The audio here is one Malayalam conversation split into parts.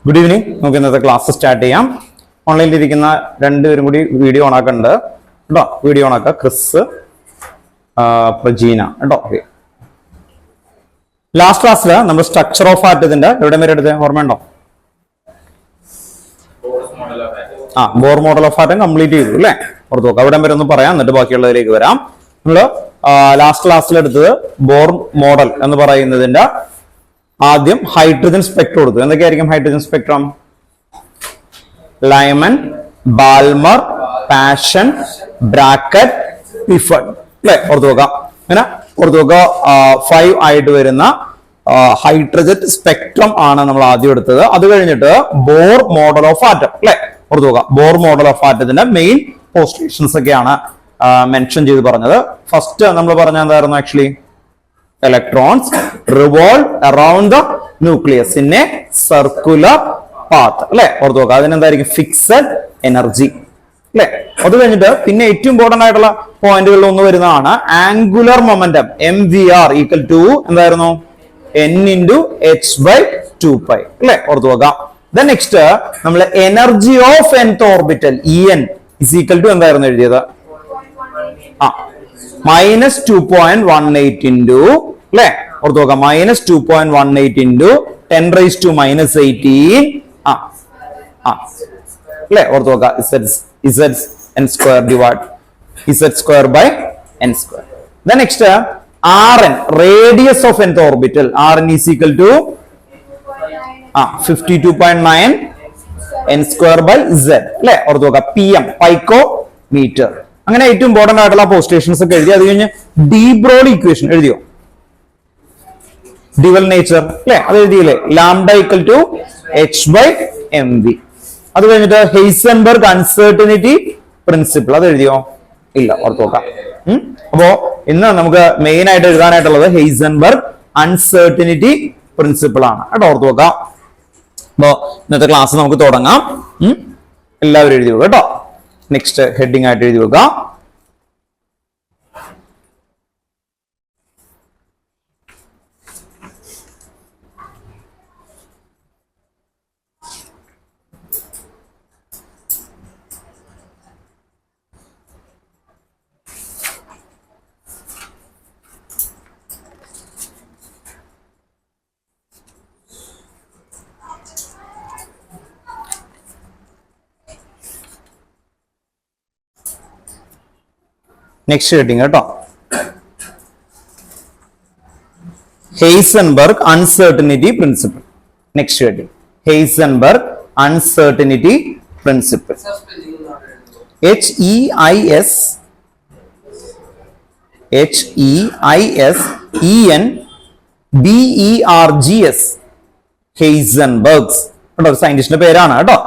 Good evening. നമുക്ക് ഇന്നത്തെ ക്ലാസ് സ്റ്റാർട്ട് ചെയ്യാം. ഓൺലൈനിൽ ഇരിക്കുന്ന രണ്ടുപേരും കൂടി വീഡിയോ ഓൺ ആക്കുന്നുണ്ട് കേട്ടോ. വീഡിയോ ഓൺ ആക്കുക. ക്രിസ്, പ്രജീന കേട്ടോ. ഓക്കെ. ലാസ്റ്റ് ക്ലാസ്സിൽ നമ്മൾ സ്ട്രക്ചർ ഓഫ് ആറ്റത്തിന്റെ എവിടെ വരെ എടുത്ത് ഓർമ്മയുണ്ടോ? Bohr model of atom complete ചെയ്തു അല്ലേ? ഓർത്ത് നോക്കാം. അവിടെ വരെ ഒന്ന് പറയാം, എന്നിട്ട് ബാക്കിയുള്ളതിലേക്ക് വരാം. നമ്മള് ലാസ്റ്റ് ക്ലാസ്സിൽ എടുത്തത് ബോർ മോഡൽ എന്ന് പറയുന്നതിന്റെ ആദ്യം ഹൈഡ്രജൻ സ്പെക്ട്രം കൊടുത്തു. എന്തൊക്കെയായിരിക്കും hydrogen spectrum? Lyman, Balmer, Paschen, Brackett, Pfund അല്ലെ? ഓർത്ത് നോക്കാം. അങ്ങനെ ഓർത്ത് നോക്കുക. 5 ആയിട്ട് വരുന്ന ഹൈഡ്രജൻ സ്പെക്ട്രം ആണ് നമ്മൾ ആദ്യം എടുത്തത്. അത് കഴിഞ്ഞിട്ട് ബോർ മോഡൽ ഓഫ് ആറ്റം അല്ലെ? ഓർത്ത് നോക്കുക. ബോർ മോഡൽ ഓഫ് ആറ്റത്തിന്റെ മെയിൻ പോസ്റ്റുലേഷൻസ് ഒക്കെയാണ് മെൻഷൻ ചെയ്ത് പറഞ്ഞത്. ഫസ്റ്റ് നമ്മൾ പറഞ്ഞ എന്തായിരുന്നു? Actually electrons revolve around the nucleus in a circular path അല്ലെ? ഓർത്ത് നോക്കുക. അതിനെന്തായിരിക്കും? ഫിക്സഡ് എനർജി അല്ലെ? അത് കഴിഞ്ഞിട്ട് പിന്നെ ഏറ്റവും ഇമ്പോർട്ടന്റ് ആയിട്ടുള്ള പോയിന്റുകളിൽ ഒന്ന് വരുന്നതാണ് angular momentum. MVR equal to എന്തായിരുന്നു? N into h by 2π അല്ലെ? ഓർത്ത് നോക്കാം. ദെൻ നെക്സ്റ്റ് നമ്മൾ energy of nth orbital En is equal to എന്തായിരുന്നു എഴുതിയത്? -2.18 into അല്ലെ? ഓർത്ത് നോക്കാം. -2.18 into 10⁻⁻18 അല്ലെ? ഓർത്ത് നോക്കാം. z n square divide z square by n square. Then next Rn, radius of nth orbital. Rn is equal to 52.9 n square by z അല്ലെ? ഓർത്ത് നോക്കാം. pm, picometer. അങ്ങനെ ഏറ്റവും ഇമ്പോർട്ടന്റ് ആയിട്ടുള്ള പോസ്റ്റേഷൻസ് ഒക്കെ എഴുതി. അത് കഴിഞ്ഞ് ഡി ബ്രോഗ്ലി ഇക്വേഷൻ എഴുതിയോ? ഡിവൽ നേച്ചർ അല്ലെ? അത് എഴുതിയില്ലേ? Lambda equal to h by mv. അത് കഴിഞ്ഞിട്ട് ഹെയ്സൻബർഗ് അൺസർട്ടനിറ്റി പ്രിൻസിപ്പിൾ അത് എഴുതിയോ? ഇല്ല. ഓർത്ത് നോക്കാം. അപ്പോ ഇന്ന് നമുക്ക് മെയിൻ ആയിട്ട് എഴുതാനായിട്ടുള്ളത് ഹെയ്സൻബർഗ് അൺസർട്ടനിറ്റി പ്രിൻസിപ്പിൾ ആണ് കേട്ടോ. ഓർത്ത് നോക്കാം. അപ്പോ ഇന്നത്തെ ക്ലാസ് നമുക്ക് തുടങ്ങാം. എല്ലാവരും എഴുതി വെക്കുക കേട്ടോ. നെക്സ്റ്റ് ഹെഡിങ് ആയിട്ട് എഴുതി വെക്കുക. നെക്സ്റ്റ് ഹെഡിങ് കേട്ടോ. Heisenberg uncertainty principle. Next heading Heisenberg uncertainty principle. HEISENBERGS ഹെയ്സൻബർഗ്സ് കേട്ടോ. സയന്റിസ്റ്റിന്റെ പേരാണ് കേട്ടോ.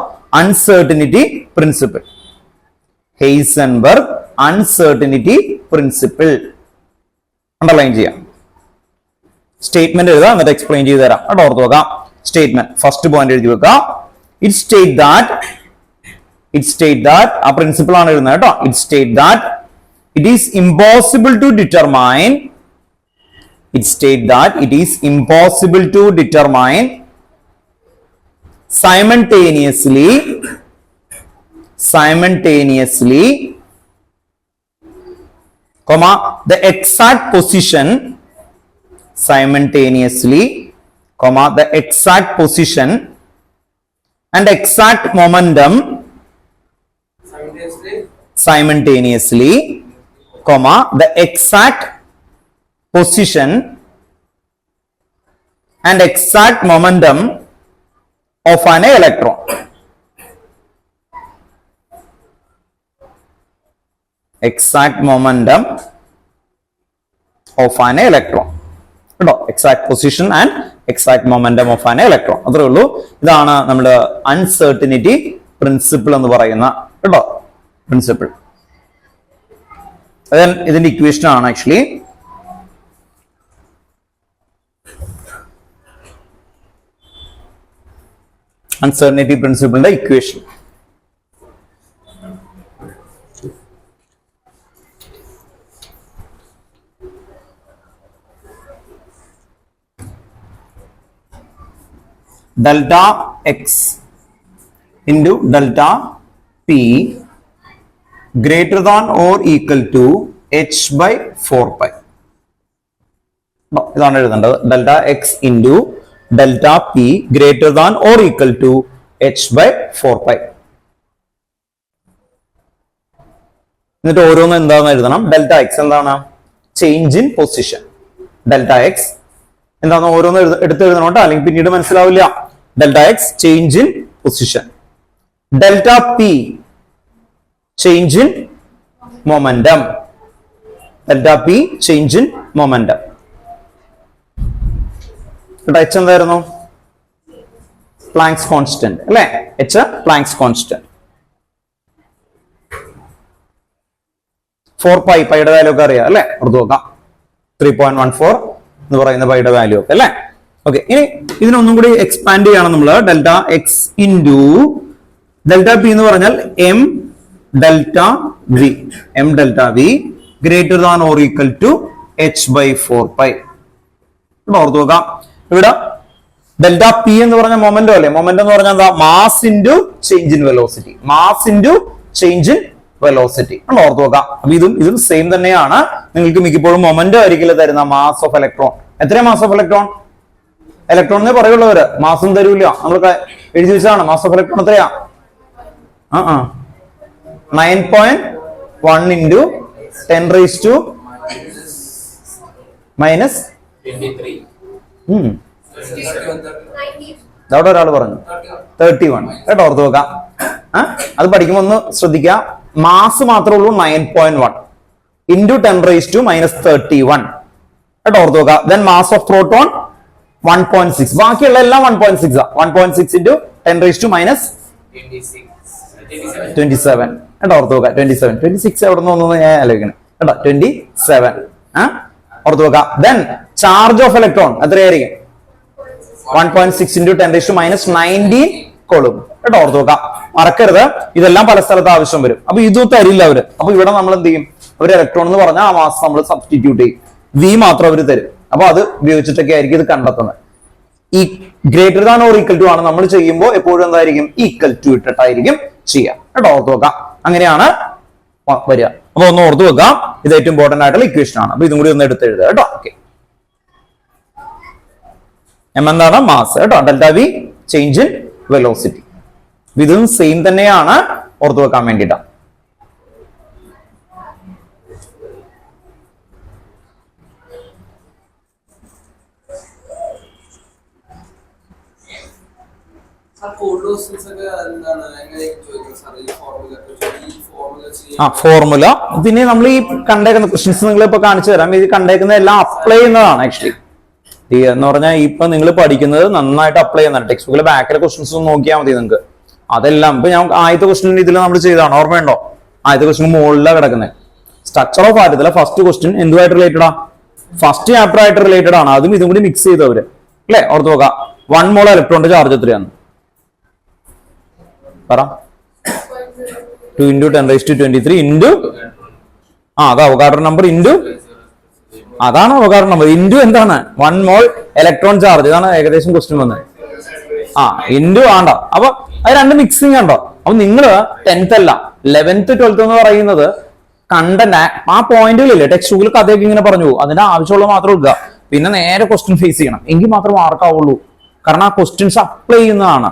Uncertainty principle. Heisenberg uncertainty principle underline ചെയ്യാം. സ്റ്റേറ്റ്മെന്റ് എഴുതാം, എന്നിട്ട് എക്സ്പ്ലെയിൻ ചെയ്ത് തരാം കേട്ടോ. ഓർത്ത് നോക്കാം. സ്റ്റേറ്റ്മെന്റ് ഫസ്റ്റ് പോയിന്റ് എഴുതി വെക്കാം. ഇറ്റ് സ്റ്റേറ്റ് ദാറ്റ് ആ പ്രിൻസിപ്പിൾ ആണ് എഴുതുന്നത് കേട്ടോ. It state that it is impossible to determine simultaneously the exact position and exact momentum simultaneously, the exact position and exact momentum of an electron. Exact momentum of an electron കേട്ടോ. Exact position and exact momentum of an electron. അത്രേ ഉള്ളൂ. ഇതാണ് നമ്മുടെ അൺസർട്ടനിറ്റി പ്രിൻസിപ്പിൾ എന്ന് പറയുന്ന കേട്ടോ പ്രിൻസിപ്പിൾ. ഇതിന്റെ ഇക്വേഷൻ ആണ് ആക്ച്വലി. അൺസർട്ടനിറ്റി പ്രിൻസിപ്പിളിന്റെ equation. Delta X into delta P greater than or equal to H by 4π. ഇതാണ് എഴുതേണ്ടത്. Delta X into delta P greater than or equal to H by 4π. എന്നിട്ട് ഓരോന്നും എന്താണെന്ന് എഴുതണം. ഡെൽറ്റ എക്സ് എന്താണ്? Change in position. Delta X എന്താന്ന് ഓരോന്ന് എടുത്ത് എഴുതണം കേട്ടോ, അല്ലെങ്കിൽ പിന്നീട് മനസ്സിലാവില്ല. Delta X change in position. Delta P change in momentum. Delta P change in momentum. H എന്തായിരുന്നു? പ്ലാങ്ക്സ് കോൺസ്റ്റന്റ് അല്ലെ? H Planck's constant. 4π പൈയുടെ വാല്യൂ ഒക്കെ അറിയാം അല്ലെ? ഓർത്ത് നോക്കാം. 3.14 എന്ന് പറയുന്ന പൈയുടെ വാല്യൂ ഒക്കെ അല്ലെ? ഓക്കെ, ഇനി ഇതിനൊന്നും കൂടി എക്സ്പാൻഡ് ചെയ്യണം നമ്മൾ. Delta X into delta P എന്ന് പറഞ്ഞാൽ M delta V. M delta V greater than or equal to H by 4π. ഓർത്ത് നോക്കാം. ഇവിടെ ഡെൽറ്റ പി എന്ന് പറഞ്ഞ മൊമെന്റോ അല്ലെ? മൊമെന്റം എന്ന് പറഞ്ഞാൽ എന്താ? Mass into change in velocity. Mass into change in velocity. ഓർത്ത് നോക്കാം. അപ്പൊ ഇതും സെയിം തന്നെയാണ്. നിങ്ങൾക്ക് മിക്കപ്പോഴും മൊമെന്റോ ആയിരിക്കില്ല തരുന്ന മാസ് ഓഫ് ഇലക്ട്രോൺ. എത്രയാ മാസ് ഓഫ് ഇലക്ട്രോൺ? ഇലക്ട്രോൺ എന്നേ പറയുള്ളവര്, മാസം തരൂല. നമ്മൾ എഴുതി വെച്ചതാണ്. മാസ് ഓഫ് ഇലക്ട്രോൺ എത്രയാ? 9.1 ഇൻറ്റു 10⁻⁻⁻23. അവിടെ ഒരാൾ പറഞ്ഞു 31 കേട്ടോ. ഓർത്ത് നോക്കാം. അത് പഠിക്കുമ്പോ ഒന്ന് ശ്രദ്ധിക്കുക. മാസ് മാത്രമേ ഉള്ളൂ 9.1 ഇൻറ്റു 10⁻⁻31 കേട്ടോ. ഓർത്ത് നോക്കുക. Then mass of proton 1.6. ബാക്കിയുള്ള എല്ലാം 1.6 ആ. 1.6 ഇൻറ്റു 10⁻27 കേട്ടോ. ഓർത്ത് നോക്കുക. 27 26 എവിടെ നിന്ന് വന്നു ഞാൻ ആലോചിക്കണം കേട്ടോ. 27 ഓർത്ത് നോക്കുക. ദെൻ ചാർജ് ഓഫ് ഇലക്ട്രോൺ എത്രയായിരിക്കും? 1.6 ഇൻറ്റു 10⁻19 കൊളും കേട്ടോ. ഓർത്ത് നോക്കാം. മറക്കരുത്, ഇതെല്ലാം പല സ്ഥലത്ത് ആവശ്യം വരും. അപ്പൊ ഇതും തരില്ല അവര്. അപ്പൊ ഇവിടെ നമ്മൾ എന്ത് ചെയ്യും? അവർ ഇലക്ട്രോൺ എന്ന് പറഞ്ഞാൽ ആ മാസ് നമ്മൾ സബ്സ്റ്റിറ്റ്യൂട്ട് ചെയ്യും. വി മാത്രം അവർ തരും. അപ്പൊ അത് ഉപയോഗിച്ചിട്ടൊക്കെ ആയിരിക്കും ഇത് കണ്ടെത്തുന്നത്. ഈ greater than or equal to ആണ് നമ്മൾ ചെയ്യുമ്പോൾ എപ്പോഴും എന്തായിരിക്കും? ഈക്വൽ ടു ഇട്ടിട്ടായിരിക്കും ചെയ്യാം കേട്ടോ. ഓർത്ത് നോക്കാം. അങ്ങനെയാണ് വരിക. അപ്പൊ ഒന്ന് ഓർത്ത് വെക്കാം. ഇത് ഏറ്റവും ഇമ്പോർട്ടന്റ് ആയിട്ടുള്ള ഇക്വേഷൻ ആണ്. അപ്പൊ ഇതും കൂടി ഒന്ന് എടുത്ത് എഴുതുക കേട്ടോ. ഓക്കെ, എം എന്താണ്? മാസ് കേട്ടോ. Delta we change in velocity. ഇതും സെയിം തന്നെയാണ്. ഓർത്ത് വെക്കാൻ വേണ്ടിയിട്ടാണ്. ഫോർമുല പിന്നെ നമ്മൾ ഈ കണ്ടേക്കുന്ന ക്വസ്റ്റ്യൻസ് നിങ്ങൾ ഇപ്പൊ കാണിച്ചു തരാം. ഇത് കണ്ടേക്കുന്ന എല്ലാം അപ്ലൈ ചെയ്യുന്നതാണ് ആക്ച്വലി. എന്ന് പറഞ്ഞാൽ ഇപ്പൊ നിങ്ങൾ പഠിക്കുന്നത് നന്നായിട്ട് അപ്ലൈ ചെയ്യുന്നതാണ്. ടെക്സ്റ്റ് ബുക്കിലെ ബാക്കിലെ ക്വസ്റ്റ്യൻസ് നോക്കിയാൽ മതി നിങ്ങൾക്ക്. അതെല്ലാം ഇപ്പൊ ഞാൻ ആദ്യത്തെ ക്വസ്റ്റ്യൻ ഇതിൽ നമ്മൾ ചെയ്താണ്. ഓർമ്മയുണ്ടോ? ആദ്യത്തെ ക്വസ്റ്റ്യൻ മുകളിലാണ് കിടക്കുന്നത്. സ്ട്രക്ചർ ഓഫ് ആറ്റത്തിലെ ഫസ്റ്റ് ക്വസ്റ്റ്യൻ എന്തുമായിട്ട് റിലേറ്റഡ് ആ? ഫസ്റ്റ് ചാപ്റ്റർ ആയിട്ട് റിലേറ്റഡ് ആണ്. അതും ഇതും കൂടി മിക്സ് ചെയ്തവര് അല്ലെ? ഓർത്ത് നോക്കാം. 1 മോൾ ഇലക്ട്രോണിന്റെ ചാർജ് എത്രയാണ്? പറ. 2 ഇൻറ്റു 10⁻23 ഇൻറ്റു അത് അവഗാഡ്രോ നമ്പർ ഇൻറ്റു അതാണ് അവഗാഡ്രോ നമ്പർ ഇൻറ്റു എന്താണ്? 1 മോൾ ഇലക്ട്രോൺ ചാർജ്. ഇതാണ് ഏകദേശം ക്വസ്റ്റ്യൻ വന്നത്. ഇൻറ്റു ആണ്ട. അപ്പൊ അത് രണ്ട് മിക്സിങ് ഉണ്ടോ? അപ്പൊ നിങ്ങൾ 10th അല്ല 11th 12th എന്ന് പറയുന്നത് കണ്ടന്റ് ആ പോയിന്റുകളില്ലേ ടെക്സ്റ്റ് ബുക്കിൽ കഥയൊക്കെ ഇങ്ങനെ പറഞ്ഞു പോകും. അതിന്റെ ആവശ്യമുള്ള മാത്രം എടുക്കുക. പിന്നെ നേരെ ക്വസ്റ്റ്യൻ ഫേസ് ചെയ്യണം. എങ്കിൽ മാത്രം മാർക്കാവുള്ളൂ. കാരണം ആ ക്വസ്റ്റ്യൻസ് അപ്ലൈ ചെയ്യുന്നതാണ്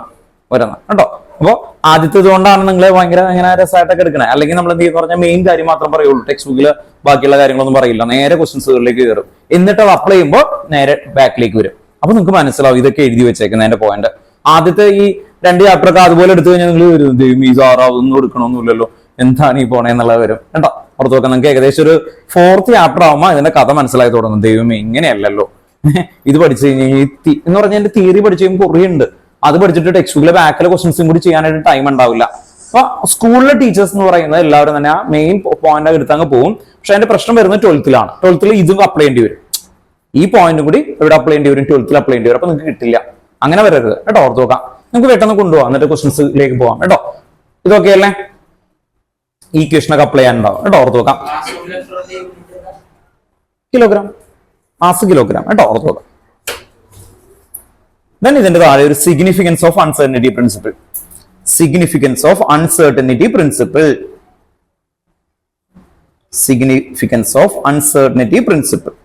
വരുന്നത് കേട്ടോ. അപ്പൊ ആദ്യത്തേത് കൊണ്ടാണ് നിങ്ങൾ ഭയങ്കര ഇങ്ങനെ രസമായിട്ടൊക്കെ എടുക്കണേ. അല്ലെങ്കിൽ നമ്മൾ എന്ത് പറഞ്ഞാൽ മെയിൻ കാര്യം മാത്രം പറയുള്ളൂ. ടെക്സ്റ്റ് ബുക്കിൽ ബാക്കിയുള്ള കാര്യങ്ങളൊന്നും പറയില്ല. നേരെ ക്വസ്റ്റ്യൻസുകളിലേക്ക് കയറും. എന്നിട്ട് അത് അപ്ലൈ ചെയ്യുമ്പോൾ നേരെ ബാക്കിലേക്ക് വരും. അപ്പൊ നിങ്ങൾക്ക് മനസ്സിലാവും ഇതൊക്കെ എഴുതി വെച്ചേക്കുന്നതിന്റെ പോയിന്റ്. ആദ്യത്തെ ഈ 2 ചാപ്റ്ററൊക്കെ അതുപോലെ എടുത്തു കഴിഞ്ഞാൽ നിങ്ങൾ വരും ദൈവം ഈ സാറാവൊന്നും എടുക്കണമെന്നില്ലല്ലോ, എന്താണ് ഈ പോണേന്നുള്ളത് വരും കേട്ടോ. പുറത്തു നോക്കാം. നിങ്ങൾക്ക് ഏകദേശം ഒരു 4th ചാപ്റ്റർ ആവുമ്പോൾ അതിന്റെ കഥ മനസ്സിലായി തുടങ്ങും. ദൈവമേ ഇങ്ങനെയല്ലല്ലോ ഇത് പഠിച്ചു കഴിഞ്ഞാൽ എന്ന് പറഞ്ഞാൽ എന്റെ തിയറി പഠിച്ചു കഴിയുമ്പോൾ കുറേ ഉണ്ട്. അത് പഠിച്ചിട്ട് ടെക്സ്റ്റ് ബുക്കിലെ ബാക്കിലെ ക്വസ്റ്റൻസും കൂടി ചെയ്യാനായിട്ട് ടൈം ഉണ്ടാവില്ല. അപ്പൊ സ്കൂളിലെ ടീച്ചേഴ്സ് എന്ന് പറയുന്നത് എല്ലാവരും തന്നെ ആ മെയിൻ പോയിന്റ് എടുത്തങ്ങ് പോകും. പക്ഷെ അതിന്റെ പ്രശ്നം വരുന്നത് 12th ലാണ്. 12th ഇതും അപ്ലൈ ചെയ്യേണ്ടി വരും. ഈ പോയിന്റും കൂടി ഇവിടെ അപ്ലൈ ചെയ്യേണ്ടി വരും. 12th അപ്ലൈ ചെയ്യേണ്ടി വരും. അപ്പൊ നിങ്ങൾക്ക് കിട്ടില്ല. അങ്ങനെ വരരുത് കേട്ടോ. ഓർത്ത് നോക്കാം. നമുക്ക് പെട്ടെന്ന് കൊണ്ടുപോകാം. എന്നിട്ട് ക്വസ്റ്റൻസിലേക്ക് പോവാം കേട്ടോ. ഇതൊക്കെ അല്ലേ ഈ ഇക്വേഷനൊക്കെ അപ്ലൈ ചെയ്യാനുണ്ടാവും കേട്ടോ. ഓർത്ത് നോക്കാം. കിലോഗ്രാം മാസ് കിലോഗ്രാം കേട്ടോ. ഓർത്ത് നോക്കാം. Then ഇതിന്റെ താഴെ ഒരു significance of uncertainty principle. Significance of uncertainty principle. Significance of uncertainty principle.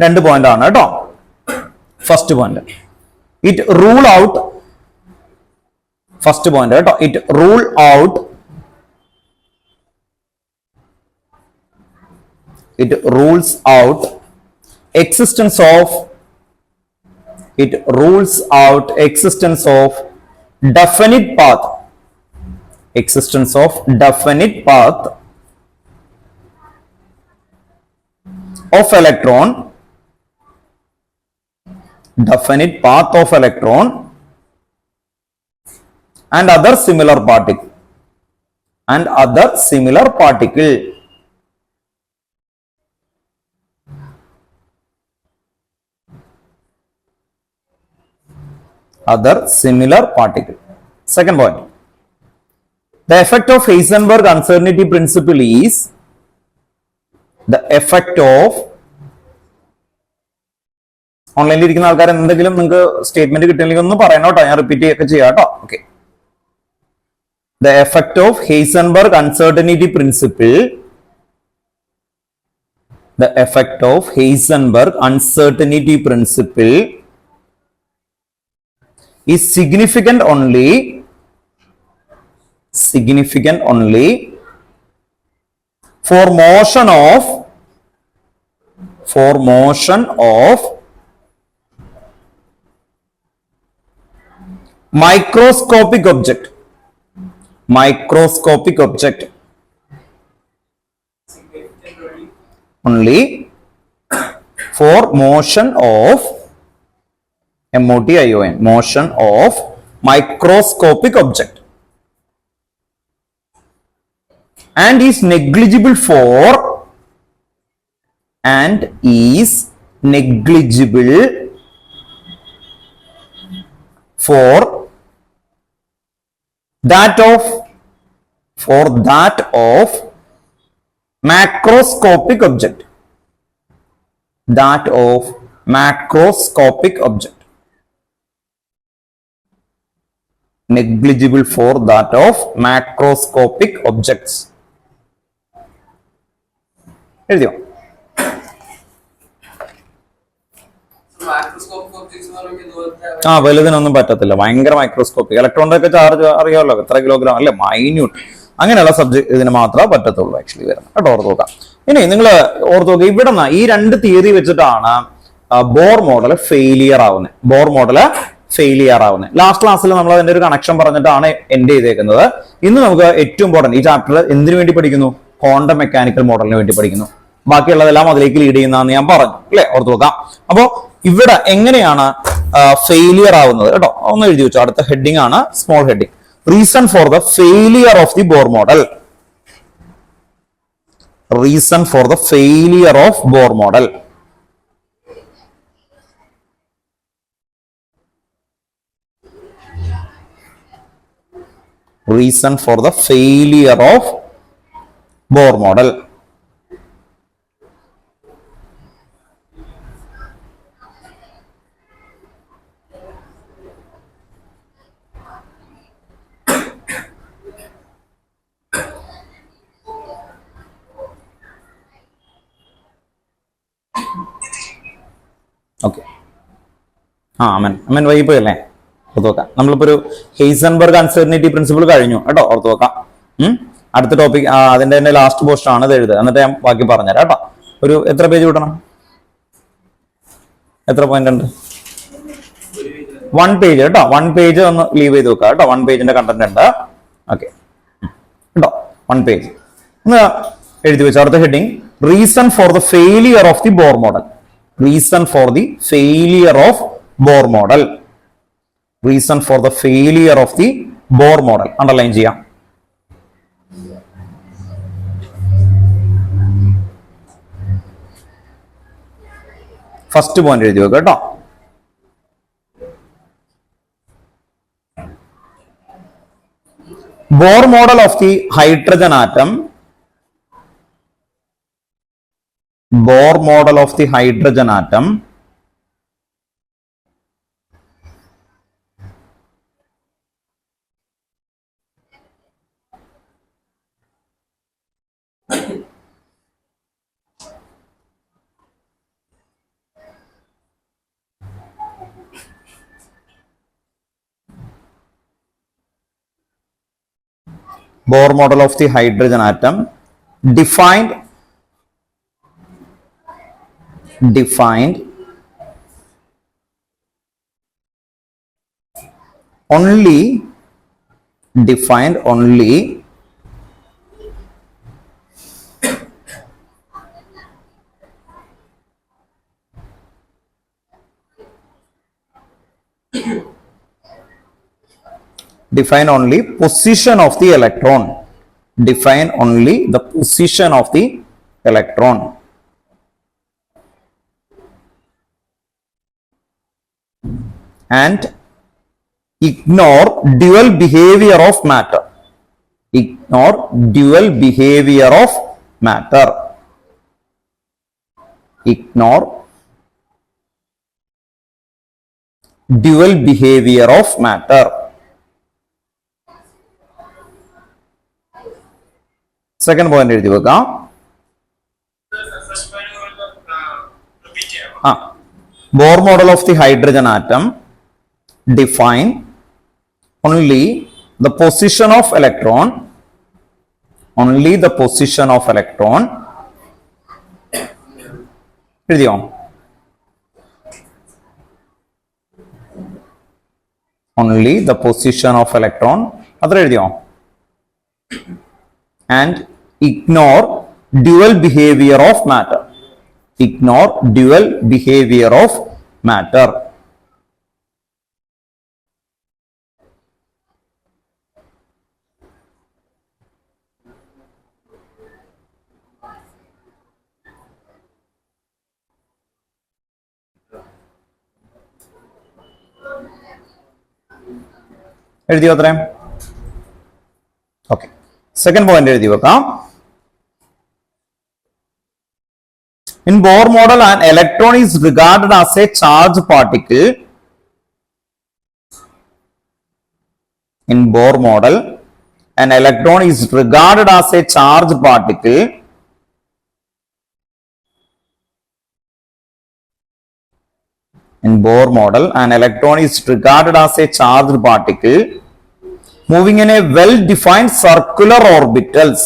2 point ആണ് കേട്ടോ. First point, it rule out. First point കേട്ടോ, it rule out. It rules out existence of. It rules out existence of definite path. Existence of definite path of electron. Definite path of electron and other similar particle. And other similar particle. Other similar particle. Second point, the effect of Heisenberg uncertainty principle is the effect of. ഓൺലൈനിൽ ഇരിക്കുന്ന ആൾക്കാർ എന്തെങ്കിലും നിങ്ങൾക്ക് സ്റ്റേറ്റ്മെന്റ് കിട്ടിയില്ലെങ്കിൽ ഒന്ന് പറയണം കേട്ടോ, ഞാൻ റിപ്പീറ്റ് ഒക്കെ ചെയ്യാം കേട്ടോ. Okay, the effect of Heisenberg uncertainty principle. The effect of Heisenberg uncertainty principle is significant only for motion of microscopic object. Only for motion of MOTION, motion of microscopic object, and is negligible for that of macroscopic object. That of macroscopic object. Negligible for that of macroscopic objects. എഴുതിയോ? വലുതിനൊന്നും പറ്റത്തില്ല, ഭയങ്കര മൈക്രോസ്കോപ്പിക്. ഇലക്ട്രോണിന്റെ ഒക്കെ ചാർജ് അറിയാമല്ലോ, എത്ര കിലോഗ്രാം അല്ലെ, മൈന്യൂട്ട്. അങ്ങനെയുള്ള സബ്ജക്ട് ഇതിന് മാത്രമേ പറ്റത്തുള്ളൂ ആക്ച്വലി വരുന്നത് കേട്ടോ. ഓർത്ത് നോക്കാം. ഇനി നിങ്ങൾ ഓർത്ത് നോക്കുക, ഇവിടെ നിന്ന് ഈ 2 തിയറി വെച്ചിട്ടാണ് ബോർ മോഡൽ ഫെയിലിയർ ആവുന്നത്. ലാസ്റ്റ് ക്ലാസ്സിൽ നമ്മൾ അതിന്റെ ഒരു കണക്ഷൻ പറഞ്ഞിട്ടാണ് എൻഡ് ചെയ്തേക്കുന്നത്. ഇന്ന് നമുക്ക് ഏറ്റവും ഇമ്പോർട്ടന്റ് ഈ ചാപ്റ്റർ എന്തിനു വേണ്ടി പഠിക്കുന്നു? ക്വാണ്ടം മെക്കാനിക്കൽ മോഡലിന് വേണ്ടി പഠിക്കുന്നു. ബാക്കിയുള്ളതെല്ലാം അതിലേക്ക് ലീഡ് ചെയ്യുന്നതെന്ന് ഞാൻ പറഞ്ഞു അല്ലെ, ഓർത്ത് നോക്കാം. അപ്പോ ഇവിടെ എങ്ങനെയാണ് ഫെയിലിയർ ആവുന്നത് കേട്ടോ, ഒന്ന് എഴുതി വെച്ചോ. അടുത്ത ഹെഡിങ് ആണ് small heading, reason for the failure of the Bohr model. Reason for the failure of Bohr model. Reason for the failure of Bohr model. Okay, Aman വൈകിപ്പോയല്ലേ? ഓർത്ത് വെക്കാം. നമ്മളിപ്പോ ഒരു ഹെയ്സൻബർഗ് അൺസർട്ടനിറ്റി പ്രിൻസിപ്പിൾ കഴിഞ്ഞു കേട്ടോ, ഓർത്ത് വെക്കാം. അടുത്ത ടോപ്പിക് അതിന്റെ തന്നെ ലാസ്റ്റ് പോസ്റ്റ് ആണ്, ഇത് എഴുതുക. എന്നിട്ട് ഞാൻ ബാക്കി പറഞ്ഞുതരാം കേട്ടോ. ഒരു എത്ര പേജ് വിടണം? എത്ര പോയിന്റ് ഉണ്ട്? 1 പേജ് കേട്ടോ. 1 പേജ് ഒന്ന് ലീവ് ചെയ്ത് വെക്കാം കേട്ടോ. 1 പേജിന്റെ കണ്ടന്റ് ഉണ്ട്. ഓക്കെ കേട്ടോ, 1 പേജ് ഒന്ന് എഴുതി വെച്ചു. അടുത്ത heading, reason for the failure of the Bohr model. Reason for the failure of Bohr model. Reason for the failure of the Bohr model. Underline ചെയ്യാം. ഫസ്റ്റ് പോയിന്റ് എഴുതി വെക്കുക കേട്ടോ. Bohr model of the hydrogen atom. Bohr model of the hydrogen atom Bohr model of the hydrogen atom defined only position of the electron. Define only the position of the electron. And ignore dual behavior of matter. Ignore dual behavior of matter. Ignore dual behavior of matter. Second point എഴുതി വെക്കാം. Bohr model of the hydrogen atom define only the position of electron. Only the position of electron. എഴുതിയോ? Only the position of electron. അത്ര എഴുതിയോ? And ignore dual behavior of matter. Ignore dual behavior of matter. എഴുതിയോ അത്രയും? ഓക്കെ, സെക്കൻഡ് പോയിന്റ് എഴുതി വെക്കാം. In Bohr model, an electron is regarded as a charged particle. In Bohr model, an electron is regarded as a charged particle. In Bohr model, an electron is regarded as a charged particle moving in a well-defined circular orbitals.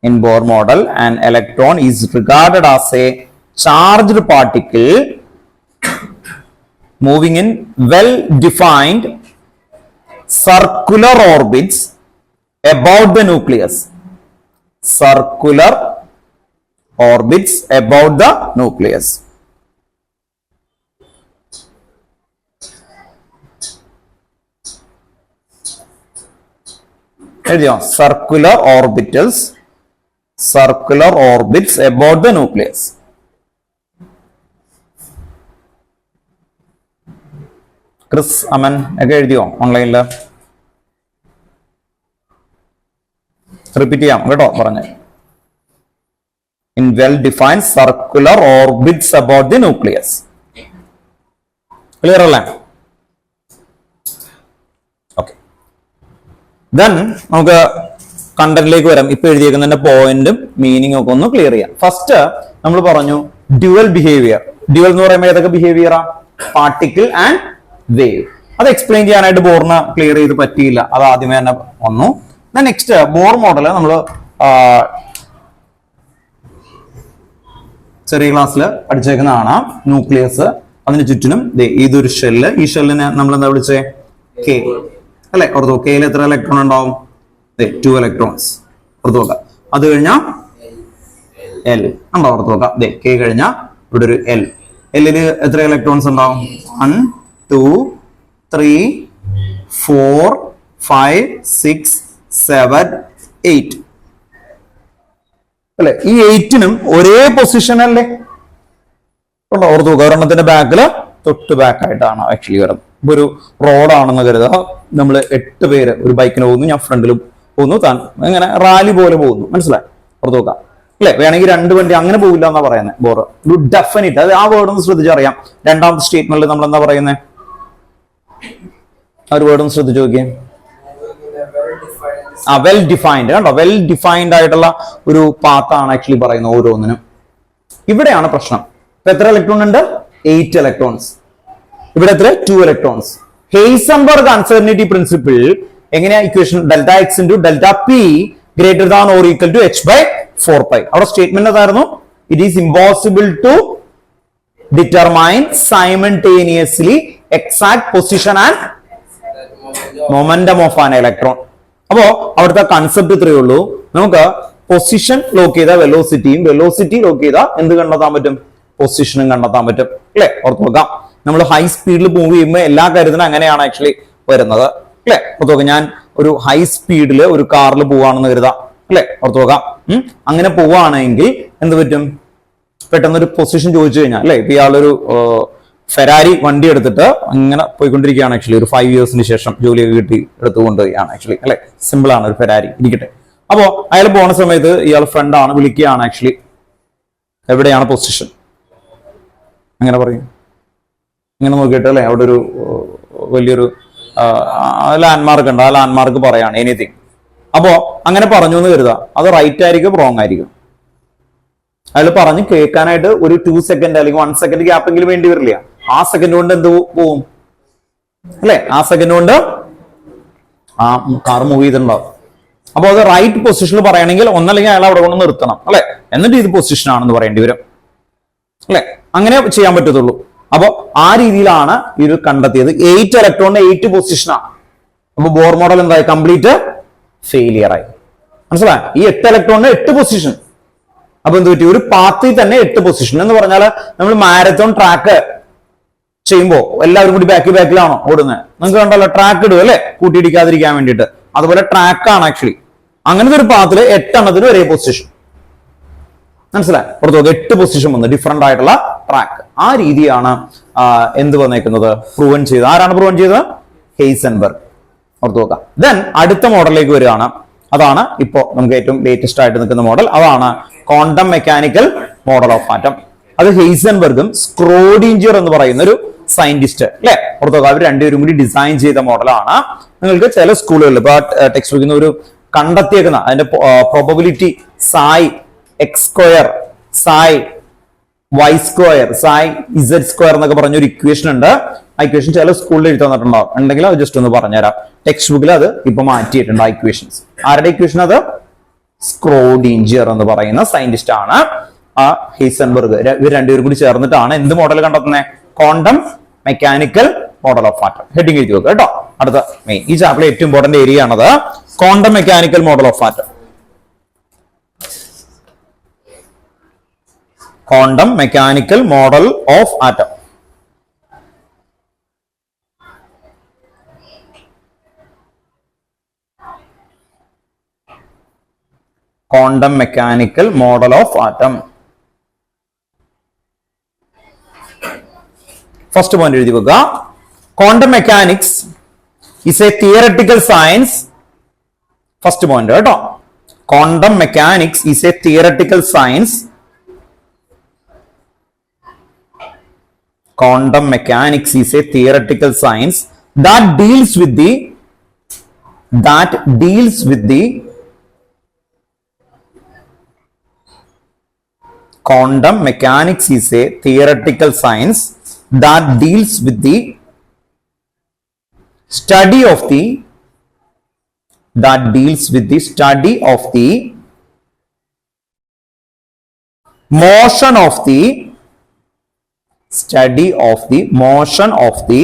In Bohr model, an electron is regarded as a charged particle moving in well-defined circular orbits about the nucleus. Circular orbits about the nucleus. Circular orbitals. Circular orbits about the nucleus. Chris, Aman, ഒക്കെ എഴുതിയോ ഓൺലൈനിൽ? റിപ്പീറ്റ് ചെയ്യാം കേട്ടോ പറഞ്ഞ്. In well-defined circular orbits about the nucleus. Clear അല്ലേ? ഓക്കെ, then നമുക്ക് കണ്ടന്റിലേക്ക് വരാം. ഇപ്പൊ എഴുതിയേക്കുന്നതിന്റെ പോയിന്റും മീനിങ് ഒക്കെ ഒന്ന് ക്ലിയർ ചെയ്യാം. ഫസ്റ്റ് നമ്മൾ പറഞ്ഞു ഡ്യുവൽ ബിഹേവിയർ. ഡ്യുവൽ എന്ന് പറയുമ്പോൾ ഏതൊക്കെ ബിഹേവിയറാ? Particle and wave. അത് എക്സ്പ്ലെയിൻ ചെയ്യാനായിട്ട് ബോറിന് ക്ലിയർ ചെയ്ത് പറ്റിയില്ല, അത് ആദ്യമേ തന്നെ വന്നു. നെക്സ്റ്റ് ബോർ മോഡൽ നമ്മൾ ചെറിയ ക്ലാസ്സിൽ പഠിച്ചേക്കുന്നതാണ്. ന്യൂക്ലിയസ്, അതിന് ചുറ്റിനും ഇതൊരു ഷെല്ല്. ഈ ഷെല്ലിനെ നമ്മൾ എന്താ വിളിച്ചേ? കെ അല്ലെ? ഓർത്തോ, കെയിൽ എത്ര ഇലക്ട്രോൺ ഉണ്ടാവും? 2 ഇലക്ട്രോൺസ്. ഓർത്ത് നോക്കാം. അത് കഴിഞ്ഞാൽ എൽ ഉണ്ടോ? ഓർത്ത് നോക്കാം. കെ കഴിഞ്ഞാൽ ഇവിടെ ഒരു എൽ. എല്ലില് എത്ര ഇലക്ട്രോൺസ് ഉണ്ടാവും? 1 2 3 4 5 6 7 8 അല്ലെ? ഈ 8നും ഒരേ പൊസിഷൻ അല്ലേ? ഓർത്ത് നോക്കുക. ഒരെണ്ണത്തിന്റെ ബാക്കില് തൊട്ട് ബാക്ക് ആയിട്ടാണ് ആക്ച്വലി വരുന്നത്. ഇപ്പൊ ഒരു റോഡാണെന്ന് കരുതുക. നമ്മൾ 8 പേര് ഒരു ബൈക്കിന് പോകുന്നു, ഞാൻ ഫ്രണ്ടിലും പോകുന്നു, താൻ ഇങ്ങനെ റാലി പോലെ പോകുന്നു. മനസ്സിലായി? ഓർത്ത് നോക്കാം അല്ലെ? വേണമെങ്കിൽ 2 വണ്ടി അങ്ങനെ പോകില്ല എന്നാ പറയുന്നത് ബോർ. ഒരു ഡെഫിനിറ്റ്, അത് ആ വേർഡ് ഒന്ന് ശ്രദ്ധിച്ചറിയാം. രണ്ടാമത്തെ സ്റ്റേറ്റ്മെന്റിൽ നമ്മൾ എന്താ പറയുന്നത്? ആ ഒരു വേർഡ് ഒന്ന് ശ്രദ്ധിച്ചു നോക്കിയേ. Well defined. കണ്ടോ? വെൽ ഡിഫൈൻഡ് ആയിട്ടുള്ള ഒരു പാത്താണ് ആക്ച്വലി പറയുന്നത് ഓരോന്നിനും. ഇവിടെയാണ് പ്രശ്നം. ഇപ്പൊ എത്ര ഇലക്ട്രോൺ ഉണ്ട്? 8 ഇലക്ട്രോൺസ്. ഇവിടെ എത്ര? 2 ഇലക്ട്രോൺസ്. ഹെയ്സൻബർഗ് അൺസർട്ടനിറ്റി പ്രിൻസിപ്പിൾ എങ്ങനെയാ equation delta X into delta P greater than or equal to H by 4π. അവിടെ സ്റ്റേറ്റ്മെന്റ് എന്തായിരുന്നു? It is impossible to determine simultaneously exact position and momentum of an electron. അപ്പോ അവിടുത്തെ കൺസെപ്റ്റ് ഇത്രയേ ഉള്ളൂ. നമുക്ക് പൊസിഷൻ ലോക്ക് ചെയ്ത വെലോസിറ്റിയും വെലോസിറ്റി ലോക്ക് ചെയ്ത എന്ത് കണ്ടെത്താൻ പറ്റും? പൊസിഷനും കണ്ടെത്താൻ പറ്റും അല്ലെ? ഓർത്ത് നോക്കാം. നമ്മൾ ഹൈ സ്പീഡിൽ മൂവ് ചെയ്യുമ്പോൾ എല്ലാ കാര്യത്തിനും അങ്ങനെയാണ് ആക്ച്വലി വരുന്നത് അല്ലെ? ഓർത്ത് നോക്കാം. ഞാൻ ഒരു ഹൈ സ്പീഡിൽ ഒരു കാറിൽ പോവാണെന്ന് കരുതാം അല്ലെ? ഓർത്ത് നോക്കാം. അങ്ങനെ പോവുകയാണെങ്കിൽ എന്ത് പറ്റും? പെട്ടെന്ന് ഒരു പൊസിഷൻ ചോദിച്ചു കഴിഞ്ഞാൽ അല്ലെ, ഇപ്പൊ ഇയാളൊരു ഫെരാരി വണ്ടി എടുത്തിട്ട് അങ്ങനെ പോയിക്കൊണ്ടിരിക്കുകയാണ് ആക്ച്വലി. ഒരു 5 ഇയേഴ്സിന് ശേഷം ജോലിയൊക്കെ കിട്ടി എടുത്തുകൊണ്ടുപോയാണ് ആക്ച്വലി അല്ലെ. സിമ്പിൾ ആണ് ഒരു ഫെരാരി ഇരിക്കട്ടെ. അപ്പോ അയാൾ പോണ സമയത്ത് ഇയാൾ ഫ്രണ്ട് ആണ്, വിളിക്കുകയാണ് ആക്ച്വലി. എവിടെയാണ് പൊസിഷൻ? അങ്ങനെ പറയും. ഇങ്ങനെ നോക്കിയിട്ട് അല്ലെ, അവിടെ ഒരു വലിയൊരു ലാൻഡ്മാർക്ക് ഉണ്ട്. ആ ലാൻഡ്മാർക്ക് പറയാണ് എനിത്തിങ്. അപ്പോ അങ്ങനെ പറഞ്ഞു എന്ന് കരുതാം. അത് റൈറ്റ് ആയിരിക്കും റോങ് ആയിരിക്കും? അയാൾ പറഞ്ഞ് കേൾക്കാനായിട്ട് ഒരു 2 സെക്കൻഡ് അല്ലെങ്കിൽ 1 സെക്കൻഡ് ഗ്യാപ്പെങ്കിലും വേണ്ടി വരില്ല. ആ സെക്കൻഡ് കൊണ്ട് എന്ത് പോവും അല്ലെ? ആ സെക്കൻഡ് കൊണ്ട് ആ കാർ മൂവ് ചെയ്തിട്ടുണ്ടാവും. അപ്പൊ അത് റൈറ്റ് പൊസിഷനിൽ പറയണമെങ്കിൽ ഒന്നല്ലെങ്കിൽ അയാൾ അവിടെ കൊണ്ട് നിർത്തണം അല്ലെ, എന്നിട്ട് ഇത് പൊസിഷൻ ആണെന്ന് പറയേണ്ടി വരും അല്ലെ. അങ്ങനെ ചെയ്യാൻ പറ്റത്തുള്ളൂ. അപ്പൊ ആ രീതിയിലാണ് ഇത് കണ്ടെത്തിയത്. 8 ഇലക്ട്രോണിന്റെ 8 പൊസിഷനാണ്. അപ്പൊ ബോർ മോഡൽ എന്തായി? കംപ്ലീറ്റ് ഫെയിലിയർ ആയി. മനസ്സിലായി? ഈ 8 ഇലക്ട്രോണിന് 8 പൊസിഷൻ. അപ്പൊ എന്ത് പറ്റി? ഒരു പാത്തിൽ തന്നെ 8 പൊസിഷൻ എന്ന് പറഞ്ഞാൽ നമ്മൾ മാരത്തോൺ ട്രാക്ക് ചെയ്യുമ്പോൾ എല്ലാവരും കൂടി ബാക്കിലാണോ ഓടുന്നത്? നിങ്ങൾക്ക് കണ്ടല്ലോ, ട്രാക്ക് ഇടും അല്ലെ, കൂട്ടിയിടിക്കാതിരിക്കാൻ വേണ്ടിയിട്ട്. അതുപോലെ ട്രാക്കാണ് ആക്ച്വലി. അങ്ങനത്തെ ഒരു പാത്തില് 8 എണ്ണത്തിന് ഒരേ പൊസിഷൻ. മനസ്സിലായി? പുറത്തു 8 പൊസിഷൻ വന്ന് ഡിഫറെന്റ് ആയിട്ടുള്ള ട്രാക്ക്. ആ രീതിയാണ് എന്ത് വന്നേക്കുന്നത്? പ്രൂവൻ ചെയ്തത്. ആരാണ് പ്രൂവൻ ചെയ്തത്? ഹെയ്സൻബർഗ്. ഓർത്തു നോക്കാം. ദെൻ അടുത്ത മോഡലിലേക്ക് വരികയാണ്. അതാണ് ഇപ്പോ നമുക്ക് ഏറ്റവും ലേറ്റസ്റ്റ് ആയിട്ട് നിൽക്കുന്ന മോഡൽ. അതാണ് quantum mechanical model of atom. അത് ഹെയ്സൻബർഗും സ്ക്രോഡിഞ്ചർ എന്ന് പറയുന്ന ഒരു സയന്റിസ്റ്റ് അല്ലെ, ഓർത്തു നോക്കാം. അവർ രണ്ടുപേരും കൂടി ഡിസൈൻ ചെയ്ത മോഡലാണ്. നിങ്ങൾക്ക് ചില സ്കൂളുകളിൽ ഇപ്പൊ ടെക്സ്റ്റ് ബുക്കിൽ ഒരു കണ്ടെത്തിയേക്കുന്ന അതിന്റെ probability psi X square, psi Y square, psi Z square എന്നൊക്കെ പറഞ്ഞ ഒരു ഇക്വേഷൻ ഉണ്ട്. ആ ഇക്വേഷൻ ചില സ്കൂളിൽ എഴുതി തന്നിട്ടുണ്ടാവും. ഉണ്ടെങ്കിൽ അത് ജസ്റ്റ് ഒന്ന് പറഞ്ഞുതരാം. ടെക്സ്റ്റ് ബുക്കിൽ അത് ഇപ്പൊ മാറ്റിയിട്ടുണ്ട് ആ ഇക്വേഷൻസ്. ആരുടെ ഇക്വേഷൻ? അത് സ്ക്രോഡിഞ്ചർ എന്ന് പറയുന്ന സയന്റിസ്റ്റ് ആണ്. ആ ഹെയ്സൻബർഗ് ഇവർ രണ്ടുപേരും കൂടി ചേർന്നിട്ടാണ് എന്ത് മോഡൽ കണ്ടെത്തുന്നത്? Quantum mechanical model of atom. Heading എഴുതി വെക്കുക കേട്ടോ. അടുത്ത മെയിൻ ഈ ചാപ്റ്ററിലെ ഏറ്റവും ഇമ്പോർട്ടന്റ് ഏരിയ ആണത് quantum mechanical model of atom. Quantum mechanical model of atom. Quantum mechanical model of atom. First point എഴുതി വെക്കുക. Quantum mechanics is a theoretical science. First point കേട്ടോ. Quantum mechanics is a theoretical science. Quantum mechanics is a theoretical science that deals with the quantum mechanics is a theoretical science that deals with the study of the motion of the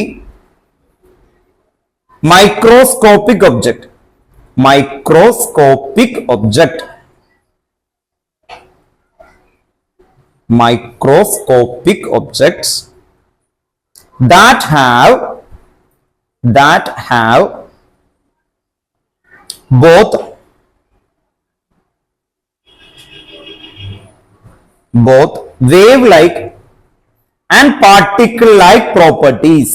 microscopic objects that have both wave-like and particle-like properties.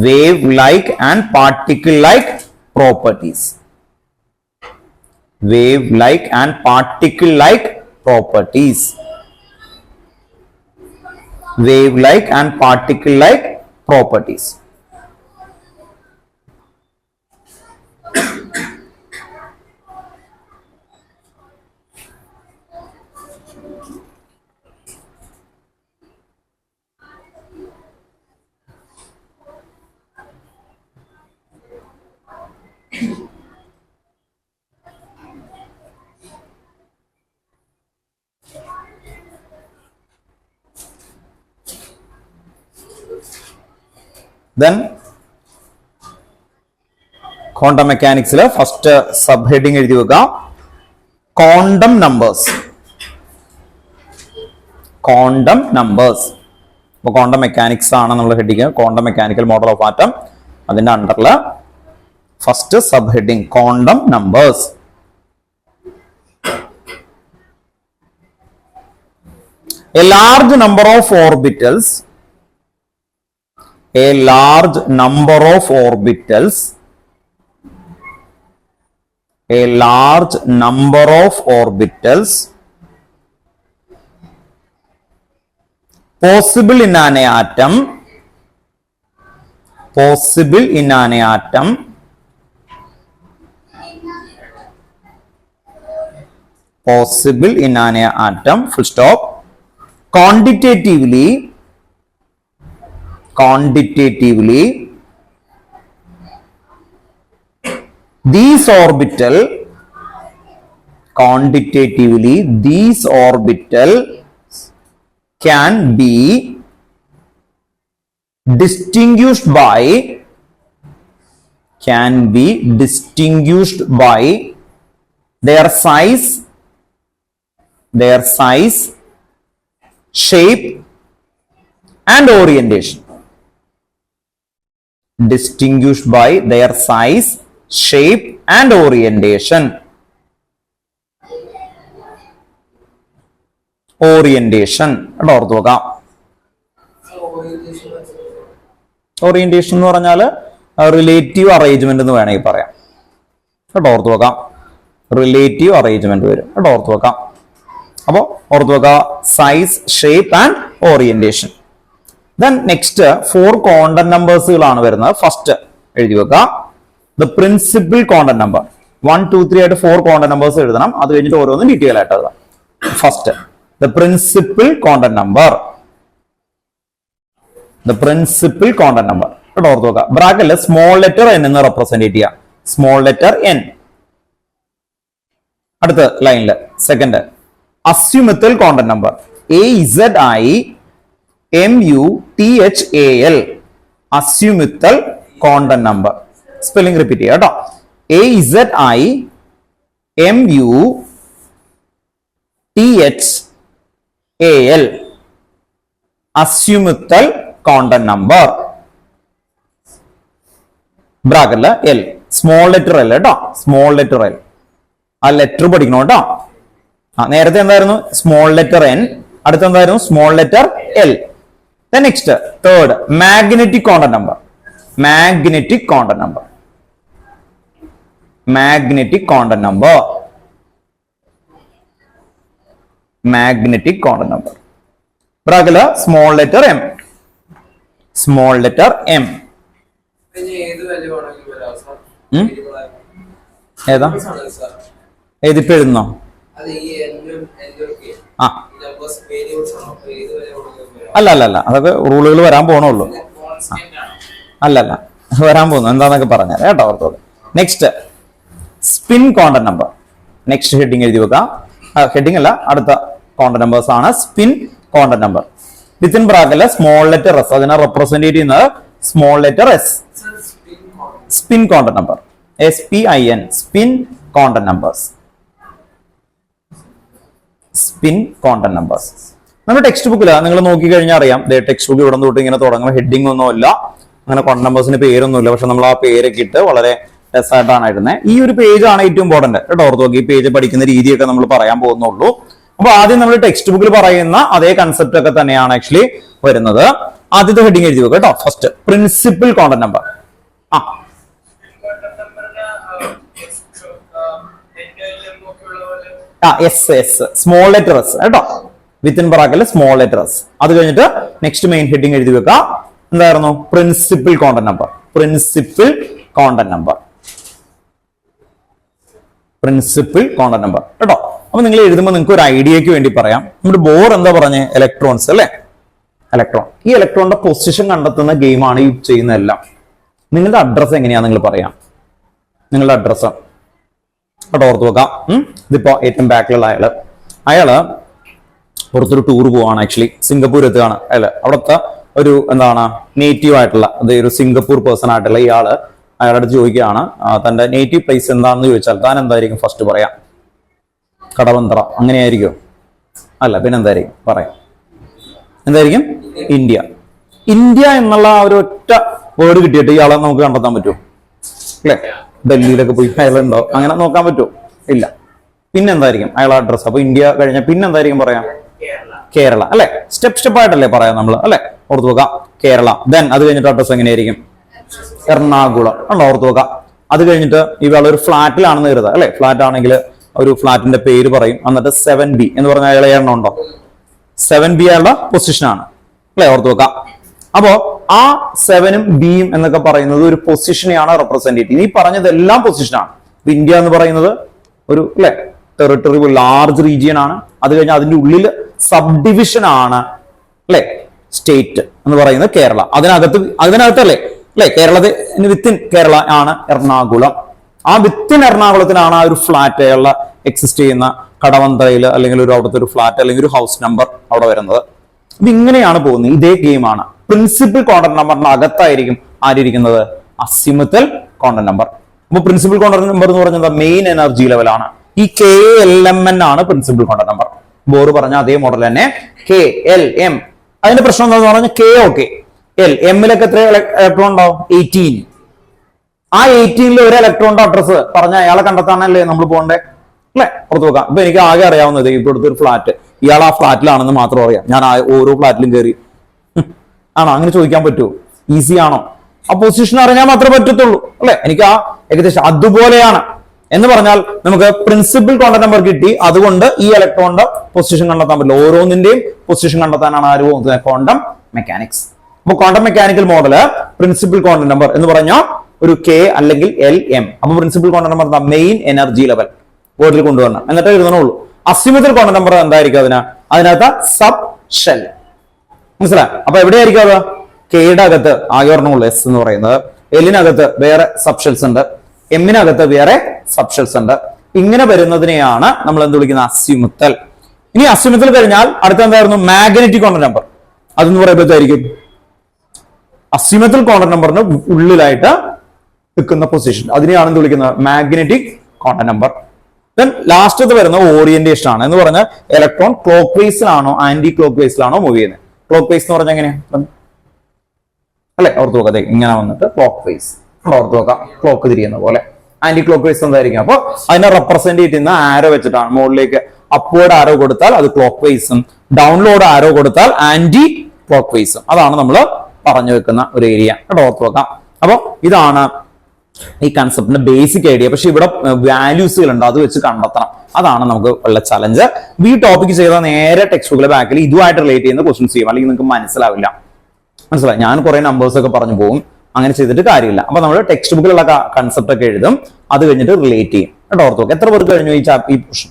Wave-like and particle-like properties. Wave-like and particle-like properties. Wave-like and particle-like properties. Then quantum mechanics first subheading എഴുതി വെക്കുക quantum numbers. Quantum numbers. അപ്പോൾ quantum mechanics ആണ് നമ്മൾ heading, quantum mechanical model of atom. അതിന്റെ അണ്ടറിൽ first subheading quantum numbers. A large number of orbitals, a large number of orbitals, a large number of orbitals possible in an atom, possible in an atom, possible in an atom, full stop. Quantitatively, quantitatively these orbital, quantitatively these orbital can be distinguished by, can be distinguished by their size, their size, shape and orientation. Distinguished by their size, shape and orientation. Orientation ഓർത്ത് നോക്കാം. ഓറിയന്റേഷൻ എന്ന് പറഞ്ഞാൽ റിലേറ്റീവ് അറേഞ്ച്മെന്റ് എന്ന് വേണമെങ്കിൽ പറയാം കേട്ടോ. ഓർത്ത് നോക്കാം, റിലേറ്റീവ് അറേഞ്ച്മെന്റ് വരും കേട്ടോ. ഓർത്ത് നോക്കാം. അപ്പോൾ ഓർത്ത് നോക്കുക size, shape and orientation. Then next 4 quantum നമ്പേഴ്സുകളാണ് വരുന്നത്. ഫസ്റ്റ് എഴുതി വെക്കുക ദ പ്രിൻസിപ്പിൾ ക്വാണ്ടം നമ്പർ. 1, 2, 3 ആയിട്ട് 4 ക്വാണ്ടം നമ്പേഴ്സ് എഴുതണം. അത് കഴിഞ്ഞിട്ട് ഓരോന്നും ഡീറ്റെയിൽ ആയിട്ട് എഴുതാം. First the principle quantum number, the principle quantum number കേട്ടോ. ഓർത്ത് നോക്കുക. ബ്രാക്കറ്റിൽ സ്മോൾ ലെറ്റർ എൻ എന്ന് റെപ്രസെന്റ് ചെയ്യുക. Small letter N. അടുത്ത ലൈനില് second azimuthal quantum number AZIMUTHAL. Azimuthal quantum number. Spelling repeat ചെയ്യാം കേട്ടോ. AZIMUTHAL. Azimuthal quantum number. ബ്രാക്കറ്റില് എൽ, സ്മോൾ ലെറ്റർ എൽ കേട്ടോ. Small letter L. ആ ലെറ്റർ പഠിക്കണം കേട്ടോ. നേരത്തെ എന്തായിരുന്നു? Small letter N. അടുത്ത എന്തായിരുന്നു? Small letter L. Next third magnetic quantum number. Magnetic quantum number. Magnetic quantum number. Magnetic quantum number. ബ്രാക്കറ്റില് small letter M. Small letter M. ഏതാ? ഏതിപ്പോ എഴുതുന്നോ? അല്ല അല്ല അല്ല, അതൊക്കെ റൂളുകൾ വരാൻ പോണുള്ളൂ. അല്ലല്ല, വരാൻ പോകുന്നു എന്താന്നൊക്കെ പറഞ്ഞാൽ കേട്ടോ. ഓർത്തോളൂ. Next spin quantum number. Next heading എഴുതി വെക്കാം. ഹെഡിങ് അല്ല, അടുത്ത ക്വാണ്ടം നമ്പേഴ്സ് ആണ് സ്പിൻ ക്വാണ്ടം നമ്പർ. വിത്തിൻ ബ്രാക്കറ്റില് സ്മോൾ ലെറ്റർ എസ്. അതിനെ റെപ്രസെന്റ് ചെയ്യുന്നത് small letter S. Spin quantum number. SPIN. Spin quantum numbers. Spin quantum numbers. നമ്മുടെ ടെക്സ്റ്റ് ബുക്കില് നിങ്ങൾ നോക്കി കഴിഞ്ഞാൽ അറിയാം. ടെക്സ്റ്റ് ബുക്ക് ഇവിടെ തൊട്ട് ഇങ്ങനെ തുടങ്ങുമ്പോൾ ഹെഡിങ് ഒന്നുമില്ല, അങ്ങനെ ക്വാണ്ടം നമ്പേഴ്സിന് പേരൊന്നുമില്ല. പക്ഷെ നമ്മൾ ആ പേരൊക്കെ ഇട്ട് വളരെ രസമായിട്ടാണ് എഴുതുന്നത്. ഈ ഒരു പേജ് ആണ് ഏറ്റവും ഇമ്പോർട്ടന്റ് കേട്ടോ. ഓർത്ത് നോക്കി, ഈ പേജ് പഠിക്കുന്ന രീതിയൊക്കെ നമ്മൾ പറയാൻ പോകുന്നുള്ളൂ. അപ്പൊ ആദ്യം നമ്മൾ ടെക്സ്റ്റ് ബുക്കിൽ പറയുന്ന അതേ കൺസെപ്റ്റ് ഒക്കെ തന്നെയാണ് ആക്ച്വലി വരുന്നത്. ആദ്യത്തെ ഹെഡിങ് എഴുതി വെക്കുക കേട്ടോ. First principle quantum number. Small letter S കേട്ടോ. വിത്തിൻ ബ്രാക്കറ്റിൽ സ്മോൾ ലെറ്റർ എസ്. അത് കഴിഞ്ഞിട്ട് നെക്സ്റ്റ് മെയിൻ ഹെഡിങ് എഴുതി വെക്കുക. എന്തായിരുന്നു? Principle quantum number. Principle quantum number. Principle quantum number കേട്ടോ. അപ്പൊ നിങ്ങൾ എഴുതുമ്പോൾ നിങ്ങൾക്ക് ഒരു ഐഡിയക്ക് വേണ്ടി പറയാം. നമ്മുടെ ബോർ എന്താ പറഞ്ഞേ? ഇലക്ട്രോൺസ് അല്ലെ? ഇലക്ട്രോൺ. ഈ ഇലക്ട്രോണിന്റെ പൊസിഷൻ കണ്ടെത്തുന്ന ഗെയിമാണ് ഈ ചെയ്യുന്നതെല്ലാം. നിങ്ങളുടെ അഡ്രസ് എങ്ങനെയാ നിങ്ങൾ പറയാം? നിങ്ങളുടെ അഡ്രസ് കേട്ടോ. ഓർത്ത് വെക്കാം. ഇതിപ്പോ ഏറ്റവും ബാക്കിലുള്ള അയാള് പുറത്തൊരു ടൂർ പോവാണ്. ആക്ച്വലി സിംഗപ്പൂർ എത്തുകയാണ് അയാള്. അവിടുത്തെ ഒരു എന്താണ് നേറ്റീവ് ആയിട്ടുള്ള ഒരു സിംഗപ്പൂർ പേഴ്സൺ ആയിട്ടുള്ള ഇയാള് അയാളുടെ അടുത്ത് ചോദിക്കുകയാണ് തന്റെ നേറ്റീവ് പ്ലേസ് എന്താണെന്ന് ചോദിച്ചാൽ താൻ എന്തായിരിക്കും ഫസ്റ്റ് പറയാം? കടവന്ത്ര അങ്ങനെയായിരിക്കും? അല്ല, പിന്നെ എന്തായിരിക്കും പറയാം? എന്തായിരിക്കും? ഇന്ത്യ. ഇന്ത്യ എന്നുള്ള ആ ഒരു ഒറ്റ വേർഡ് കിട്ടിയിട്ട് ഇയാളെ നമുക്ക് കണ്ടെത്താൻ പറ്റുമോ? അല്ലെ, ഡൽഹിയിലൊക്കെ പോയി അയാളുണ്ടോ? അങ്ങനെ നോക്കാൻ പറ്റുമോ? ഇല്ല. പിന്നെന്തായിരിക്കും അയാളെ അഡ്രസ്? അപ്പൊ ഇന്ത്യ കഴിഞ്ഞാൽ പിന്നെന്തായിരിക്കും പറയാം? കേരള. അല്ലെ, സ്റ്റെപ്പ് ആയിട്ടല്ലേ പറയാം നമ്മൾ, അല്ലെ? ഓർത്ത് നോക്കാം, കേരള. ദെൻ അത് കഴിഞ്ഞിട്ട് അഡ്രസ് എങ്ങനെയായിരിക്കും? എറണാകുളം. ഉണ്ടോ? ഓർത്ത് നോക്കാം. അത് കഴിഞ്ഞിട്ട് ഇയാൾ ഒരു ഫ്ലാറ്റിലാണെന്ന് കരുതുക, അല്ലെ? ഫ്ലാറ്റ് ആണെങ്കിൽ ഒരു ഫ്ലാറ്റിന്റെ പേര് പറയും. എന്നിട്ട് 7B എന്ന് പറഞ്ഞ അയാളെ എണ്ണം ഉണ്ടോ? 7B അയാളുടെ പൊസിഷനാണ്, അല്ലെ? ഓർത്ത് നോക്കാം. അപ്പോ ആ 7ഉം ബിയും എന്നൊക്കെ പറയുന്നത് ഒരു പൊസിഷനെയാണ് റെപ്രസെന്റ് ചെയ്യുന്നത്. ഈ പറഞ്ഞതെല്ലാം പൊസിഷനാണ്. ഇന്ത്യ എന്ന് പറയുന്നത് ഒരു, അല്ലെ, ടെറിട്ടറി, ലാർജ് റീജിയൻ ആണ്. അത് കഴിഞ്ഞാൽ അതിന്റെ ഉള്ളിൽ സബ് ഡിവിഷൻ ആണ്, അല്ലെ, സ്റ്റേറ്റ് എന്ന് പറയുന്നത് കേരള. അതിനകത്തല്ലേ, അല്ലെ, കേരളത്തിന് വിത്തിൻ കേരള ആണ് എറണാകുളം. ആ വിത്തിൻ എറണാകുളത്തിനാണ് ആ ഒരു ഫ്ലാറ്റ് അയാളുടെ എക്സിസ്റ്റ് ചെയ്യുന്ന കടവന്ത്രയിൽ, അല്ലെങ്കിൽ ഒരു അവിടുത്തെ ഒരു ഫ്ലാറ്റ് അല്ലെങ്കിൽ ഒരു ഹൗസ് നമ്പർ അവിടെ വരുന്നത്. ഇത് ഇങ്ങനെയാണ് പോകുന്നത്. ഇതേ ഗെയിമാണ്. പ്രിൻസിപ്പൽ കോണ്ടന്റ് നമ്പറിന്റെ അകത്തായിരിക്കും ആരിയിരിക്കുന്നത്? Azimuthal quantum number. അപ്പൊ പ്രിൻസിപ്പൽ കോണ്ടന്റ് നമ്പർ എന്ന് പറയുന്നത് മെയിൻ എനർജി ലെവലാണ്. ഈ KLMN ആണ് പ്രിൻസിപ്പൽ കോണ്ടന്റ് നമ്പർ. ബോർ പറഞ്ഞ അതേ മോഡൽ തന്നെ KLM. അതിന്റെ പ്രശ്നം എന്താന്ന് പറഞ്ഞാൽ K ഓക്കെ, എമ്മിലൊക്കെ എത്ര ഇലക്ട്രോൺ ഉണ്ടാവും? 18. ആ 18ൽ ഒരു ഇലക്ട്രോണിന്റെ അഡ്രസ് പറഞ്ഞ അയാളെ കണ്ടെത്താനല്ലേ നമ്മൾ പോകണ്ടേ, അല്ലെ? പുറത്ത് നോക്കാം. ഇപ്പൊ എനിക്ക് ആകെ അറിയാവുന്നത് ഇപ്പൊ ഒരു ഫ്ലാറ്റ്, ഇയാൾ ആ ഫ്ലാറ്റിലാണെന്ന് മാത്രം അറിയാം. ഞാൻ ഓരോ ഫ്ലാറ്റിലും കയറി ആണോ? അങ്ങനെ ചോദിക്കാൻ പറ്റുമോ? ഈസി ആണോ? ആ പൊസിഷൻ അറിഞ്ഞാൽ മാത്രമേ പറ്റത്തുള്ളൂ, അല്ലെ? എനിക്ക് ആ ഏകദേശം അതുപോലെയാണ് എന്ന് പറഞ്ഞാൽ നമുക്ക് പ്രിൻസിപ്പൽ കോണ്ടന്റ് നമ്പർ കിട്ടി. അതുകൊണ്ട് ഈ ഇലക്ട്രോണിന്റെ പൊസിഷൻ കണ്ടെത്താൻ പറ്റില്ല. ഓരോന്നിന്റെയും പൊസിഷൻ കണ്ടെത്താനാണ് ആര് പോകുന്നത്? Quantum mechanics. അപ്പൊ quantum mechanical model principal quantum number എന്ന് പറഞ്ഞാൽ ഒരു K അല്ലെങ്കിൽ LM. അപ്പൊ principal quantum number main energy level ബോർഡിൽ കൊണ്ടുവരണം, എന്നിട്ട് എഴുതണുള്ളൂ. അസിമുത്തൽ കോണ്ടന്റ് നമ്പർ എന്തായിരിക്കും? അതിനകത്ത് സബ് ഷെൽ. മനസ്സിലായി? അപ്പൊ എവിടെയായിരിക്കും അത്? കെയുടെ അകത്ത് ആകെ ഒരെണ്ണമുള്ളൂ, S എന്ന് പറയുന്നത്. എല്ലിനകത്ത് വേറെ സബ്ഷെൽസ് ഉണ്ട്, എമ്മിനകത്ത് വേറെ സബ്ഷെൽസ് ഉണ്ട്. ഇങ്ങനെ വരുന്നതിനെയാണ് നമ്മൾ എന്ത് വിളിക്കുന്നത്? അസിമുത്തൽ. ഇനി അസിമുത്തൽ കഴിഞ്ഞാൽ അടുത്ത എന്തായിരുന്നു? Magnetic quantum number. അതെന്ന് പറയുമ്പോഴത്തായിരിക്കും അസിമുത്തൽ കോണ്ടന്റ് നമ്പറിന് ഉള്ളിലായിട്ട് നിൽക്കുന്ന പൊസിഷൻ, അതിനെയാണ് എന്ത് വിളിക്കുന്നത്? Magnetic quantum number. ദെൻ ലാസ്റ്റത്ത് വരുന്ന ഓറിയന്റേഷൻ ആണ്. എന്ന് പറഞ്ഞാൽ ഇലക്ട്രോൺ ക്ലോക്ക് വൈസിലാണോ ആന്റി ക്ലോക്ക് വൈസിലാണോ മൂവ് ചെയ്യുന്നത്? ക്ലോക്ക് വൈസ് എന്ന് പറഞ്ഞാൽ എങ്ങനെയാ, അല്ലെ? ഓർത്ത് നോക്കാം. ഇങ്ങനെ വന്നിട്ട് ക്ലോക്ക് വൈസ് ഓർത്ത് നോക്കാം, ക്ലോക്ക് തിരിയുന്ന പോലെ. ആന്റി ക്ലോക്ക് വൈസ് എന്തായിരിക്കും? അപ്പൊ അതിനെ റെപ്രസെന്റ് ചെയ്യുന്ന ആരോ വെച്ചിട്ടാണ്. മുകളിലേക്ക് അപ്വേർഡ് ആരോ കൊടുത്താൽ അത് ക്ലോക്ക് വൈസും, ഡൗൺലോഡ് ആരോ കൊടുത്താൽ ആന്റി ക്ലോക്ക് വൈസും. അതാണ് നമ്മൾ പറഞ്ഞു വെക്കുന്ന ഒരു ഏരിയ. ഓർത്ത് നോക്കാം. അപ്പൊ ഇതാണ് ഈ കൺസെപ്റ്റിന്റെ ബേസിക് ഐഡിയ. പക്ഷെ ഇവിടെ വാല്യൂസുകൾ ഉണ്ട്, അത് വെച്ച് കണ്ടെത്തണം. അതാണ് നമുക്ക് ഉള്ള ചലഞ്ച്. ഈ ടോപ്പിക് ചെയ്താൽ നേരെ ടെക്സ്റ്റ് ബുക്കിലെ ബാക്കിൽ ഇതുമായിട്ട് റിലേറ്റ് ചെയ്യുന്ന ക്വസ്റ്റ്യൻസ് ചെയ്യും, അല്ലെങ്കിൽ നിങ്ങൾക്ക് മനസ്സിലാവില്ല. മനസ്സിലായി? ഞാൻ കുറെ നമ്പേഴ്സ് ഒക്കെ പറഞ്ഞു പോകും, അങ്ങനെ ചെയ്തിട്ട് കാര്യമില്ല. അപ്പൊ നമ്മൾ ടെക്സ്റ്റ് ബുക്കിലുള്ള കൺസെപ്റ്റ് ഒക്കെ എഴുതും, അത് കഴിഞ്ഞിട്ട് റിലേറ്റ് ചെയ്യും. ഓർത്ത് നോക്കാം. എത്ര പേർക്ക് കഴിഞ്ഞു ഈ പോർഷൻ?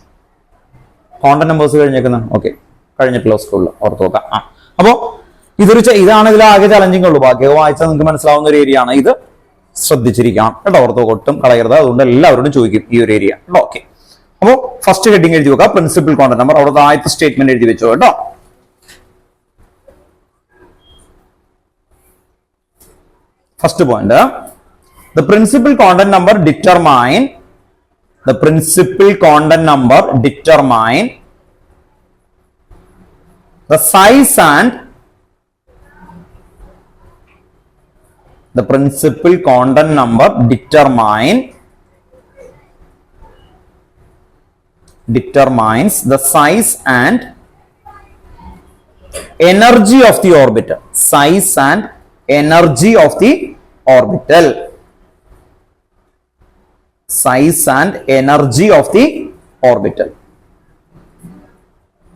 കോണ്ടന്റ് നമ്പേഴ്സ് കഴിഞ്ഞേക്കുന്നത്? ഓക്കെ, കഴിഞ്ഞിട്ടുള്ള സ്കൂളിൽ ഓർത്ത് നോക്കാം. അപ്പോ ഇതാണ് ഇതിൽ ആകെ ചലഞ്ചിങ് ഉള്ളൂ. ബാക്കിയൊക്കെ വായിച്ചാൽ നിങ്ങൾക്ക് മനസ്സിലാവുന്ന ഒരു ഏരിയ ആണ്. ഇത് ശ്രദ്ധിച്ചിരിക്കണം കേട്ടോ, ഓർത്തോ, ഒട്ടും കളയരുത്. അതുകൊണ്ട് എല്ലാവരോടും ചോദിക്കും ഈ ഒരു ഏരിയ. ഓക്കെ, അപ്പോ ഫസ്റ്റ് ഹെഡിങ് എഴുതി വെക്കുക, പ്രിൻസിപ്പൽ കോണ്ടന്റ് നമ്പർ. അവിടുത്തെ ആദ്യത്തെ സ്റ്റേറ്റ്മെന്റ് എഴുതി വെച്ചോ കേട്ടോ. First point, the principal content number determine the size and the principal content number determines the size and energy of the orbital. Size and energy of the orbital. Size and energy of the orbital.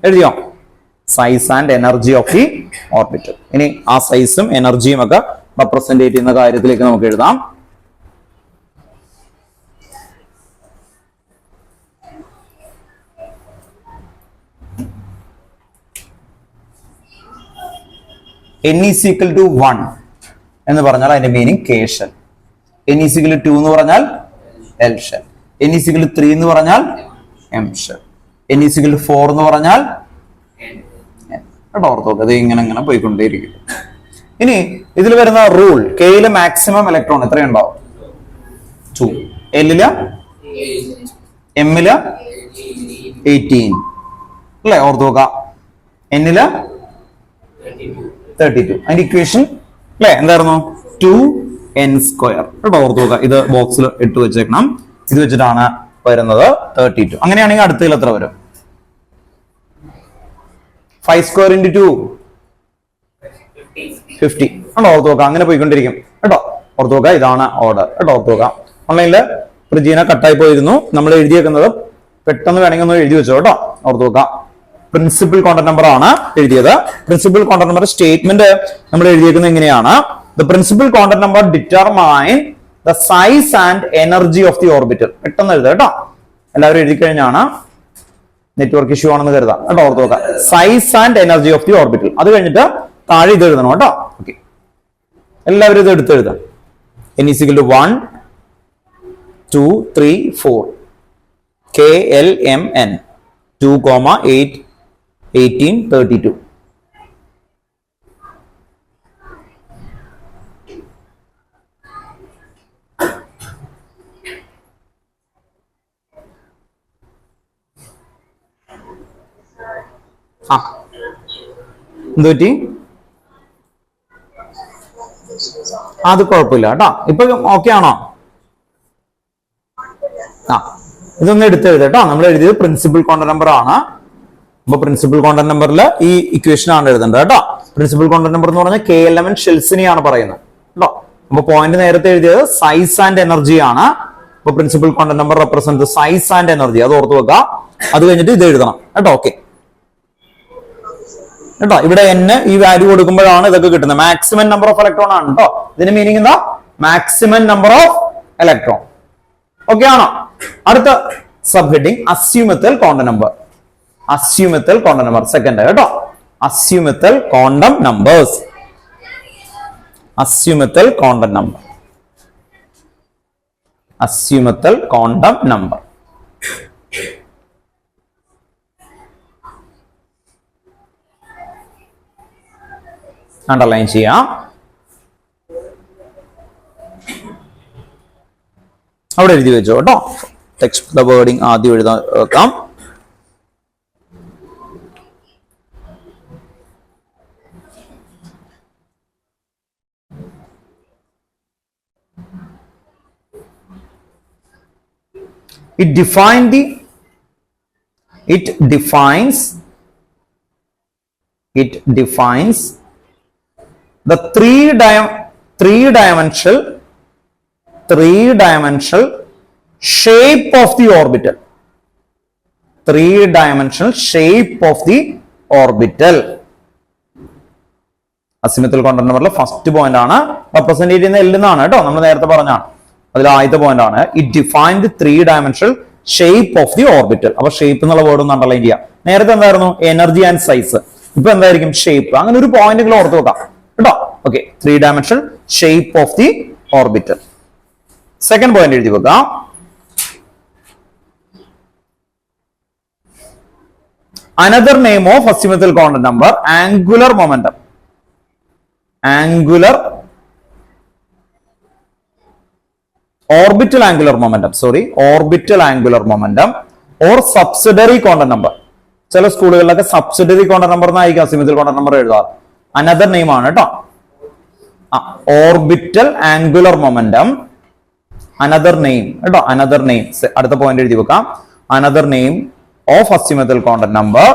എഴുതിയോ? Size and energy of the orbital. ഇനി ആ സൈസും എനർജിയും ഒക്കെ റെപ്രസെന്റ് ചെയ്യുന്ന കാര്യത്തിലേക്ക് നമുക്ക് എഴുതാം. n is equal to 1 എന്ന് പറഞ്ഞാൽ അതിന്റെ meaning K shell. n is equal to 2 എന്ന് പറഞ്ഞാൽ L shell. n is equal to 3 എന്ന് പറഞ്ഞാൽ M shell. n is equal to 4 എന്ന് പറഞ്ഞാൽ ഓർത്ത് നോക്കുക. അത് ഇങ്ങനെ പോയിക്കൊണ്ടേയിരിക്കും. ഇനി ഇതിൽ വരുന്ന റൂൾ, കെയില് മാക്സിമം ഇലക്ട്രോൺ എത്രയുണ്ടാവും? 2. എല്ലില് എമ്മില് 18 അല്ലെ, ഓർത്ത് നോക്കാം. എന്നില് 32. അതിന്റെ ഇക്വേഷൻ അല്ലെ എന്തായിരുന്നു? 2n². കേട്ടോ, ഓർത്ത് നോക്കാം. ഇത് ബോക്സിൽ ഇട്ട് വെച്ചേക്കണം. ഇത് വെച്ചിട്ടാണ് വരുന്നത് 32. അങ്ങനെയാണെങ്കിൽ അടുത്തതിൽ എത്ര വരും? 5² × 2 50. കേട്ടോ, ഓർത്ത് നോക്കാം. അങ്ങനെ പോയിക്കൊണ്ടിരിക്കും. കേട്ടോ, ഓർത്ത് നോക്കാം. ഇതാണ് ഓർഡർ. കേട്ടോ, ഓർത്ത് നോക്കാം. ഓൺലൈനില് പ്രജീന കട്ടായി പോയിരുന്നു. നമ്മൾ എഴുതിയേക്കുന്നത് പെട്ടെന്ന് വേണമെങ്കിൽ ഒന്ന് എഴുതി വെച്ചോ. കേട്ടോ, ഓർത്ത് നോക്കാം. പ്രിൻസിപ്പൽ കോണ്ടന്റ് നമ്പർ ആണ് എഴുതിയത്. പ്രിൻസിപ്പൽ കോണ്ടന്റ് നമ്പർ സ്റ്റേറ്റ്മെന്റ് നമ്മൾ എഴുതിയേക്കുന്നത് എങ്ങനെയാണ്? The principal quantum number determine the size and energy of the orbital. പെട്ടെന്ന് എഴുതുക കേട്ടോ. എല്ലാവരും എഴുതി കഴിഞ്ഞാണ് നെറ്റ്വർക്ക് ഇഷ്യൂ ആണെന്ന് കരുതാം. കേട്ടോ, ഓർത്ത് നോക്കാം. Size and energy of the orbital. അത് കഴിഞ്ഞിട്ട് താഴെ ഇത് എഴുതണം കേട്ടോ. ഓക്കെ, എല്ലാവരും ഇത് എടുത്ത് എഴുതാം. n = 1 2 3 4 KLMN 2, 8 18 32. എന്തുപറ്റി? അത് കുഴപ്പമില്ല കേട്ടോ. ഇപ്പൊ ഓക്കെ ആണോ? ഇതൊന്ന് എടുത്ത് എഴുതട്ടോ. നമ്മൾ എഴുതിയത് പ്രിൻസിപ്പൽ കോണ്ടന്റ് നമ്പർ ആണ്. അപ്പൊ പ്രിൻസിപ്പൽ കോണ്ടന്റ് നമ്പറിൽ ഈ ഇക്വേഷൻ ആണ് എഴുതേണ്ടത് കേട്ടോ. പ്രിൻസിപ്പൽ കോണ്ടന്റ് നമ്പർ എന്ന് പറഞ്ഞാൽ KLMN ഷെൽസിനെയാണ് പറയുന്നത് കേട്ടോ. അപ്പൊ പോയിന്റ് നേരത്തെ എഴുതിയത് സൈസ് ആൻഡ് എനർജി ആണ്. അപ്പൊ principal quantum number represent size and energy. അത് ഓർത്ത് വെക്കുക. അത് കഴിഞ്ഞിട്ട് ഇത് എഴുതണം കേട്ടോ. ഓക്കെ കേട്ടോ. ഇവിടെ n ഈ വാല്യൂ കൊടുക്കുമ്പോഴാണ് ഇതൊക്കെ കിട്ടുന്നത്. മാക്സിമം നമ്പർ ഓഫ് ഇലക്ട്രോൺ ആണ് കേട്ടോ. ഇതിന് മീനിങ് എന്താ? Maximum number of electron. Okay ആണോ? അടുത്ത sub heading azimuthal quantum number. Azimuthal quantum number second കേട്ടോ. Azimuthal quantum numbers. Azimuthal quantum number. Azimuthal quantum number. Underline ചെയ്യാം. അവിടെ എഴുതി വെച്ചോ കേട്ടോ. ടെക്സ്റ്റ് ദ വേർഡിങ് ആദ്യം എഴുതാൻ വെക്കാം. It defines the three-dimensional shape of the orbital. Three-dimensional shape of the orbital. Asymmetrical quantum നമ്പറിലെ ഫസ്റ്റ് പോയിന്റ് ആണ്. റെപ്രസെന്റ് ചെയ്യുന്ന L എന്നാണ് കേട്ടോ. നമ്മൾ നേരത്തെ പറഞ്ഞാണ്. അതിൽ ആദ്യത്തെ പോയിന്റ് ആണ്. It defined 3-dimensional shape of the orbital. അപ്പൊ ഷേപ്പ് എന്നുള്ള വേർഡ് ഒന്ന് അണ്ടർലൈൻ ചെയ്യാം. നേരത്തെ എന്തായിരുന്നു? Energy and size. ഇപ്പൊ എന്തായിരിക്കും? ഷേപ്പ്. അങ്ങനെ ഒരു പോയിന്റുകൾ ഓർത്ത് വെക്കാം കേട്ടോ. Okay, 3-dimensional shape of the orbital. Second point എഴുതി വെക്കാം. Another name of asymmetrical quantum number angular momentum. Orbital angular momentum or subsidiary quantum number. ചില സ്കൂളുകളിലൊക്കെ സബ്സിഡറി ക്വാണ്ടം നമ്പർ എന്നായിരിക്കും അസിമെട്രിക്കൽ ക്വാണ്ടം നമ്പർ എഴുതാറ്. അനദർ നെയിം ആണ് കേട്ടോ. Orbital angular momentum. Another name കേട്ടോ. Another name. അടുത്ത പോയിന്റ് എഴുതി വെക്കാം. Another name of asymmetrical quantum number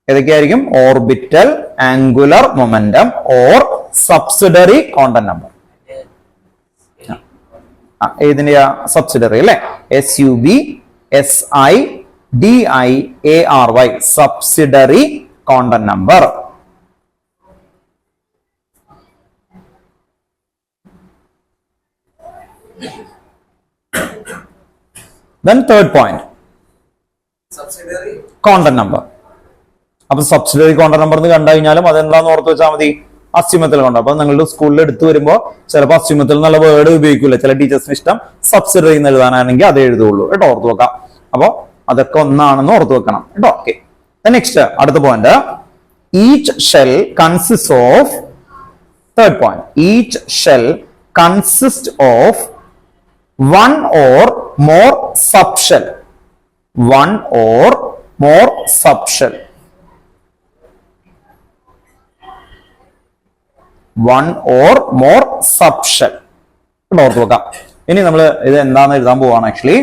ഏതൊക്കെയായിരിക്കും? Orbital angular momentum or subsidiary quantum number. ഏതിന്റെയാ? സബ്സിഡറി അല്ലെ. SUBSIDIARY subsidiary quantum number. Then third point, subsidiary quantum number. അപ്പൊ സബ്സിഡറി ക്വാണ്ടം നമ്പർ എന്ന് കണ്ടു കഴിഞ്ഞാലും അതെന്താന്ന് ഓർത്ത് വെച്ചാൽ മതി. Asymmetrical quantum. അപ്പൊ നിങ്ങളുടെ സ്കൂളിൽ എടുത്തു വരുമ്പോൾ ചിലപ്പോൾ അസ്യൂമെട്രിക്കൽ എന്നുള്ള വേർഡ് ഉപയോഗിക്കില്ല. ചില ടീച്ചേഴ്സിന് ഇഷ്ടം സബ്സിഡറി എന്ന് എഴുതാനാണെങ്കിൽ അതേ എഴുതുള്ളൂ കേട്ടോ. ഓർത്ത് വെക്കാം. അപ്പൊ അതൊക്കെ ഒന്നാണെന്ന് ഓർത്ത് വെക്കണം കേട്ടോ. ഓക്കെ, നെക്സ്റ്റ് അടുത്ത point. Each shell consist of Third point, each shell consists of one or more subshell. One or more subshell. One or more subshell. ഓർത്ത് വെക്കാം. ഇനി നമ്മൾ ഇത് എന്താണെന്ന് എഴുതാൻ പോവാണ് ആക്ച്വലി.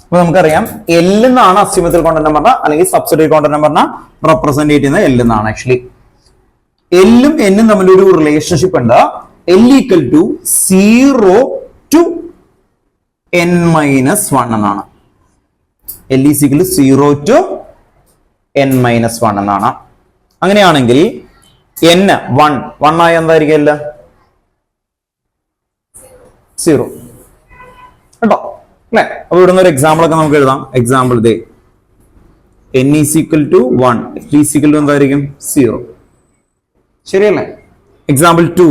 അപ്പൊ നമുക്കറിയാം എൽ എന്നാണ് അസ്യൂമത്തിൽ കോണ്ടന്റ് പറഞ്ഞ അല്ലെങ്കിൽ സബ്സിഡറി കോണ്ടന്റ് പറഞ്ഞ റെപ്രസെന്റ് ചെയ്യുന്ന എൽ എന്നാണ് ആക്ച്വലി. എല്ലും എന്നും തമ്മിൽ ഒരു റിലേഷൻഷിപ്പ് ഉണ്ട്. L equal to 0 to n-1 എന്നാണ്. L is equal to 0 to n-1 എന്നാണ്. അങ്ങനെയാണെങ്കിൽ n 1 ആയ എന്തായിരിക്കും എൽ? 0 കേട്ടോ അല്ലെ? അപ്പൊ ഇവിടുന്ന് ഒരു എക്സാമ്പിൾ ഒക്കെ നമുക്ക് എഴുതാം. എക്സാമ്പിൾ ഇതേ n is equal to 1, l is equal to എന്തായിരിക്കും? 0. ശരിയല്ലേ? Example 2,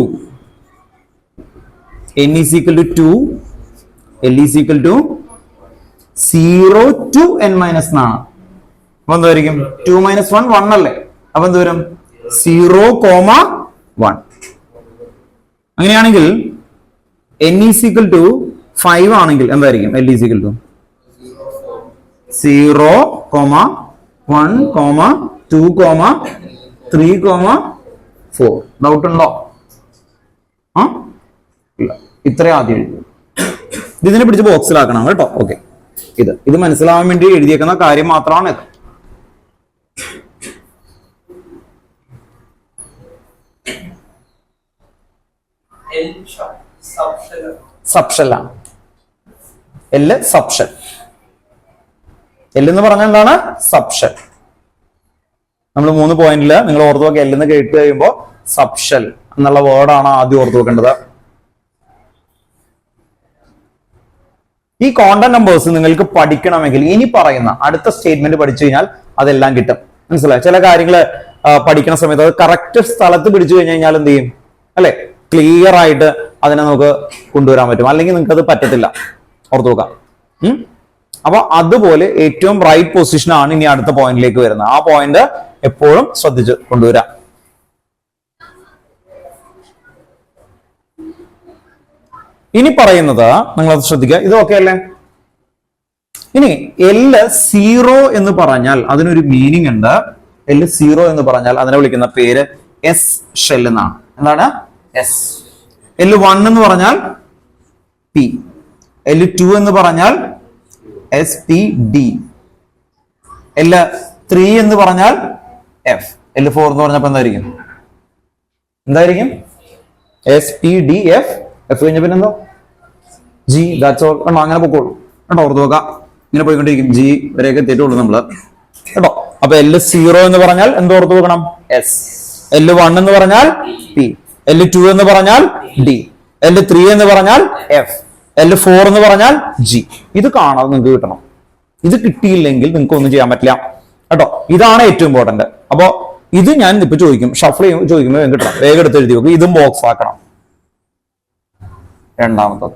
n is equal to 2, l is equal to 0 to n-1 എന്നാണ്. അപ്പൊ എന്തായിരിക്കും? 2 - 1 1 അല്ലേ? അപ്പൊ എന്ത് വരും? 0,1. അങ്ങനെയാണെങ്കിൽ n ഈസ് ഈക്വൽ ടു 5 ആണെങ്കിൽ എന്തായിരിക്കും? l is equal to 0, 1, 2, 3, 4. Doubt ഉണ്ടോ? ഇല്ല. ഇത്രയും ആദ്യം എഴുതി ഇതിനെ പിടിച്ച് ബോക്സിലാക്കണം കേട്ടോ. ഓക്കെ, ഇത് മനസ്സിലാവാൻ വേണ്ടി എഴുതിയേക്കുന്ന കാര്യം മാത്രമാണ് ഇത്. സബ്ഷെല്ലാണ്. L subshell. എൽ എന്ന് പറഞ്ഞാൽ എന്താണ്? സബ്ഷെൽ. നമ്മൾ 3 പോയിന്റില് നിങ്ങൾ ഓർത്തു നോക്കുക. എൽ എന്ന് കേട്ട് കഴിയുമ്പോൾ സബ്ഷെൽ എന്നുള്ള വേർഡാണ് ആദ്യം ഓർത്തു വെക്കേണ്ടത്. ഈ കോണ്ടന്റ് നമ്പേഴ്സ് നിങ്ങൾക്ക് പഠിക്കണമെങ്കിൽ ഇനി പറയുന്ന അടുത്ത സ്റ്റേറ്റ്മെന്റ് പഠിച്ചു കഴിഞ്ഞാൽ അതെല്ലാം കിട്ടും. മനസ്സിലായി? ചില കാര്യങ്ങൾ പഠിക്കുന്ന സമയത്ത് അത് കറക്റ്റ് സ്ഥലത്ത് പിടിച്ചു കഴിഞ്ഞാൽ എന്ത് ചെയ്യും അല്ലെ? ക്ലിയർ ആയിട്ട് അതിനെ നമുക്ക് കൊണ്ടുവരാൻ പറ്റും. അല്ലെങ്കിൽ നിങ്ങൾക്ക് അത് പറ്റത്തില്ല. ഓർത്തു നോക്കാം. അപ്പൊ അതുപോലെ ഏറ്റവും റൈറ്റ് പൊസിഷൻ ആണ് ഇനി അടുത്ത പോയിന്റിലേക്ക് വരുന്നത്. ആ പോയിന്റ് എപ്പോഴും ശ്രദ്ധിച്ച് കൊണ്ടുവരാം. ഇനി പറയുന്നത് നിങ്ങളത് ശ്രദ്ധിക്കുക. ഇത് ഓക്കെ അല്ലേ? ഇനി L 0 എന്ന് പറഞ്ഞാൽ അതിനൊരു മീനിങ് ഉണ്ട്. L 0 എന്ന് പറഞ്ഞാൽ അതിനെ വിളിക്കുന്ന പേര് S ഷെൽ എന്നാണ്. എന്താണ്? S. L 1 എന്ന് പറഞ്ഞാൽ P. L 2 എന്ന് പറഞ്ഞാൽ SPD. L 3 എന്ന് പറഞ്ഞാൽ F. L 4 എന്ന് പറഞ്ഞപ്പോ എന്തായിരിക്കും? SPDF. F കഴിഞ്ഞ പിന്നെ എന്തോ G. That's all. കണ്ടോ? അങ്ങനെ പൊക്കോളൂ കേട്ടോ. ഓർത്ത് നോക്കാം. ഇങ്ങനെ പോയിക്കൊണ്ടിരിക്കും. G വരെയൊക്കെ എത്തിയിട്ടുള്ളൂ നമ്മള് കേട്ടോ. അപ്പൊ L 0 എന്ന് പറഞ്ഞാൽ എന്ത് ഓർത്ത് നോക്കണം? S. L 1 എന്ന് പറഞ്ഞാൽ P. L 2 എന്ന് പറഞ്ഞാൽ D. L 3 എന്ന് പറഞ്ഞാൽ F. L 4 എന്ന് പറഞ്ഞാൽ G. ഇത് കാണാതെ നിങ്ങൾക്ക് കിട്ടണം. ഇത് കിട്ടിയില്ലെങ്കിൽ നിങ്ങൾക്ക് ഒന്നും ചെയ്യാൻ പറ്റില്ല കേട്ടോ. ഇതാണ് ഏറ്റവും ഇമ്പോർട്ടന്റ്. അപ്പൊ ഇത് ഞാൻ ഇപ്പൊ ചോദിക്കും, ഷഫിൾ ചെയ്യുമ്പോൾ ചോദിക്കുമ്പോൾ കിട്ടണം. വേഗം എടുത്ത് എഴുതി നോക്കും. ഇതും ബോക്സ് ആക്കണം. രണ്ടാമത്തത്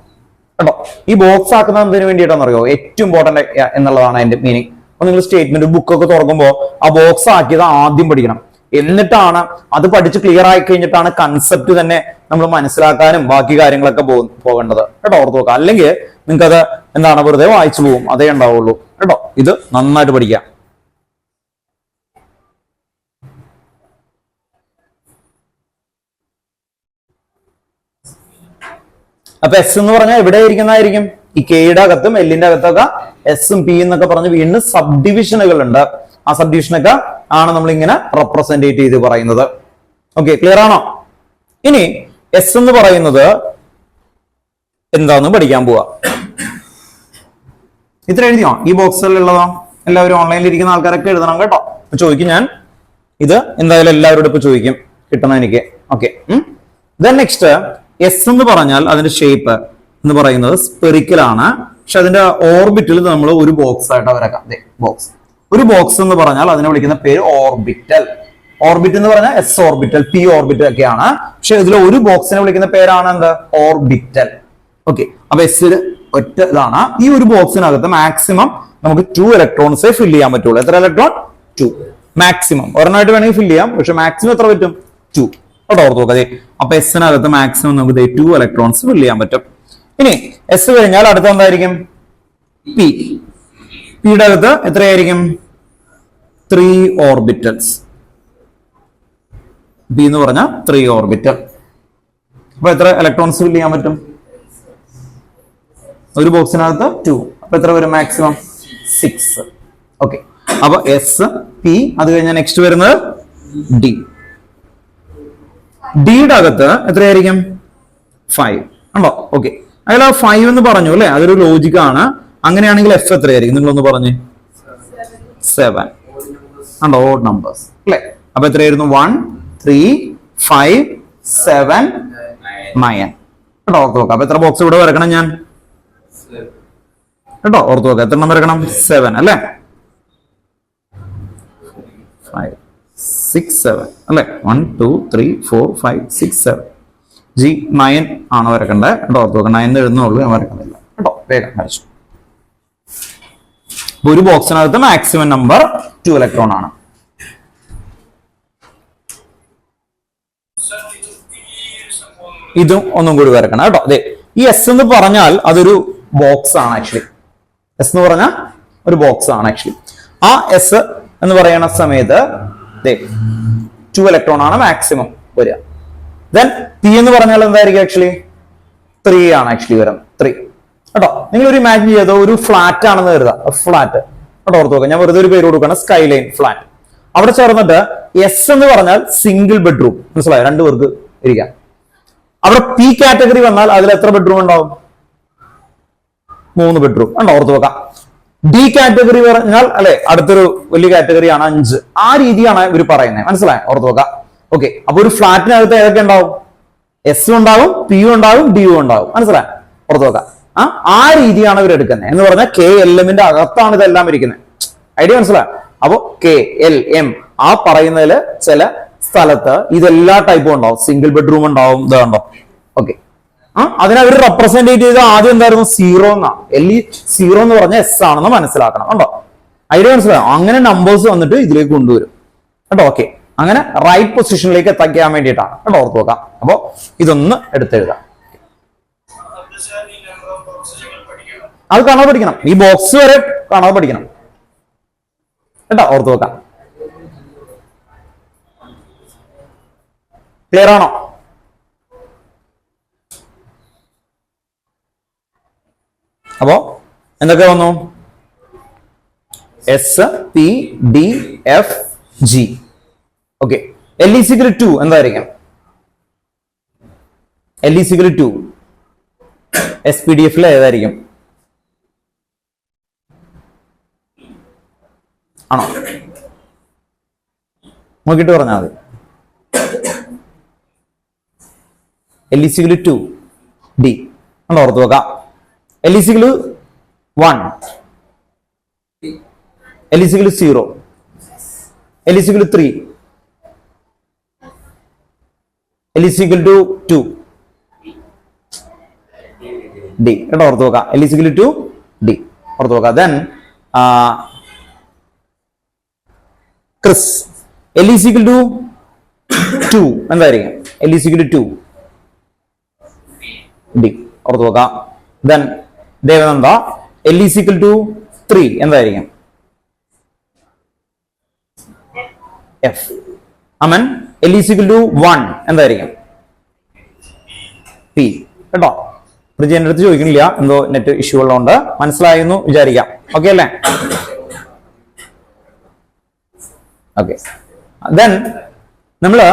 കേട്ടോ. ഈ ബോക്സ് ആക്കുന്നതിന് വേണ്ടിയിട്ടാണെന്ന് അറിയോ? ഏറ്റവും ഇമ്പോർട്ടന്റ് എന്നുള്ളതാണ് അതിന്റെ മീനിങ്. അപ്പൊ നിങ്ങൾ സ്റ്റേറ്റ്മെന്റ് ബുക്കൊക്കെ തുറക്കുമ്പോൾ ആ ബോക്സ് ആക്കിയത് ആദ്യം പഠിക്കണം. എന്നിട്ടാണ് അത് പഠിച്ച് ക്ലിയർ ആയി കഴിഞ്ഞിട്ടാണ് കൺസെപ്റ്റ് തന്നെ നമ്മൾ മനസ്സിലാക്കാനും ബാക്കി കാര്യങ്ങളൊക്കെ പോകേണ്ടത് കേട്ടോ. ഓർത്ത് നോക്കാം. അല്ലെങ്കിൽ നിങ്ങൾക്ക് അത് എന്താണ് വെറുതെ വായിച്ചു പോകും. അതേ ഉണ്ടാവുള്ളൂ കേട്ടോ. ഇത് നന്നായിട്ട് പഠിക്കാം. അപ്പൊ എസ് എന്ന് പറഞ്ഞാൽ എവിടെ ഇരിക്കുന്നതായിരിക്കും? ഈ കെയുടെ അകത്തും എല്ലിന്റെ അകത്തൊക്കെ എസും പി എന്നൊക്കെ പറഞ്ഞ് വീണ്ടും സബ് ഡിവിഷനുകൾ ഉണ്ട്. ആ സബ് ഡിവിഷനൊക്കെ ആണ് നമ്മൾ ഇങ്ങനെ റെപ്രസെന്റേറ്റ് ചെയ്ത് പറയുന്നത്. ഓക്കെ, ക്ലിയർ ആണോ? ഇനി എസ് എന്ന് പറയുന്നത് എന്താന്ന് പഠിക്കാൻ പോവാ. ഇത്ര എഴുതിയോ? ഈ ബോക്സിലുള്ളതോ? എല്ലാവരും ഓൺലൈനിൽ ഇരിക്കുന്ന ആൾക്കാരൊക്കെ എഴുതണം കേട്ടോ. ചോദിക്കും ഞാൻ. ഇത് എന്തായാലും എല്ലാവരോടും ഇപ്പൊ ചോദിക്കും, കിട്ടണം എനിക്ക്. ഓക്കെ, നെക്സ്റ്റ് എസ് എന്ന് പറഞ്ഞാൽ അതിന്റെ ഷേപ്പ് എന്ന് പറയുന്നത് സ്പെറിക്കൽ ആണ്. പക്ഷെ അതിന്റെ ഓർബിറ്റിൽ നമ്മൾ ഒരു ബോക്സ് ആയിട്ട് വരക്കാം. ബോക്സ്. ഒരു ബോക്സ് എന്ന് പറഞ്ഞാൽ അതിനെ വിളിക്കുന്ന പേര് ഓർബിറ്റൽ. ഓർബിറ്റ് എന്ന് പറഞ്ഞാൽ എസ് ഓർബിറ്റൽ, പി ഓർബിറ്റൽ ഒക്കെയാണ്. പക്ഷെ ഇതിൽ ഒരു ബോക്സിനെ വിളിക്കുന്ന പേരാണ് എന്ത്? ഓർബിറ്റൽ. ഓക്കെ, അപ്പൊ എസ് ഒറ്റ ഇതാണ്. ഈ ഒരു ബോക്സിനകത്ത് മാക്സിമം നമുക്ക് 2 ഇലക്ട്രോൺസേ ഫില്ല് ചെയ്യാൻ പറ്റുള്ളൂ. എത്ര ഇലക്ട്രോൺ? 2 മാക്സിമം. ഒരെണ്ണമായിട്ട് വേണമെങ്കിൽ ഫില്ല് ചെയ്യാം, പക്ഷെ മാക്സിമം എത്ര പറ്റും? 2. കേട്ടോ, ഓർത്ത് നോക്കാം. അപ്പൊ എസിനകത്ത് മാക്സിമം നമുക്ക് 2 ഇലക്ട്രോൺസ് ഫില്ല് ചെയ്യാൻ പറ്റും. ഇനി എസ് കഴിഞ്ഞാൽ അടുത്ത എന്തായിരിക്കും? പി. പിയുടെ അകത്ത് എത്രയായിരിക്കും? 3 ഓർബിറ്റൽസ്. ബി എന്ന് പറഞ്ഞാൽ 3 ഓർബിറ്റൽ. അപ്പൊ എത്ര ഇലക്ട്രോൺസ് ഫില്ല് ചെയ്യാൻ പറ്റും? ഒരു ബോക്സിനകത്ത് 2. അപ്പൊ എത്ര വരും മാക്സിമം? 6. ഓക്കെ, അപ്പൊ എസ്, പി, അത് കഴിഞ്ഞാൽ നെക്സ്റ്റ് വരുന്നത് ഡി. ഡിയുടെ അകത്ത് എത്രയായിരിക്കും? 5 ഉണ്ടോ? ഓക്കെ, അതിൽ 5 എന്ന് പറഞ്ഞു അല്ലെ, അതൊരു ലോജിക്കാണ്. അങ്ങനെയാണെങ്കിൽ എഫ് എത്രയായിരിക്കും? നിങ്ങളൊന്ന് പറഞ്ഞേ. 7 ഉണ്ടോ? ഓഡ് നമ്പേഴ്സ് അല്ലെ. അപ്പൊ എത്രയായിരുന്നു? 1, 3, 5, 7, 9. കേട്ടോ, ഓർത്ത് നോക്കാം. അപ്പൊ എത്ര ബോക്സ് ഇവിടെ വരക്കണം ഞാൻ? കേട്ടോ, ഓർത്ത് നോക്കാം. എത്ര നമ്പർ വരക്കണം? 7 അല്ലെ. 5, 6, 7 അല്ലെ. 1, 2, 3, 4, 5, 6, 7. ജി 9 ആണ് വരക്കണ്ടേ. കേട്ടോ, ഓർത്ത് നോക്കാം. 9 എഴുതുന്നുള്ളൂ, ഞാൻ വരക്കുന്നില്ല. കേട്ടോ, വേഗം വരച്ചു. ഒരു ബോക്സിനകത്ത് മാക്സിമം നമ്പർ 2 ഇലക്ട്രോൺ ആണ്. ഇതും ഒന്നും കൂടി വരക്കണം കേട്ടോ. അതെ, ഈ എസ് എന്ന് പറഞ്ഞാൽ അതൊരു ബോക്സ് ആണ് ആക്ച്വലി. എസ് എന്ന് പറഞ്ഞാൽ ഒരു ബോക്സ് ആണ് ആക്ച്വലി. ആ എസ് എന്ന് പറയുന്ന സമയത്ത് 2 ഇലക്ട്രോൺ ആണ് മാക്സിമം വരിക. ദെൻ പി എന്ന് പറഞ്ഞാൽ എന്തായിരിക്കും? ആക്ച്വലി 3 ആണ് ആക്ച്വലി വരുന്നത്. 3 കേട്ടോ. നിങ്ങൾ ഒരു ഇമാജിൻ ചെയ്തോ, ഒരു ഫ്ലാറ്റ് ആണെന്ന് കരുതാം. ഫ്ലാറ്റ് കേട്ടോ, ഓർത്ത് നോക്കാം. ഞാൻ വെറുതെ ഒരു പേര് കൊടുക്കണം, സ്കൈലൈൻ ഫ്ലാറ്റ്. അവിടെ ചേർന്നിട്ട് എസ് എന്ന് പറഞ്ഞാൽ സിംഗിൾ ബെഡ്റൂം. മനസ്സിലായോ? 2 പേർക്ക് ഇരിക്കാം. അവിടെ പി കാറ്റഗറി വന്നാൽ അതിൽ എത്ര ബെഡ്റൂം ഉണ്ടാവും? 3 ബെഡ്റൂം ഉണ്ടോ? ഓർത്ത് നോക്കാം. ഡി കാറ്റഗറി പറഞ്ഞാൽ അല്ലെ, അടുത്തൊരു വലിയ കാറ്റഗറിയാണ് 5. ആ രീതിയാണ് ഇവർ പറയുന്നത്. മനസ്സിലായോ? ഓർത്ത് നോക്കാം. ഓക്കെ, അപ്പൊ ഒരു ഫ്ലാറ്റിനകത്ത് ഏതൊക്കെ ഉണ്ടാവും? എസും ഉണ്ടാവും, പിയും ഉണ്ടാവും, ഡിയും ഉണ്ടാവും. മനസ്സിലായോ? ഓർത്ത് നോക്കാം. ആ രീതിയാണ് ഇവർ എടുക്കുന്നത്. എന്ന് പറഞ്ഞാൽ കെ എൽ എമ്മിന്റെ അകത്താണ് ഇതെല്ലാം ഇരിക്കുന്നത്. ഐഡിയ മനസ്സിലായോ? അപ്പൊ കെ എൽ എം ആ പറയുന്നതിൽ ചില സ്ഥലത്ത് ഇതെല്ലാ ടൈപ്പും ഉണ്ടാവും. സിംഗിൾ ബെഡ്റൂം ഉണ്ടാവും. ഇതുണ്ടോ? ഓക്കെ, അതിനവർ റെപ്രസെന്റേറ്റ് ചെയ്ത ആദ്യം എന്തായിരുന്നു? 0 എന്നാ. 0 എന്ന് പറഞ്ഞ എസ് ആണെന്ന് മനസ്സിലാക്കണം. ഉണ്ടോ? ഐഡിയ മനസ്സിലായോ? അങ്ങനെ നമ്പേഴ്സ് വന്നിട്ട് ഇതിലേക്ക് കൊണ്ടുവരും കേട്ടോ. ഓക്കെ, അങ്ങനെ റൈറ്റ് പൊസിഷനിലേക്ക് എത്തിക്കാൻ വേണ്ടിയിട്ടാണ് കേട്ടോ. ഓർത്ത് നോക്കാം. അപ്പൊ ഇതൊന്ന് എടുത്തെഴുതാം. അത് കാണാതെ പഠിക്കണം. ഈ ബോക്സ് വരെ കാണാതെ പഠിക്കണം കേട്ടോ. ഓർത്ത് നോക്കാം. ക്ലിയർ ആണോ? അപ്പോ എന്തൊക്കെ വന്നു? S, P, D, F, G. Okay, L is equal 2 എന്തായിരിക്കും? L is equal 2 S P D എഫിൽ ഏതായിരിക്കും? ആണോ? നോക്കിയിട്ട് പറഞ്ഞാൽ മതി. എൽ ഈസിക്കൽ 2 ഡി ഉണ്ടോ? ഓർത്ത് നോക്കാം. L is equal 1, L is equal 0, L is equal 3, L is equal 2 D കേട്ടോ. ഓർത്ത് നോക്കാം. എൽ ഈസിക്കൽ 2 ഡി ഓർത്ത് നോക്കാം. ദെൻ ക്രിസ് എൽ ഈസിക്കൽ 2 എന്തായിരിക്കും? എൽ ഈസിക്കൽ 2 ഡി ഓർത്ത് നോക്കാം. ദെൻ ദേവനന്ദ എൽ ഈസിക്കൽ 3 എന്തായിരിക്കും? എഫ്. അമൻ എൽ ഈസിക്കൽ 1 എന്തായിരിക്കും? പി കേട്ടോ. പ്രിജി എന്റെ അടുത്ത് ചോദിക്കണില്ല, എന്തോ നെറ്റ് ഇഷ്യൂ ഉള്ളതുകൊണ്ട്. മനസ്സിലായെന്ന് വിചാരിക്കാം. ഓക്കെ അല്ലേ? ഓക്കെ, ദെൻ നമ്മള്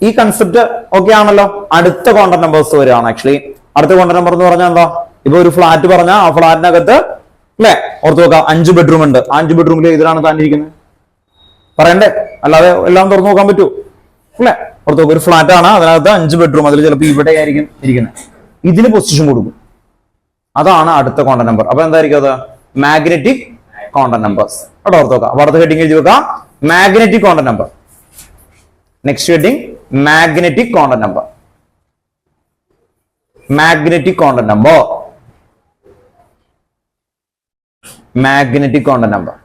ഈ കൺസെപ്റ്റ് ഓക്കെ ആണല്ലോ. അടുത്ത കോണ്ടന്റ് നമ്പേഴ്സ് വരികയാണ്. ആക്ച്വലി അടുത്ത കോണ്ടന്റ് നമ്പർ എന്ന് പറഞ്ഞാൽ എന്താ? ഇപ്പൊ ഒരു ഫ്ലാറ്റ് പറഞ്ഞാൽ ആ ഫ്ലാറ്റിനകത്ത് അല്ലെ, ഓർത്ത് നോക്കാം, 5 ബെഡ്റൂം ഉണ്ട്. 5 ബെഡ്റൂമിൽ ഇതിലാണ് താനിരിക്കുന്നത് പറയണ്ടേ? അല്ലാതെ എല്ലാം തുറന്നു നോക്കാൻ പറ്റൂ അല്ലെ? ഓർത്ത് നോക്കാം, ഒരു ഫ്ലാറ്റ് ആണ്, അതിനകത്ത് 5 ബെഡ്റൂം. അതിൽ ചിലപ്പോൾ ഇവിടെ ആയിരിക്കും ഇരിക്കുന്നത്. ഇതിന് പൊസിഷൻ കൊടുക്കും. അതാണ് അടുത്ത കോണ്ടന്റ് നമ്പർ. അപ്പൊ എന്തായിരിക്കും അത്? Magnetic content numbers. അവിടെ ഓർത്ത് നോക്കാം. അപ്പൊ അടുത്ത ഹെഡിങ് എഴുതി വെക്കാം, magnetic quantum number. Next heading magnetic quantum number. Magnetic quantum number. magnetic quantum number.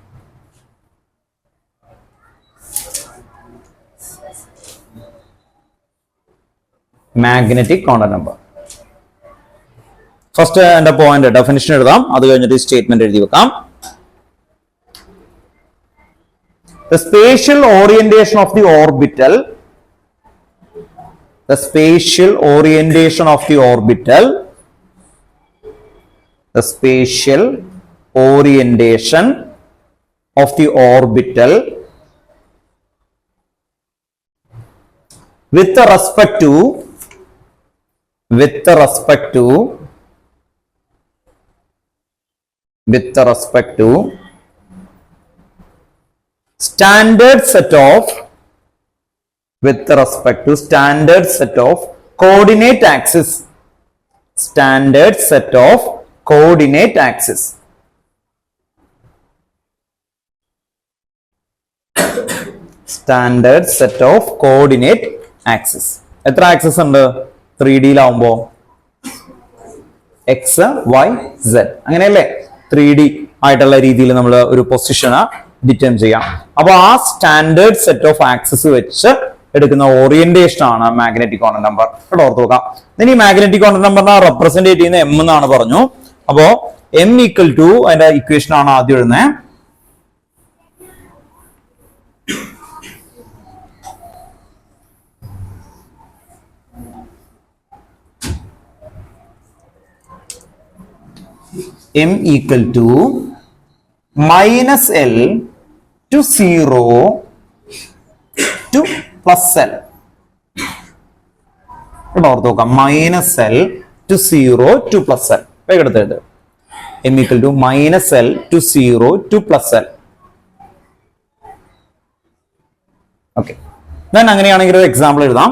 Magnetic quantum number. First and a point definition എഴുതാം, അത് കഴിഞ്ഞിട്ട് സ്റ്റേറ്റ്മെന്റ് എഴുതി വെക്കാം. The spatial orientation of the orbital, the spatial orientation of the orbital, the spatial orientation of the orbital with respect to standard set of coordinate axis, standard set of coordinate axis. Standard set of coordinate axis. എത്ര ആക്സിസ് ഉണ്ട് 3D ലാവുമ്പോ? x y z, അങ്ങനെയല്ലേ? 3D ആയിട്ടുള്ള രീതിയിൽ നമ്മൾ ഒരു പൊസിഷന് ഡിറ്റർമൈൻ ചെയ്യാം. അപ്പൊ ആ സ്റ്റാൻഡേർഡ് സെറ്റ് ഓഫ് ആക്സിസ് വെച്ച് എടുക്കുന്ന ഓറിയന്റേഷൻ ആണ് മാഗ്നറ്റിക് ക്വാണ്ടം നമ്പർ. ഇവിടെ ഓർത്ത് നോക്കാം. ഇനി മാഗ്നറ്റിക് ക്വാണ്ടം നമ്പറിനെ റെപ്രസെന്റ് ചെയ്യുന്ന m എന്നാണ് പറഞ്ഞു. അപ്പോ m ഈക്വൽ ടു അതിന്റെ ഇക്വേഷൻ ആണ് ആദ്യം എഴുതുന്നത്. m equal to minus L to 0 to plus L. ഇവിടെ ഓർത്ത് നോക്കാം. Minus L to 0 to plus L. വേഗം m equal to minus L to 0 to plus L. Okay, ഞാൻ അങ്ങനെയാണെങ്കിൽ ഒരു എക്സാമ്പിൾ എഴുതാം.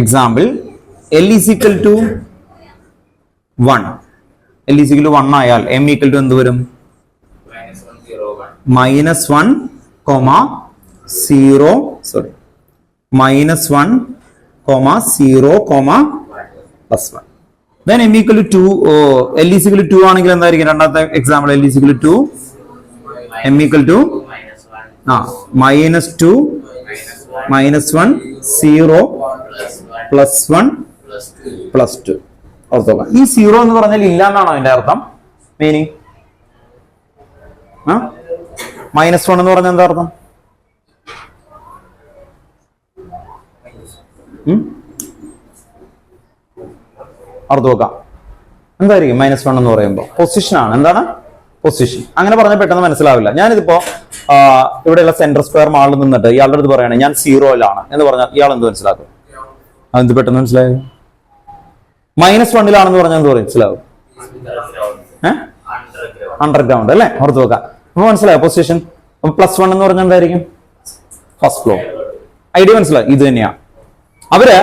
Example L is equal to 1. L is equal to 1 ആയാൽ m equal to എന്ത് വരും? minus 1, 0, sorry, minus 1, 0, plus 1. Then m equal to 2, L is equal to 2 ആണെങ്കിൽ എന്തായിരിക്കും? രണ്ടാമത്തെ example L is equal to 2, m equal to minus 2, minus 1, 0, plus 1, plus 2. ഈ 0 എന്ന് പറഞ്ഞാൽ ഇല്ല എന്നാണോ അതിന്റെ അർത്ഥം? മീനിങ് മൈനസ് 1 എന്ന് പറഞ്ഞാൽ എന്താ അർത്ഥം? അർത്ഥം നോക്കാം. എന്തായിരിക്കും മൈനസ് 1 എന്ന് പറയുമ്പോൾ? പൊസിഷൻ ആണ്. എന്താണ് പൊസിഷൻ? അങ്ങനെ പറഞ്ഞാൽ പെട്ടെന്ന് മനസ്സിലാവില്ല. ഞാനിതിപ്പോ ഇവിടെയുള്ള സെന്റർ സ്ക്വയർ മാളിൽ നിന്നിട്ട് ഇയാളുടെ അടുത്ത് പറയാണ് ഞാൻ 0-ലാണ് എന്ന് പറഞ്ഞാൽ ഇയാൾ എന്ത് മനസ്സിലാക്കും? അതെന്ത് പെട്ടെന്ന് മനസ്സിലായോ? മൈനസ് 1-ലാണെന്ന് പറഞ്ഞാൽ എന്ത് മനസ്സിലാവും? അണ്ടർഗ്രൗണ്ട് അല്ലേ? ഓർത്ത് നോക്കാം. അപ്പൊ മനസ്സിലായോ പൊസിഷൻ? അപ്പൊ പ്ലസ് 1 എന്ന് പറഞ്ഞാൽ എന്തായിരിക്കും? First floor. ഐഡിയ മനസ്സിലായി? ഇത് തന്നെയാ. അവര്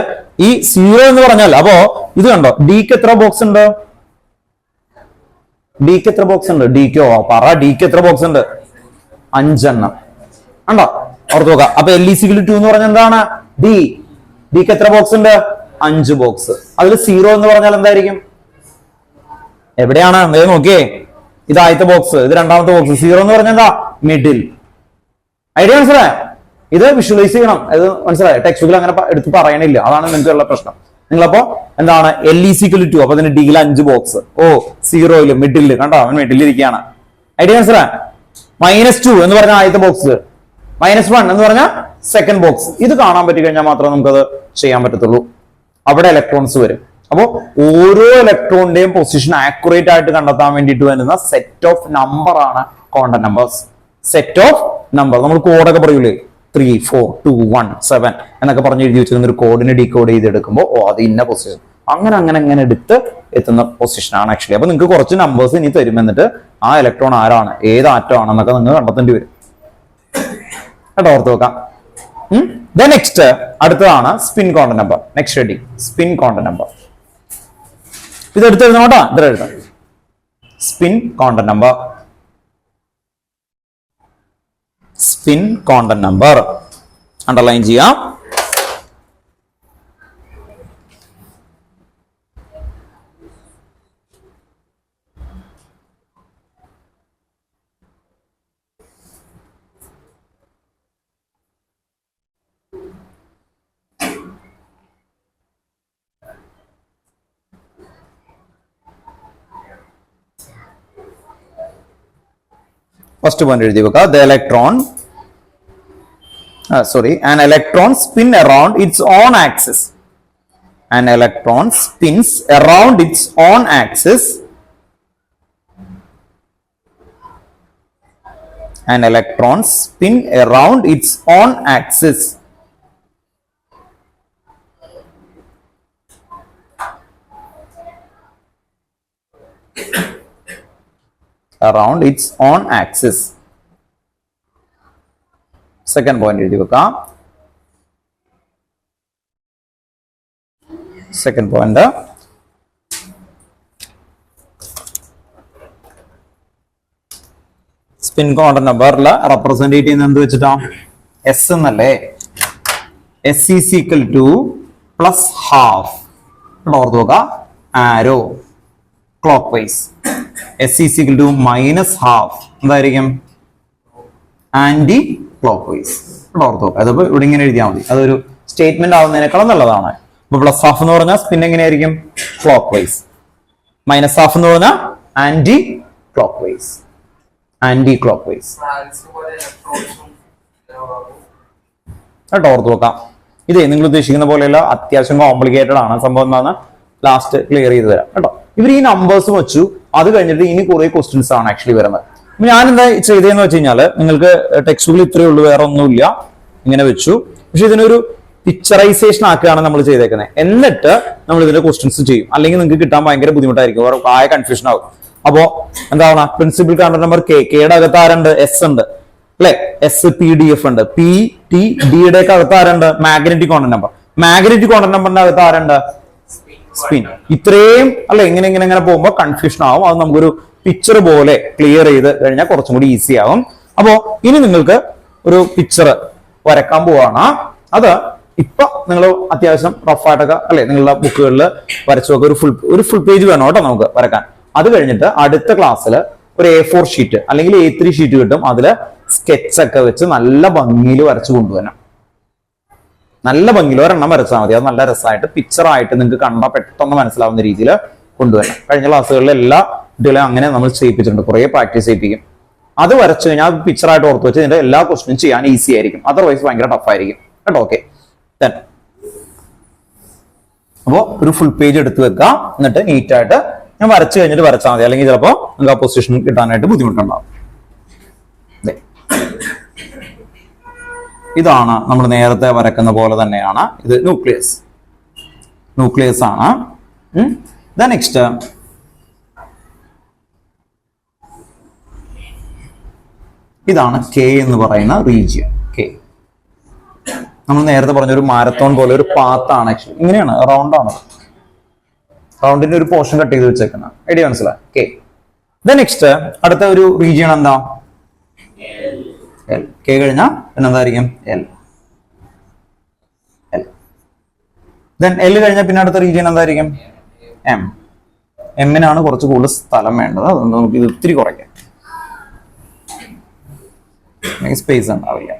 ഈ 0 എന്ന് പറഞ്ഞാൽ അപ്പോ ഇത് കണ്ടോ, ഡിക്ക് എത്ര ബോക്സ് ഉണ്ട്? ഡിക്ക് എത്ര ബോക്സ് ഉണ്ട്? ഡിക്കോ പറ, ഡിക്ക് എത്ര ബോക്സ് ഉണ്ട്? 5 എണ്ണം ഉണ്ടോ? ഓർത്ത് നോക്കാം. അപ്പൊ L is equal to 2 എന്ന് പറഞ്ഞാൽ എന്താണ്? ഡിക്ക് എത്ര ബോക്സ് ഉണ്ട്? 5 ബോക്സ്. അതിൽ 0 എന്ന് പറഞ്ഞാൽ എന്തായിരിക്കും? എവിടെയാണ്? വേഗം നോക്കിയേ. ഇത് ആദ്യത്തെ ബോക്സ്, ഇത് രണ്ടാമത്തെ ബോക്സ്. 0 എന്ന് പറഞ്ഞാൽ എന്താ? മിഡിൽ. ഐഡിയ മനസ്സിലായോ? ഇത് വിഷ്വലൈസ് ചെയ്യണം. ഇത് മനസ്സിലായോ? ടെക്സ്റ്റ് ബുക്കിൽ അങ്ങനെ എടുത്ത് പറയണില്ല. അതാണ് നിങ്ങൾക്കുള്ള പ്രശ്നം. നിങ്ങളപ്പോ എന്താണ് L is equal to 2, അപ്പൊ അതിന് ഡിയിൽ 5 ബോക്സ്. 0 മിഡിൽ കണ്ടോ, അവൻ മിഡിൽ ഇരിക്കുകയാണ്. ഐഡിയ മനസ്സിലായോ? മൈനസ് 2 എന്ന് പറഞ്ഞാൽ ആദ്യത്തെ ബോക്സ്, മൈനസ് 1 എന്ന് പറഞ്ഞാൽ സെക്കൻഡ് ബോക്സ്. ഇത് കാണാൻ പറ്റി കഴിഞ്ഞാൽ മാത്രമേ നമുക്കത് ചെയ്യാൻ പറ്റത്തുള്ളൂ. അവിടെ ഇലക്ട്രോൺസ് വരും. അപ്പോ ഓരോ ഇലക്ട്രോണിന്റെയും പൊസിഷൻ ആക്യുറേറ്റ് ആയിട്ട് കണ്ടെത്താൻ വേണ്ടിയിട്ട് വരുന്ന സെറ്റ് ഓഫ് നമ്പർ ആണ് quantum numbers. Set of number നമ്മൾ കോഡൊക്കെ പറയൂലേ, 3, 4, 2, 1, 7 എന്നൊക്കെ പറഞ്ഞ് എഴുതി വെച്ചിരുന്ന ഒരു കോഡിനെ ഡീകോഡ് ചെയ്തെടുക്കുമ്പോൾ അത് ഇന്ന പൊസിഷൻ, അങ്ങനെ എടുത്ത് എത്തുന്ന പൊസിഷനാണ് ആക്ച്വലി. അപ്പൊ നിങ്ങൾക്ക് കുറച്ച് നമ്പേഴ്സ് ഇനി തരും, എന്നിട്ട് ആ ഇലക്ട്രോൺ ആരാണ്, ഏത് ആറ്റം ആണെന്നൊക്കെ നിങ്ങൾ കണ്ടെത്തേണ്ടി വരും കേട്ടോ. ഓർത്ത് വെക്കാം. നെക്സ്റ്റ് അടുത്തതാണ് spin quantum number. Next ready, spin quantum number. ഇത് എടുത്തെഴുതണോട്ടാ, ഇത് എഴുതാം. Spin quantum number, spin quantum number underline ചെയ്യാം. ഫസ്റ്റ് പോയിന്റ് എഴുതി വെക്കുക. The electron an electron spin around its own axis. An electron spins around its own axis. An electron spin around its own axis. Around its own axis. Second point എഴുതി വെക്കാം. Second point, സ്പിൻ കോണ്ടന്റ് നമ്പറിൽ റെപ്രസെന്റ് ചെയ്യുന്ന എന്ത് വെച്ചിട്ടാ? എസ് എന്നല്ലേ? S is equal to plus half. ഓർത്ത് നോക്കുക, arrow clockwise. S is equal to minus half എന്തായിരിക്കും? Anti clock vice. ഓർത്ത് നോക്കുക. അതിപ്പോ ഇവിടെ ഇങ്ങനെ എഴുതിയാൽ മതി. അതൊരു സ്റ്റേറ്റ്മെന്റ് ആവുന്നതിനേക്കാളും നല്ലതാണ്. ഇപ്പൊ പ്ലസ് ഹാഫ് എന്ന് പറഞ്ഞാൽ സ്പിൻ എങ്ങനെയായിരിക്കും? Clock vice. മൈനസ് ഹാഫ് എന്ന് പറഞ്ഞാൽ anti clock vice. Anti clock vice കേട്ടോ. ഓർത്ത് നോക്കാം. ഇതേ നിങ്ങൾ ഉദ്ദേശിക്കുന്ന പോലെയല്ല, അത്യാവശ്യം കോംപ്ലിക്കേറ്റഡ് ആണ് സംഭവം. എന്താന്ന് ലാസ്റ്റ് ക്ലിയർ ചെയ്ത് തരാം കേട്ടോ. ഇവർ ഈ നമ്പേഴ്സ് വെച്ചു. അത് കഴിഞ്ഞിട്ട് ഇനി കുറെ ക്വസ്റ്റ്യൻസ് ആണ് ആക്ച്വലി വരുന്നത്. ഞാൻ എന്താ ചെയ്തതെന്ന് വെച്ച് കഴിഞ്ഞാൽ, നിങ്ങൾക്ക് ടെക്സ്റ്റ് ബുക്കിൽ ഇത്രയേ ഉള്ളൂ, വേറെ ഒന്നുമില്ല. ഇങ്ങനെ വെച്ചു. പക്ഷെ ഇതിനൊരു പിക്ചറൈസേഷൻ ആക്കുകയാണ് നമ്മൾ ചെയ്തേക്കുന്നത്. എന്നിട്ട് നമ്മൾ ഇതിന്റെ ക്വസ്റ്റ്യൻസ് ചെയ്യും. അല്ലെങ്കിൽ നിങ്ങൾക്ക് കിട്ടാൻ ഭയങ്കര ബുദ്ധിമുട്ടായിരിക്കും, ആയ കൺഫ്യൂഷൻ ആവും. അപ്പോ എന്താണ് പ്രിൻസിപ്പൽ കോണ്ടന്റ് നമ്പർ കെയുടെ അകത്ത് ആരുണ്ട്? എസ് ഉണ്ട് അല്ലെ? എസ് പി ഡി എഫ് ഉണ്ട്. പി ടി ഡിയുടെ ഒക്കെ അകത്ത് ആരുണ്ട്? Magnetic quantum number. Magnetic content നമ്പറിന്റെ അകത്ത് ആരുണ്ട്? സ്പിൻ. ഇത്രയും അല്ലെ? ഇങ്ങനെ പോകുമ്പോൾ കൺഫ്യൂഷൻ ആവും. അത് നമുക്കൊരു പിക്ചർ പോലെ ക്ലിയർ ചെയ്ത് കഴിഞ്ഞാൽ കുറച്ചും കൂടി ഈസി ആവും. അപ്പോ ഇനി നിങ്ങൾക്ക് ഒരു പിക്ചർ വരക്കാൻ പോവാണ്. അത് ഇപ്പൊ നിങ്ങൾ അത്യാവശ്യം റഫായിട്ടൊക്കെ അല്ലെ നിങ്ങളുടെ ബുക്കുകളിൽ വരച്ചു നോക്കുക. ഒരു ഫുൾ പേജ് വേണം കേട്ടോ നമുക്ക് വരക്കാൻ. അത് കഴിഞ്ഞിട്ട് അടുത്ത ക്ലാസ്സിൽ ഒരു A4 ഷീറ്റ് അല്ലെങ്കിൽ A3 ഷീറ്റ് കിട്ടും. അതിൽ സ്കെച്ച് ഒക്കെ വെച്ച് നല്ല ഭംഗിയിൽ വരച്ചു കൊണ്ടുവരണം. നല്ല ഭംഗിയിൽ ഒരെണ്ണം വരച്ചാൽ മതി. അത് നല്ല രസമായിട്ട് പിക്ചറായിട്ട് നിങ്ങൾക്ക് കണ്ടാൽ പെട്ടെന്ന് മനസ്സിലാവുന്ന രീതിയിൽ കൊണ്ടുവരണം. കഴിഞ്ഞ ക്ലാസ്സുകളിൽ എല്ലാ കുട്ടികളെയും അങ്ങനെ നമ്മൾ ചെയ്യിപ്പിച്ചിട്ടുണ്ട്. കുറെ പ്രാക്ടീസ് ചെയ്യിപ്പിക്കും. അത് വരച്ചു കഴിഞ്ഞാൽ പിക്ചറായിട്ട് ഓർത്ത് വെച്ച് ഇതിന്റെ എല്ലാ ക്വസ്റ്റ്യനും ചെയ്യാൻ ഈസി ആയിരിക്കും. അതർവൈസ് ഭയങ്കര ടഫായിരിക്കും കേട്ടോ. ഓക്കെ, അപ്പോ ഒരു ഫുൾ പേജ് എടുത്ത് വെക്കാം. എന്നിട്ട് നീറ്റായിട്ട് ഞാൻ വരച്ചു കഴിഞ്ഞിട്ട് വരച്ചാൽ മതി. അല്ലെങ്കിൽ ചിലപ്പോൾ നിങ്ങൾക്ക് ആ പൊസിഷൻ കിട്ടാനായിട്ട് ബുദ്ധിമുട്ടുണ്ടാവും. ഇതാണ് നമ്മൾ നേരത്തെ വരക്കുന്ന പോലെ തന്നെയാണ്. ഇത് ന്യൂക്ലിയസ് ആണ്. നെക്സ്റ്റ് ഇതാണ് കെ എന്ന് പറയുന്ന റീജിയൻ. കെ നമ്മൾ നേരത്തെ പറഞ്ഞ ഒരു മാരത്തോൺ പോലെ ഒരു പാത്താണ്. ആക്ച്വലി ഇങ്ങനെയാണ്, റൗണ്ട് ആണ്. റൗണ്ടിന്റെ ഒരു പോർഷൻ കട്ട് ചെയ്ത് വെച്ചേക്കുന്ന ഐഡിയ മനസ്സിലായി. കെ. നെക്സ്റ്റ് അടുത്ത ഒരു റീജിയൻ എന്താ? എൽ. കെ കഴിഞ്ഞാൽ പിന്നെ എന്തായിരിക്കും? എൽ. എൽ കഴിഞ്ഞാൽ പിന്നെ അടുത്ത റീജിയൻ എന്തായിരിക്കും? എം. എമ്മിനാണ് കുറച്ച് കൂടുതൽ സ്ഥലം വേണ്ടത്. അതുകൊണ്ട് നമുക്ക് ഇത് ഇത്തിരി കുറയ്ക്കാം. സ്പേസ് ഉണ്ടാവില്ല.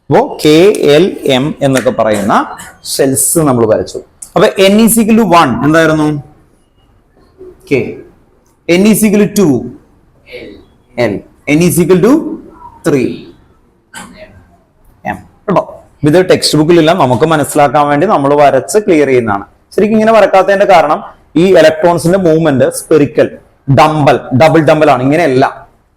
അപ്പോ കെ എൽ എം എന്നൊക്കെ പറയുന്ന ഷെൽസ് നമ്മൾ വരച്ചു. അപ്പൊ n = 1 എന്തായിരുന്നു? K. n = 2 L. n = 3 M. കേട്ടോ. ഇത് ടെക്സ്റ്റ് ബുക്കിലില്ല, നമുക്ക് മനസ്സിലാക്കാൻ വേണ്ടി നമ്മൾ വരച്ച് ക്ലിയർ ചെയ്യുന്നതാണ്. ശരിക്കും ഇങ്ങനെ വരക്കാത്തതിന്റെ കാരണം ഈ ഇലക്ട്രോൺസിന്റെ മൂവ്മെന്റ് സ്പെറിക്കൽ ഡബിൾ ഡംബൽ ആണ്. ഇങ്ങനെയല്ല,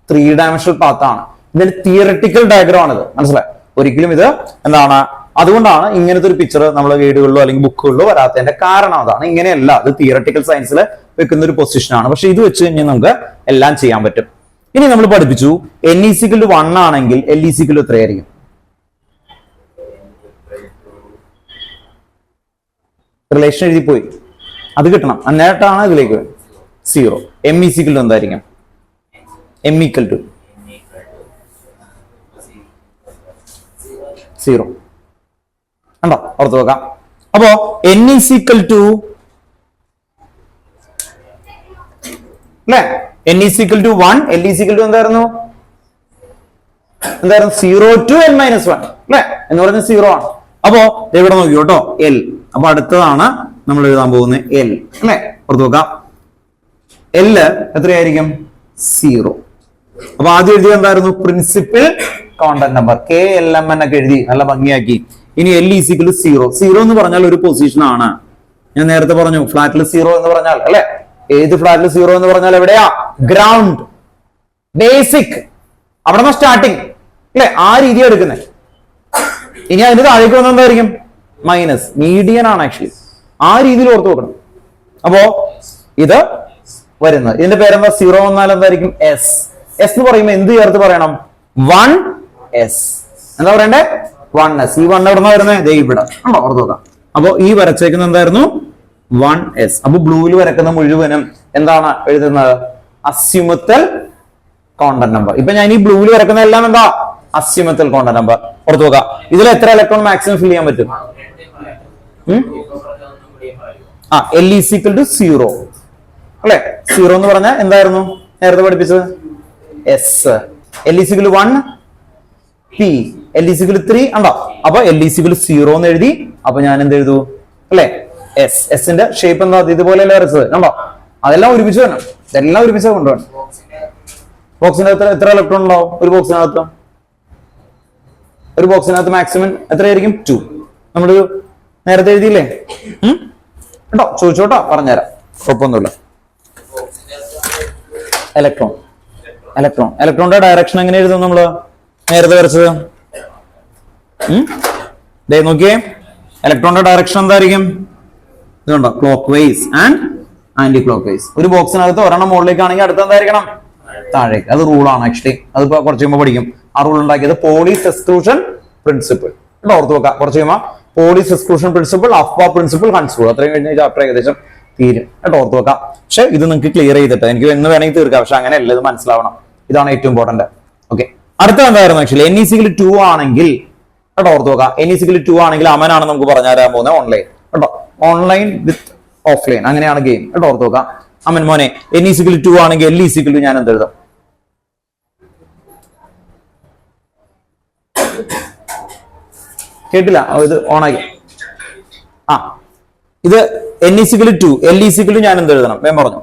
3 ഡയമെൻഷണൽ പാത്താണ്. ഇതിന്റെ തിയററ്റിക്കൽ ഡയഗ്രാം ആണിത്. മനസ്സിലായി? ഒരിക്കലും ഇത് എന്താണ്, അതുകൊണ്ടാണ് ഇങ്ങനത്തെ ഒരു പിക്ചർ നമ്മൾ ഗൈഡുകളിലോ അല്ലെങ്കിൽ ബുക്കുകളിലോ വരാത്തതിന്റെ കാരണം അതാണ്. ഇങ്ങനെയല്ല, അത് തിയററ്റിക്കൽ സയൻസിൽ വെക്കുന്ന ഒരു പൊസിഷനാണ്. പക്ഷെ ഇത് വെച്ച് കഴിഞ്ഞാൽ നമുക്ക് എല്ലാം ചെയ്യാൻ പറ്റും. ഇനി നമ്മൾ പഠിപ്പിച്ചു n = 1 ആണെങ്കിൽ l = എത്രയായിരിക്കും? റിലേഷൻ എഴുതി പോയി, അത് കിട്ടണം. എന്നിട്ടാണ് ഇതിലേക്ക് 0. m = എന്തായിരിക്കും? m = 0. കണ്ടോ? ഓർത്ത് വെക്കാം. അപ്പോ n = അല്ലെ n is equal to 1, l is equal to എന്തായിരുന്നു 0 to n minus 1 അല്ലെ എന്ന് പറഞ്ഞ 0 ആണ്. അപ്പോ ഇവിടെ നോക്കി കേട്ടോ l. അപ്പൊ അടുത്തതാണ് നമ്മൾ എഴുതാൻ പോകുന്നത് l അല്ലെ. ഓർത്ത് നോക്കാം l എത്രയായിരിക്കും 0. അപ്പൊ ആദ്യം എഴുതിയത് എന്തായിരുന്നു പ്രിൻസിപ്പൽ കോണ്ടന്റ് നമ്പർ KLMN ഒക്കെ എഴുതി നല്ല ഭംഗിയാക്കി. ഇനി l is equal to 0. 0 എന്ന് പറഞ്ഞാൽ ഒരു പൊസിഷൻ ആണ്. ഞാൻ നേരത്തെ പറഞ്ഞു ഫ്ലാറ്റിൽ 0 എന്ന് പറഞ്ഞാൽ അല്ലെ ഏത് ഫ്ലാറ്റിൽ 0 എന്ന് പറഞ്ഞാൽ എവിടെയാ ഗ്രൗണ്ട് ബേസിക് അവിടെ സ്റ്റാർട്ടിങ് അല്ലെ ആ രീതി എടുക്കുന്നത്. ഇനി അതിന് താഴേക്ക് വന്ന എന്തായിരിക്കും മൈനസ് മീഡിയൻ ആണ് ആക്ച്വലി ആ രീതിയിൽ ഓർത്ത് നോക്കണം. അപ്പോ ഇത് വരുന്നത് ഇതിന്റെ പേരെന്താ 0 വന്നാൽ എന്തായിരിക്കും എസ്. എസ് എന്ന് പറയുമ്പോൾ എന്ത് ചേർത്ത് പറയണം 1s എന്താ പറയണ്ടേ 1s. ഈ 1 എവിടെ നിന്നാ വരുന്നത് ഇവിടെ ഉണ്ടോ ഓർത്ത് നോക്കാം. അപ്പൊ ഈ വരച്ചേക്കുന്ന എന്തായിരുന്നു 1s. അപ്പൊ ബ്ലൂവിൽ വരക്കുന്ന മുഴുവനും എന്താണ് എഴുതുന്നത് അസ്യൂമത്തൽ കോണ്ടന്റ് നമ്പർ. ഇപ്പൊ ഞാൻ ഈ ബ്ലൂവിൽ വരക്കുന്ന എല്ലാം എന്താ അസ്യൂമത്തൽ കോണ്ടന്റ് നമ്പർ. ഓർത്ത് നോക്കാം ഇതിൽ എത്ര ഇലക്ട്രോൺ മാക്സിമം ഫിൽ ചെയ്യാൻ പറ്റും l is equal to 0 അല്ലെ. 0 എന്ന് പറഞ്ഞാൽ എന്തായിരുന്നു നേരത്തെ പഠിപ്പിച്ചത് s. l is equal to 1 p, l is equal to 3 ഉണ്ടോ. അപ്പൊ l is equal to 0 എന്ന് എഴുതി. അപ്പൊ ഞാൻ എന്ത് എഴുതു അല്ലെ s ന്റെ ഷേപ്പ് എന്താ ഇതുപോലെയല്ലേ വരച്ചത് കണ്ടോ. അതെല്ലാം ഒരുമിച്ച് വേണം ഇതെല്ലാം ഒരുമിച്ച് കൊണ്ടുപോകണം. ബോക്സിനകത്ത് എത്ര ഇലക്ട്രോൺ ഉണ്ടാവും ഒരു ബോക്സിനകത്ത് മാക്സിമം എത്രയായിരിക്കും 2. നമ്മൾ നേരത്തെ എഴുതിയില്ലേ കേട്ടോ ചോദിച്ചോട്ടോ പറഞ്ഞുതരാം കുഴപ്പമൊന്നുമില്ല. ഇലക്ട്രോണിന്റെ ഡയറക്ഷൻ എങ്ങനെ എഴുതും നമ്മള് നേരത്തെ വരച്ചത് നോക്കിയേ ഇലക്ട്രോണിന്റെ ഡയറക്ഷൻ എന്തായിരിക്കും ഇതുണ്ടോ clockwise and anti clock vice. ഒരു ബോക്സിനകത്ത് ഒരെണ്ണം മുകളിലേക്കാണെങ്കിൽ അടുത്ത എന്തായിരിക്കണം താഴേക്ക്. അത് റൂളാണ് ആക്ച്വലി അതിപ്പോ കുറച്ച് കഴിയുമ്പോൾ പഠിക്കും. ആ റൂൾ ഉണ്ടാക്കിയത് പോളീസ് എക്സ്ക്ലൂഷൻ പ്രിൻസിപ്പിൾ കേട്ടോ ഓർത്ത് വെക്കാം. കുറച്ച് കഴിയുമ്പോൾ Pauli's exclusion principle Aufbau principle Hund's rule അത്രയും കഴിഞ്ഞ ചാപ്റ്റർ ഏകദേശം തീരും കേട്ടോ ഓർത്ത് വെക്കാം. പക്ഷെ ഇത് നിങ്ങൾക്ക് ക്ലിയർ ചെയ്തിട്ട് എനിക്ക് എന്ന് വേണമെങ്കിൽ തീർക്കാം. പക്ഷെ അങ്ങനെയല്ല ഇത് മനസ്സിലാവണം. ഇതാണ് ഏറ്റവും ഇമ്പോർട്ടന്റ്. ഓക്കെ അടുത്ത എന്തായിരുന്നു actually n is equal to 2 ആണെങ്കിൽ കേട്ടോ ഓർത്ത് വെക്കാം. n is equal to 2 ആണെങ്കിൽ അമനാണ് നമുക്ക് പറഞ്ഞു തരാൻ പോകുന്നത് ഓൺലൈൻ കേട്ടോ. ഓൺലൈൻ വിത്ത് ഓഫ്ലൈൻ അങ്ങനെയാണ് ഗെയിം കേട്ടോ ഓർത്ത് വെക്കാം. അമൻ മോനെ n is equal to 2 ആണെങ്കിൽ l is equal to ഞാൻ എന്ത് എഴുതാം കേട്ടില്ല ഇത് ഓണാക്കി. ഇത് n is equal to 2 l is equal to ഞാൻ എന്ത് എഴുതണം വേഗം പറഞ്ഞു.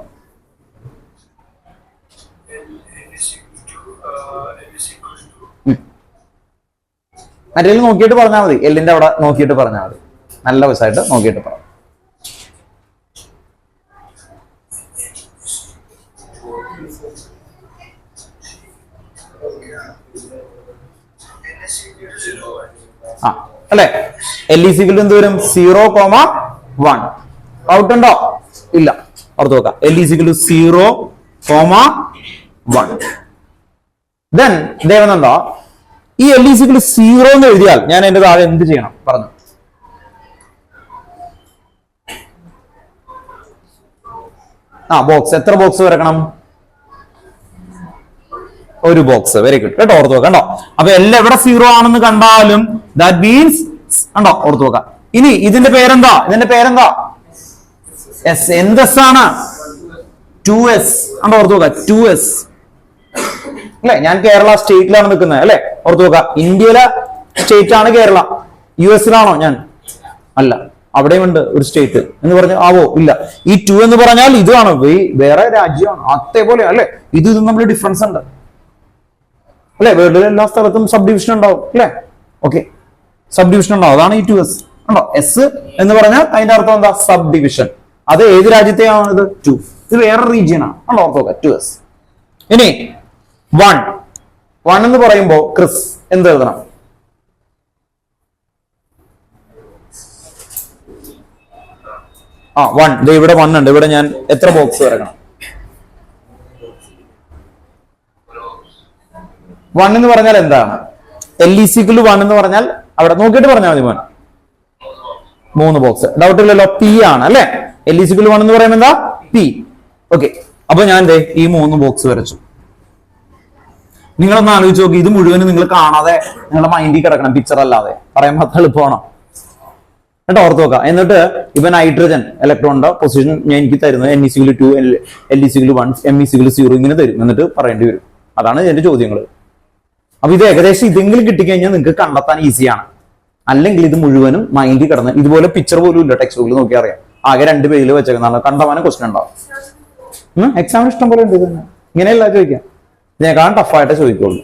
മറ്റേ നോക്കിയിട്ട് പറഞ്ഞാൽ മതി എല്ലിന്റെ അവിടെ നോക്കിയിട്ട് പറഞ്ഞാൽ മതി നല്ല വശമായിട്ട് നോക്കിയിട്ട് പറയാം. അല്ലെ l is equal to എന്ത് വരും 0,1 ഔട്ട് ഉണ്ടോ ഇല്ല ഓർത്ത് നോക്കാം. l is equal to 0,1 then ദേവനെന്താ ഈ l is equal to 0 എന്ന് എഴുതിയാൽ ഞാൻ എന്റെ താഴെ എന്ത് ചെയ്യണം പറഞ്ഞു. ബോക്സ് എത്ര ബോക്സ് വരക്കണം ഒരു ബോക്സ്. വെരി ഗുഡ് കേട്ടോ ഓർത്ത് നോക്കാം. കണ്ടോ അപ്പൊ എല്ലാം എവിടെ 0 ആണെന്ന് കണ്ടാലും ദാറ്റ് മീൻസ് കണ്ടോ ഓർത്ത് നോക്കാം. ഇനി ഇതിന്റെ പേരെന്താ എസ്. എന്ത് എസ് ആണ് 2s കണ്ടോ ഓർത്ത് നോക്കാം 2s അല്ലെ. ഞാൻ കേരള സ്റ്റേറ്റിലാണ് നിൽക്കുന്നത് അല്ലെ ഓർത്ത് നോക്കാം. ഇന്ത്യയിലെ സ്റ്റേറ്റ് ആണ് കേരള. US-ലാണോ ഞാൻ അല്ല അവിടെയുണ്ട് ഒരു സ്റ്റേറ്റ് എന്ന് പറഞ്ഞാൽ ഇല്ല. ഈ 2 എന്ന് പറഞ്ഞാൽ ഇതാണ് വേറെ രാജ്യമാണ് അതേപോലെ അല്ലെ. ഇതും നമ്മൾ ഡിഫറൻസ് ഉണ്ട് അല്ലെ. വേൾഡിലെ എല്ലാ സ്ഥലത്തും സബ് ഡിവിഷൻ ഉണ്ടാവും അല്ലെ. ഓക്കെ സബ് ഡിവിഷൻ ഉണ്ടാവും അതാണ് ഈ 2s ഉണ്ടോ. എസ് എന്ന് പറഞ്ഞാൽ അതിന്റെ അർത്ഥം എന്താ സബ് ഡിവിഷൻ. അത് ഏത് രാജ്യത്തെയാണ് ഇത് 2 ഇത് വേറെ റീജിയൻ ആണ് ഉണ്ടോ ഓർത്ത് നോക്കാം 2s. ഇനി 1 എന്ന് പറയുമ്പോ ക്രിസ് എന്ത് എഴുതണം 1 ഇവിടെ 1 ഉണ്ട്. ഇവിടെ ഞാൻ എത്ര ബോക്സ് വരക്കണം 1 എന്ന് പറഞ്ഞാൽ എന്താണ് l is equal to 1 എന്ന് പറഞ്ഞാൽ അവിടെ നോക്കിയിട്ട് പറഞ്ഞാൽ മതി മോൻ 3 ബോക്സ് ഡൗട്ട് ഇല്ലല്ലോ. p ആണ് അല്ലെ. l is equal to 1 എന്ന് പറയുമ്പോൾ എന്താ p. ഓക്കെ അപ്പൊ ഞാൻ ഈ 3 ബോക്സ് വരച്ചു. നിങ്ങളൊന്ന് ആലോചിച്ച് നോക്കി ഇത് മുഴുവനും നിങ്ങൾ കാണാതെ നിങ്ങളുടെ മൈൻഡിൽ കിടക്കണം പിക്ചർ അല്ലാതെ പറയാൻ മാത്രം എളുപ്പമാണോ എന്നിട്ട് ഓർത്ത് നോക്കാം. എന്നിട്ട് ഇവൻ ഹൈഡ്രജൻ ഇലക്ട്രോണിന്റെ പൊസിഷൻ ഞാൻ എനിക്ക് തരുന്നത് Ne2 Le1 Me0 ഇങ്ങനെ തരും. എന്നിട്ട് പറയേണ്ടി വരും. അതാണ് ഇതിന്റെ ചോദ്യങ്ങൾ. അപ്പൊ ഇത് ഏകദേശം ഇതെങ്കിലും കിട്ടിക്കഴിഞ്ഞാൽ നിങ്ങൾക്ക് കണ്ടെത്താൻ ഈസിയാണ്. അല്ലെങ്കിൽ ഇത് മുഴുവനും മൈൻഡിൽ കിടന്ന് ഇതുപോലെ പിക്ചർ പോലും ഇല്ല ടെക്സ്റ്റ് ബുക്കിൽ നോക്കി അറിയാം. ആകെ 2 പേജിൽ വെച്ചേക്കുന്നതാണ്. കണ്ടവാനും ക്വസ്റ്റൻ ഉണ്ടാവും. എക്സാമിന് ഇഷ്ടം പോലെ ഉണ്ട്. ഇങ്ങനെയല്ല ചോദിക്കാം, ഇതിനേക്കാളും ടഫായിട്ട് ചോദിക്കുള്ളൂ.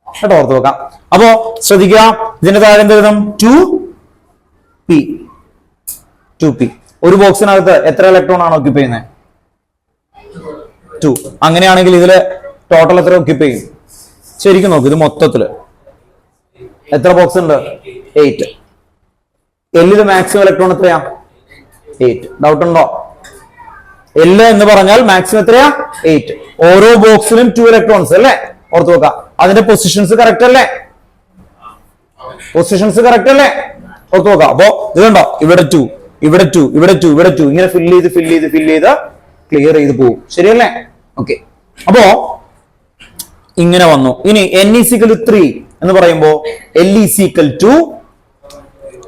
കേട്ടോ, ഓർത്ത് വെക്കാം. അപ്പോ ശ്രദ്ധിക്കുക, ഇതിന്റെ താഴെ എന്ത് എഴുതും? 2p. ഒരു ബോക്സിനകത്ത് എത്ര ഇലക്ട്രോൺ ആണ് ഓക്യുപ്പൈ ചെയ്യുന്നത്? 2. അങ്ങനെയാണെങ്കിൽ ഇതില് ടോട്ടൽ എത്ര ഓക്യുപ്പൈ ചെയ്യും? ശരിക്കും നോക്ക്, ഇത് മൊത്തത്തില് എത്ര ബോക്സ് ഉണ്ട്? 8. എല്ലില് മാക്സിമം ഇലക്ട്രോൺ എത്രയാ? 8. ഡൗട്ട് ഉണ്ടോ? എല്ല് എന്ന് പറഞ്ഞാൽ മാക്സിമം എത്രയാ? 8. ഓരോ ബോക്സിലും 2 ഇലക്ട്രോൺസ് അല്ലേ? ഓർത്ത് നോക്കാം. അതിന്റെ പൊസിഷൻസ് കറക്റ്റ് അല്ലേ? പൊസിഷൻസ് കറക്റ്റ് അല്ലേ? ഓർത്ത് നോക്കാം. അപ്പോ ഇതുണ്ടോ, ഇവിടെ 2, ഇവിടെ 2, ഇവിടെ 2, ഇവിടെ 2, ഇങ്ങനെ ഫില്ല് ചെയ്ത് ക്ലിയർ ചെയ്ത് പോകും. ശരിയല്ലേ? ഓക്കെ. അപ്പോ ഇങ്ങനെ വന്നു. ഇനി N=3 എന്ന് പറയുമ്പോ L=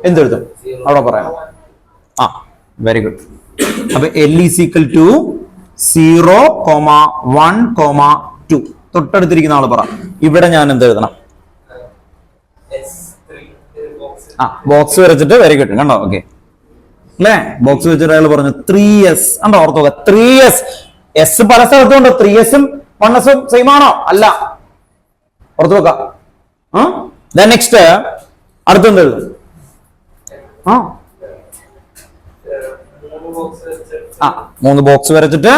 എന്തെഴുതും? അവിടെ പറയണം. Very good. അപ്പൊ L=0, 1, 2. തൊട്ടടുത്തിരിക്കുന്ന ആള് പറ. ഇവിടെ ഞാൻ എന്ത് എഴുതണം? ബോക്സ് വരച്ചിട്ട് വെരി ഗുഡ്. കണ്ടോ? ഓക്കെ അല്ലേ? ബോക്സ് വെച്ചിട്ട് അയാൾ പറഞ്ഞു 3s. കണ്ടോ? ഓർത്ത് നോക്കുക. 3s. S പല സ്ഥലത്തുണ്ടോ? 3s-ഉം 1s-ഉം സെയിം ആണോ? അല്ല. ഓർത്ത് നോക്കാം. നെക്സ്റ്റ് അടുത്തെന്ത് എഴുതും? 3 ബോക്സ് വരച്ചിട്ട്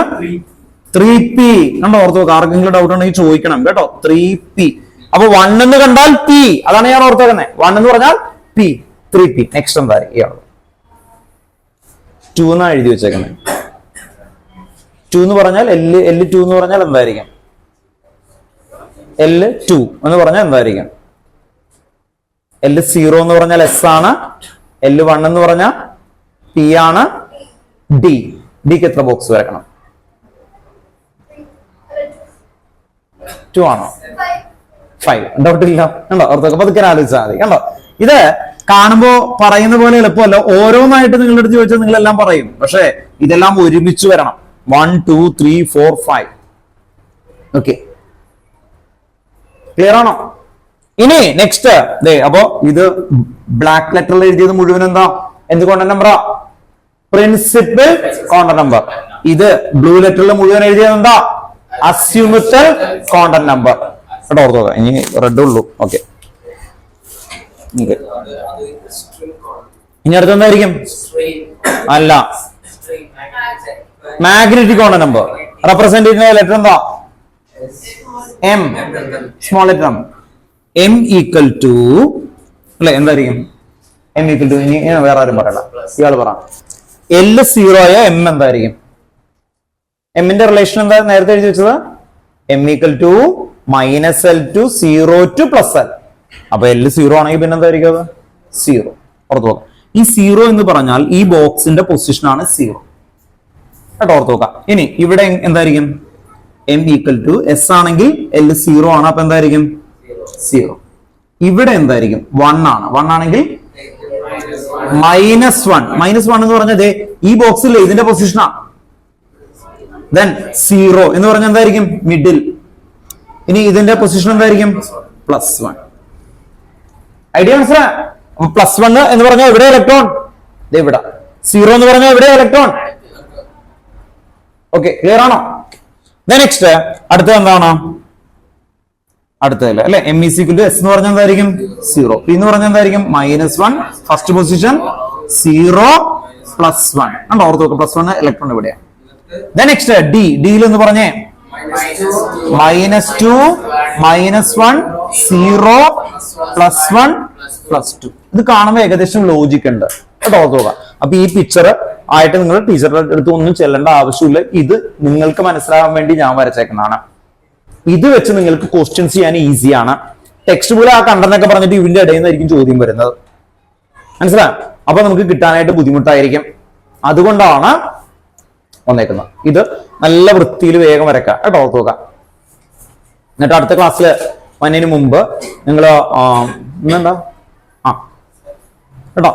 3p. കണ്ടോ? ഓർത്ത് നോക്കാം. ആർക്കെങ്കിലും ഡൗട്ട് ഉണ്ടെങ്കിൽ ചോദിക്കണം കേട്ടോ. 3p. അപ്പൊ 1 എന്ന് കണ്ടാൽ p. അതാണ് ഞാൻ ഓർത്തേക്കുന്നത്. 1 എന്ന് പറഞ്ഞാൽ p. 3p. നെക്സ്റ്റ് എന്തായിരിക്കും? ഇയാൾ 2 എന്നാണ് എഴുതി വെച്ചേക്കുന്നത്. 2 എന്ന് പറഞ്ഞാൽ L2 എന്ന് പറഞ്ഞാൽ എന്തായിരിക്കും? L2 എന്ന് പറഞ്ഞാൽ എന്തായിരിക്കും? L0 എന്ന് പറഞ്ഞാൽ S ആണ്. L1 എന്ന് പറഞ്ഞാൽ P ആണ്. ഡിക്ക് എത്ര ബോക്സ് വരക്കണം? 2 ആണോ? 5. ഡൗട്ട് ഇല്ല. കണ്ടോ? ഓർത്തൊക്കെ പതുക്കെ ആലോചിച്ചാൽ മതി. കണ്ടോ? ഇത് കാണുമ്പോ പറയുന്ന പോലെ എളുപ്പമല്ല. ഓരോന്നായിട്ട് നിങ്ങളുടെ അടുത്ത് ചോദിച്ചാൽ നിങ്ങളെല്ലാം പറയും. പക്ഷെ ഇതെല്ലാം ഒരുമിച്ച് വരണം. 1, 2, 3, 4, 5. ഓക്കെ, ക്ലിയർ ആണോ? ഇനി നെക്സ്റ്റ് അപ്പോ ഇത് ബ്ലാക്ക് ലെറ്ററിൽ എഴുതിയത് മുഴുവൻ എന്താ? എന്ത് കോണ്ടന്റ് നമ്പറാ? Principal quantum number. ഇത് ബ്ലൂ ലെറ്ററിൽ മുഴുവൻ എഴുതിയത് എന്താ? Azimuthal quantum number. കേട്ടോ? ഓർത്തോ. ഇനി റെഡ് ഉള്ളൂ. ഓക്കെ, ഇനി അടുത്ത എന്തായിരിക്കും? അല്ല, മാഗ്നറ്റിക് കോണ്ടന്റ് നമ്പർ. റെപ്രസെന്റ് ചെയ്യുന്ന ലെറ്റർ എന്താ? M. സ്മോൾ ലെറ്റർ M = അല്ലെ? എന്തായിരിക്കും? M = ഇനി വേറെ ആരും പറയണ്ട, ഇയാള് പറ. L0 ആയ M എന്തായിരിക്കും? എമ്മിന്റെ റിലേഷൻ എന്താ നേരത്തെ എഴുതി വെച്ചത്? M = -L to 0 to +L. അപ്പൊ L0 ആണെങ്കിൽ പിന്നെ എന്തായിരിക്കും? അത് 0. ഓർത്ത് നോക്കാം. ഈ 0 എന്ന് പറഞ്ഞാൽ ഈ ബോക്സിന്റെ പൊസിഷൻ ആണ് 0. കേട്ടോ? ഓർത്ത് നോക്കാം. ഇനി ഇവിടെ എന്തായിരിക്കും? M = S ആണെങ്കിൽ L0 ആണ്. അപ്പൊ എന്തായിരിക്കും? 0. ഇവിടെ എന്തായിരിക്കും? 1 ആണ്. 1 ആണെങ്കിൽ -1. -1 എന്ന് പറഞ്ഞത് ഈ ബോക്സിൽ ഇതിന്റെ പൊസിഷനാ. ദെൻ 0 എന്ന് പറഞ്ഞാൽ എന്തായിരിക്കും? മിഡിൽ. ഇനി ഇതിന്റെ പൊസിഷൻ എന്തായിരിക്കും? +1. ഐഡിയ മനസ്സിലാ? +1 എന്ന് പറഞ്ഞാൽ ഇവിടെ ഇലക്ട്രോൺ, ഇവിടെ. 0 എന്ന് പറഞ്ഞാൽ ഇവിടെ ഇലക്ട്രോൺ. ഓക്കെ, ക്ലിയർ ആണോ? നെക്സ്റ്റ് അടുത്തത് എന്താണ്? അടുത്തതല്ല അല്ലെ? M = S എന്ന് പറഞ്ഞാൽ എന്തായിരിക്കും? 0. P എന്ന് പറഞ്ഞാൽ എന്തായിരിക്കും? -1. First position 0 +1. കണ്ടോ? ഓർത്ത് നോക്കുക. +1 ഇലക്ട്രോൺ ഇവിടെയാണ്. നെക്സ്റ്റ് ഡിയിൽ എന്ന് പറഞ്ഞേ -2 -1 0 +1 +2. ഇത് കാണുമ്പോൾ ഏകദേശം ലോജിക് ഉണ്ട് കേട്ടോ? ഓർത്ത് നോക്കുക. അപ്പൊ ഈ പിക്ചർ ആയിട്ട് നിങ്ങൾ ടീച്ചറുടെ അടുത്ത് ഒന്നും ചെല്ലേണ്ട ആവശ്യമില്ല. ഇത് നിങ്ങൾക്ക് മനസ്സിലാകാൻ വേണ്ടി ഞാൻ വരച്ചേക്കുന്നതാണ്. ഇത് വെച്ച് നിങ്ങൾക്ക് ക്വസ്റ്റ്യൻസ് ചെയ്യാൻ ഈസിയാണ്. ടെക്സ്റ്റ് പോലെ ആ കണ്ടനൊക്കെ പറഞ്ഞിട്ട് ഇതിന്റെ ഇടയിൽ നിന്നായിരിക്കും ചോദ്യം വരുന്നത്. മനസ്സിലായോ? അപ്പൊ നമുക്ക് കിട്ടാനായിട്ട് ബുദ്ധിമുട്ടായിരിക്കും. അതുകൊണ്ടാണ് വന്നേക്കുന്നത്. ഇത് നല്ല വൃത്തിയിൽ വേഗം വരക്കാം കേട്ടോ? ഓർത്ത് നോക്കാം. എന്നിട്ട് അടുത്ത ക്ലാസ്സിൽ വന്നതിന് മുമ്പ് നിങ്ങൾ ഇന്നെന്താ കേട്ടോ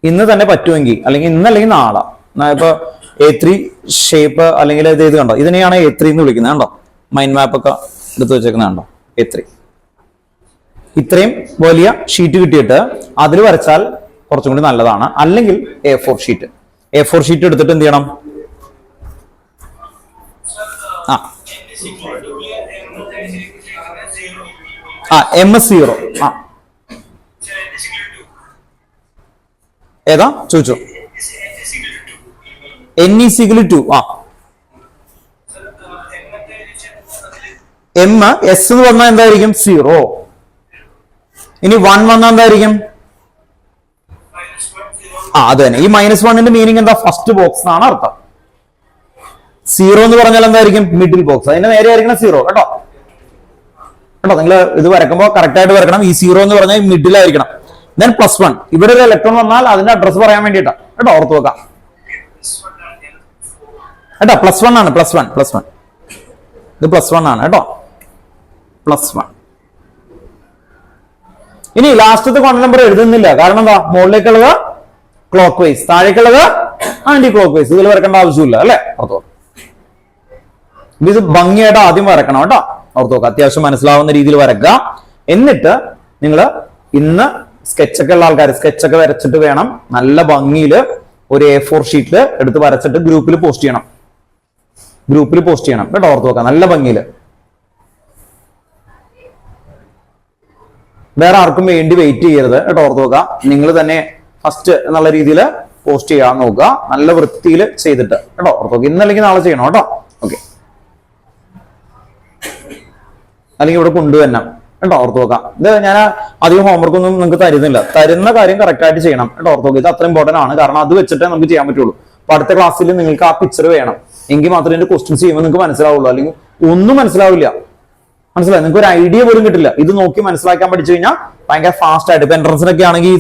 ഇന്ന് തന്നെ പറ്റുമെങ്കിൽ, അല്ലെങ്കിൽ ഇന്നല്ലെങ്കിൽ നാളെ, ഇപ്പൊ A3 ഷേപ്പ് അല്ലെങ്കിൽ ഇത് കണ്ടോ, ഇതിനെയാണ് A3 എന്ന് വിളിക്കുന്നത് കണ്ടോ, മൈൻഡ് മാപ്പ് ഒക്കെ എടുത്ത് വെച്ചേക്കുന്നത് കണ്ടോ, A3. ഇത്രയും വലിയ ഷീറ്റ് കിട്ടിയിട്ട് അതിൽ വരച്ചാൽ കുറച്ചും കൂടി നല്ലതാണ്. അല്ലെങ്കിൽ A4 ഷീറ്റ്, A4 ഷീറ്റ് എടുത്തിട്ട് എന്ത് ചെയ്യണം, M0 ഏതാ ചോദിച്ചോ, NE2 S എന്ന് പറഞ്ഞാൽ എന്തായിരിക്കും 0. ഇനി 1 വന്നാൽ എന്തായിരിക്കും, അത് തന്നെ. ഈ -1ന്റെ മീനിങ് എന്താ, ഫസ്റ്റ് ബോക്സ് എന്നാണ് അർത്ഥം. 0 എന്ന് പറഞ്ഞാൽ എന്തായിരിക്കും, മിഡിൽ ബോക്സ്. അതിന്റെ നേരെ ആയിരിക്കണം 0 കേട്ടോ. കേട്ടോ, നിങ്ങൾ ഇത് വരക്കുമ്പോൾ കറക്റ്റ് ആയിട്ട് വരക്കണം. ഈ 0 എന്ന് പറഞ്ഞാൽ മിഡിലായിരിക്കണം. ദെൻ +1, ഇവിടെ ഒരു ഇലക്ട്രോൺ വന്നാൽ അതിന്റെ അഡ്രസ് പറയാൻ വേണ്ടിയിട്ടാണ് കേട്ടോ, ഓർത്ത് വെക്കാം കേട്ടോ. +1 ആണ്, +1 ഇത് +1 ആണ് കേട്ടോ, +1. ഇനി ലാസ്റ്റത്തെ ക്വാണ്ടം നമ്പർ എഴുതുന്നില്ല, കാരണം എന്താ, മുകളിലേക്കുള്ളത് ക്ലോക്ക് വൈസ്, താഴേക്കുള്ളത് ആന്റി ക്ലോക്ക് വൈസ്. ഇതിൽ വരക്കേണ്ട ആവശ്യമില്ല അല്ലെ, ഓർത്തോ. ഇത് ഭംഗിയായിട്ട് ആദ്യം വരക്കണം കേട്ടോ, ഓർത്ത് നോക്കുക. അത്യാവശ്യം മനസ്സിലാവുന്ന രീതിയിൽ വരക്കുക. എന്നിട്ട് നിങ്ങൾ ഇന്ന് സ്കെച്ചൊക്കെ ഉള്ള ആൾക്കാർ സ്കെച്ചൊക്കെ വരച്ചിട്ട് വേണം നല്ല ഭംഗിയിൽ ഒരു A4 ഷീറ്റിൽ എടുത്ത് വരച്ചിട്ട് ഗ്രൂപ്പിൽ പോസ്റ്റ് ചെയ്യണം കേട്ടോ, ഓർത്ത് നോക്കുക. നല്ല ഭംഗിയിൽ, വേറെ ആർക്കും വേണ്ടി വെയിറ്റ് ചെയ്യരുത് കേട്ടോ, ഓർത്ത് നോക്കുക. നിങ്ങൾ തന്നെ ഫസ്റ്റ് എന്നുള്ള രീതിയിൽ പോസ്റ്റ് ചെയ്യാൻ നോക്കുക, നല്ല വൃത്തിയിൽ ചെയ്തിട്ട് കേട്ടോ, ഓർത്ത് നോക്കുക. ഇന്നല്ലെങ്കിൽ നാളെ ചെയ്യണം കേട്ടോ, ഓക്കെ. അല്ലെങ്കിൽ ഇവിടെ കൊണ്ടുവരണം കേട്ടോ, ഓർത്ത് നോക്കാം. ഇത് ഞാൻ അധികം ഹോംവർക്ക് ഒന്നും നിങ്ങൾക്ക് തരുന്നില്ല, തരുന്ന കാര്യം കറക്റ്റ് ആയിട്ട് ചെയ്യണം കേട്ടോ, ഓർത്ത് നോക്കുക. ഇത് അത്ര ഇമ്പോർട്ടന്റ് ആണ്, കാരണം അത് വെച്ചിട്ടേ നമുക്ക് ചെയ്യാൻ പറ്റുള്ളൂ. അപ്പൊ അടുത്ത ക്ലാസ്സിൽ നിങ്ങൾക്ക് ആ പിക്ചർ വേണം, എങ്കിൽ മാത്രമേ ഇതിന്റെ ക്വസ്റ്റ്യൻസ് ചെയ്യുമ്പോൾ നിങ്ങൾക്ക് മനസ്സിലാവുള്ളൂ. അല്ലെങ്കിൽ ഒന്നും മനസ്സിലാവില്ല, മനസ്സിലായി, നിങ്ങൾക്ക് ഒരു ഐഡിയ പോലും കിട്ടില്ല. ഇത് നോക്കി മനസ്സിലാക്കാൻ പഠിച്ചു കഴിഞ്ഞാൽ ഭയങ്കര ഫാസ്റ്റ് ആയിട്ട്, ഇപ്പൊ എൻട്രൻസിനൊക്കെ ആണെങ്കിൽ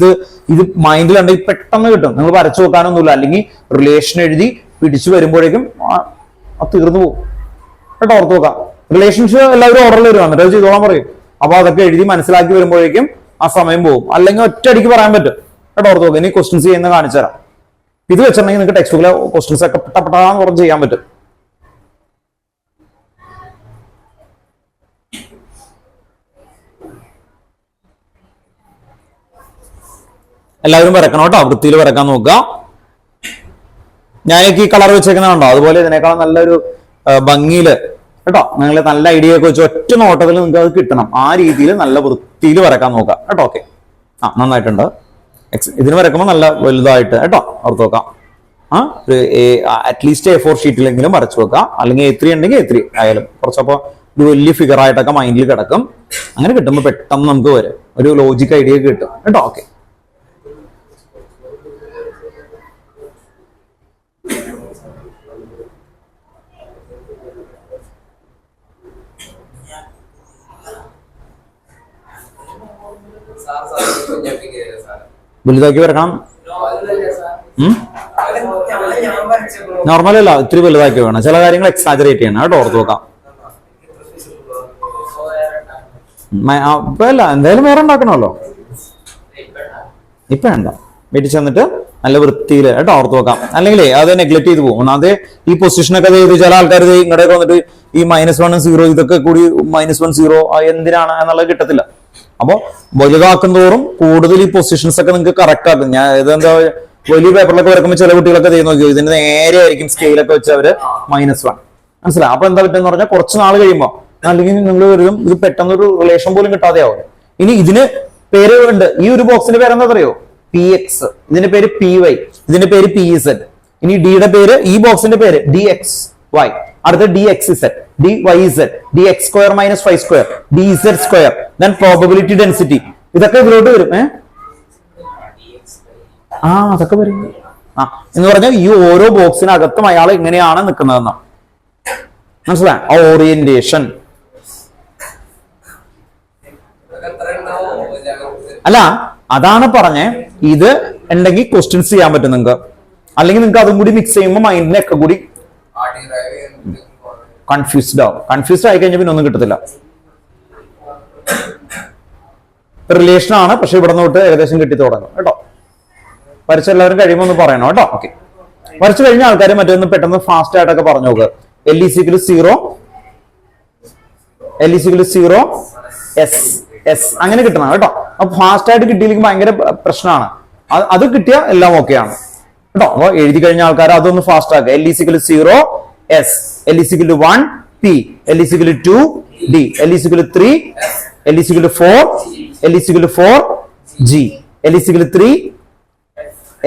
ഇത് മൈൻഡിലുണ്ടെങ്കിൽ പെട്ടെന്ന് കിട്ടും. നിങ്ങൾ വരച്ചു നോക്കാനൊന്നുമില്ല, അല്ലെങ്കിൽ റിലേഷൻ എഴുതി പിടിച്ചു വരുമ്പോഴേക്കും തീർന്നു പോകും കേട്ടോ, ഓർത്ത് നോക്കാം. റിലേഷൻഷിപ്പ് എല്ലാവരും ഓർഡറിൽ വരും, എന്നിട്ട് ചെയ്തോളാൻ പറയും. അപ്പൊ അതൊക്കെ എഴുതി മനസ്സിലാക്കി വരുമ്പോഴേക്കും ആ സമയം പോകും. അല്ലെങ്കിൽ ഒറ്റയടിക്ക് പറയാൻ പറ്റും കേട്ടോ, ഓർത്ത് നോക്കാം. ഇനി ക്വസ്റ്റ്യൻസ് ചെയ്യുന്ന കാണിച്ചു തരാം. ഇത് വെച്ചിട്ടുണ്ടെങ്കിൽ നിങ്ങൾക്ക് ടെക്സ്റ്റ് ബുക്കിലെ ക്വസ്റ്റ്യൻസ് ഒക്കെ പെട്ടെന്ന് കുറച്ച് ചെയ്യാൻ പറ്റും. എല്ലാവരും വരക്കണം കേട്ടോ, വൃത്തിയിൽ വരക്കാൻ നോക്കുക. ഞാനൊക്കെ ഈ കളർ വെച്ചേക്കുന്നതുണ്ടോ, അതുപോലെ ഇതിനേക്കാളും നല്ലൊരു ഭംഗിയില് കേട്ടോ, നിങ്ങൾ നല്ല ഐഡിയ ഒക്കെ വെച്ച് ഒറ്റ നോട്ടത്തിൽ നിങ്ങൾക്ക് അത് കിട്ടണം. ആ രീതിയിൽ നല്ല വൃത്തിയിൽ വരക്കാൻ നോക്കാം കേട്ടോ, ഓക്കെ. നന്നായിട്ടുണ്ട്. ഇതിന് വരക്കുമ്പോൾ നല്ല വലുതായിട്ട് കേട്ടോ, ഓർത്ത് നോക്കാം. അറ്റ്ലീസ്റ്റ് A4 ഷീറ്റിലെങ്കിലും വരച്ചു വെക്കാം. അല്ലെങ്കിൽ A3 ഉണ്ടെങ്കിൽ A3 ആയാലും കുറച്ചപ്പോൾ ഒരു വലിയ ഫിഗർ ആയിട്ടൊക്കെ മൈൻഡിൽ കിടക്കും. അങ്ങനെ കിട്ടുമ്പോൾ പെട്ടെന്ന് നമുക്ക് വരും, ഒരു ലോജിക് ഐഡിയ കിട്ടും കേട്ടോ, ഓക്കെ. വലുതാക്കി വരക്കണം, നോർമൽ അല്ല, ഇത്തിരി വലുതാക്കി വേണം. ചില കാര്യങ്ങൾ എക്സാജറേറ്റ് ചെയ്യണം കേട്ടോ, ഓർത്ത് നോക്കാം. ഇപ്പൊ അല്ല, എന്തായാലും വേറെ ഉണ്ടാക്കണമല്ലോ, ഇപ്പൊ വേണ്ട. വീട്ടിൽ ചെന്നിട്ട് നല്ല വൃത്തിയിൽ കേട്ടോ, ഓർത്ത് നോക്കാം. അല്ലെങ്കിൽ അത് നെഗ്ലക്ട് ചെയ്ത് പോകും. ഒന്നാമത് ഈ പൊസിഷനൊക്കെ ചെയ്ത് ചില ആൾക്കാർ ഇങ്ങോട്ടേക്ക് വന്നിട്ട് ഈ -1 0 ഇതൊക്കെ കൂടി -1 0 എന്തിനാണ് എന്നുള്ളത് കിട്ടത്തില്ല. അപ്പൊ വലുതാക്കും തോറും കൂടുതൽ ഈ പൊസിഷൻസ് ഒക്കെ നിങ്ങൾക്ക് കറക്റ്റ് ആക്കും. ഞാൻ ഇതെന്താ വലിയ പേപ്പറിലൊക്കെ വരക്കുമ്പോൾ ചില കുട്ടികളൊക്കെ ചെയ്ത് നോക്കിയോ, ഇതിന്റെ നേരെ ആയിരിക്കും സ്കെയിലൊക്കെ വെച്ച് അവര് -1 മനസ്സിലായി. അപ്പൊ എന്താ പറ്റുന്ന പറഞ്ഞാൽ കുറച്ച് നാൾ കഴിയുമ്പോൾ, അല്ലെങ്കിൽ നിങ്ങൾ വരും ഇത് പെട്ടെന്നൊരു റിലേഷൻ പോലും കിട്ടാതെ ആവും. ഇനി ഇതിന് പേര് ഉണ്ട്, ഈ ഒരു ബോക്സിന്റെ പേര് എന്താ അറിയോ, PX, ഇതിന്റെ പേര് PY, ഇതിന്റെ പേര് PZ. ഇനി ഡിയുടെ പേര്, ഈ ബോക്സിന്റെ പേര് DXY, അടുത്ത DXZ, DYZ, DX² - 5², DZ², then probability density. ഇതൊക്കെ ഇതിലോട്ട് വരും. അതൊക്കെ വരും. എന്ന് പറഞ്ഞാൽ ഈ ഓരോ ബോക്സിനകത്തും അയാൾ എങ്ങനെയാണ് നിൽക്കുന്നതെന്ന് മനസ്സിലായി. ആ ഓറിയന്റേഷൻ അല്ല, അതാണ് പറഞ്ഞേ. ഇത് ഉണ്ടെങ്കിൽ ക്വസ്റ്റ്യൻസ് ചെയ്യാൻ പറ്റും നിങ്ങൾക്ക്. അല്ലെങ്കിൽ നിങ്ങൾക്ക് അതും കൂടി മിക്സ് ചെയ്യുമ്പോൾ മൈൻഡിനൊക്കെ കൂടി കൺഫ്യൂസ്ഡ് ആവും. കൺഫ്യൂസ്ഡ് ആയി കഴിഞ്ഞാൽ പിന്നെ ഒന്നും കിട്ടത്തില്ല. റിലേഷൻ ആണ്, പക്ഷെ ഇവിടെ തൊട്ട് ഏകദേശം കിട്ടി തുടങ്ങും കേട്ടോ. വരച്ച എല്ലാവരും കഴിയുമ്പോൾ ഒന്ന് പറയണം കേട്ടോ. ഓക്കെ, വരച്ചു കഴിഞ്ഞ ആൾക്കാർ മറ്റൊന്ന് പെട്ടെന്ന് ഫാസ്റ്റ് ആയിട്ടൊക്കെ പറഞ്ഞു നോക്ക്. L is equal to 0, L is equal to 0, S, S അങ്ങനെ കിട്ടണം കേട്ടോ. അപ്പൊ ഫാസ്റ്റ് ആയിട്ട് കിട്ടിയില്ലെങ്കിൽ ഭയങ്കര പ്രശ്നമാണ്. അത് കിട്ടിയ എല്ലാം ഓക്കെ ആണ് കേട്ടോ. അപ്പൊ എഴുതി കഴിഞ്ഞ ആൾക്കാർ അതൊന്ന് ഫാസ്റ്റ് ആക്കുക. L is equal to 0, S, L is equal to 1, P, L is equal to 2, D, L is equal to 3, L is equal to 4, L is equal to 4, G, L is equal to 3,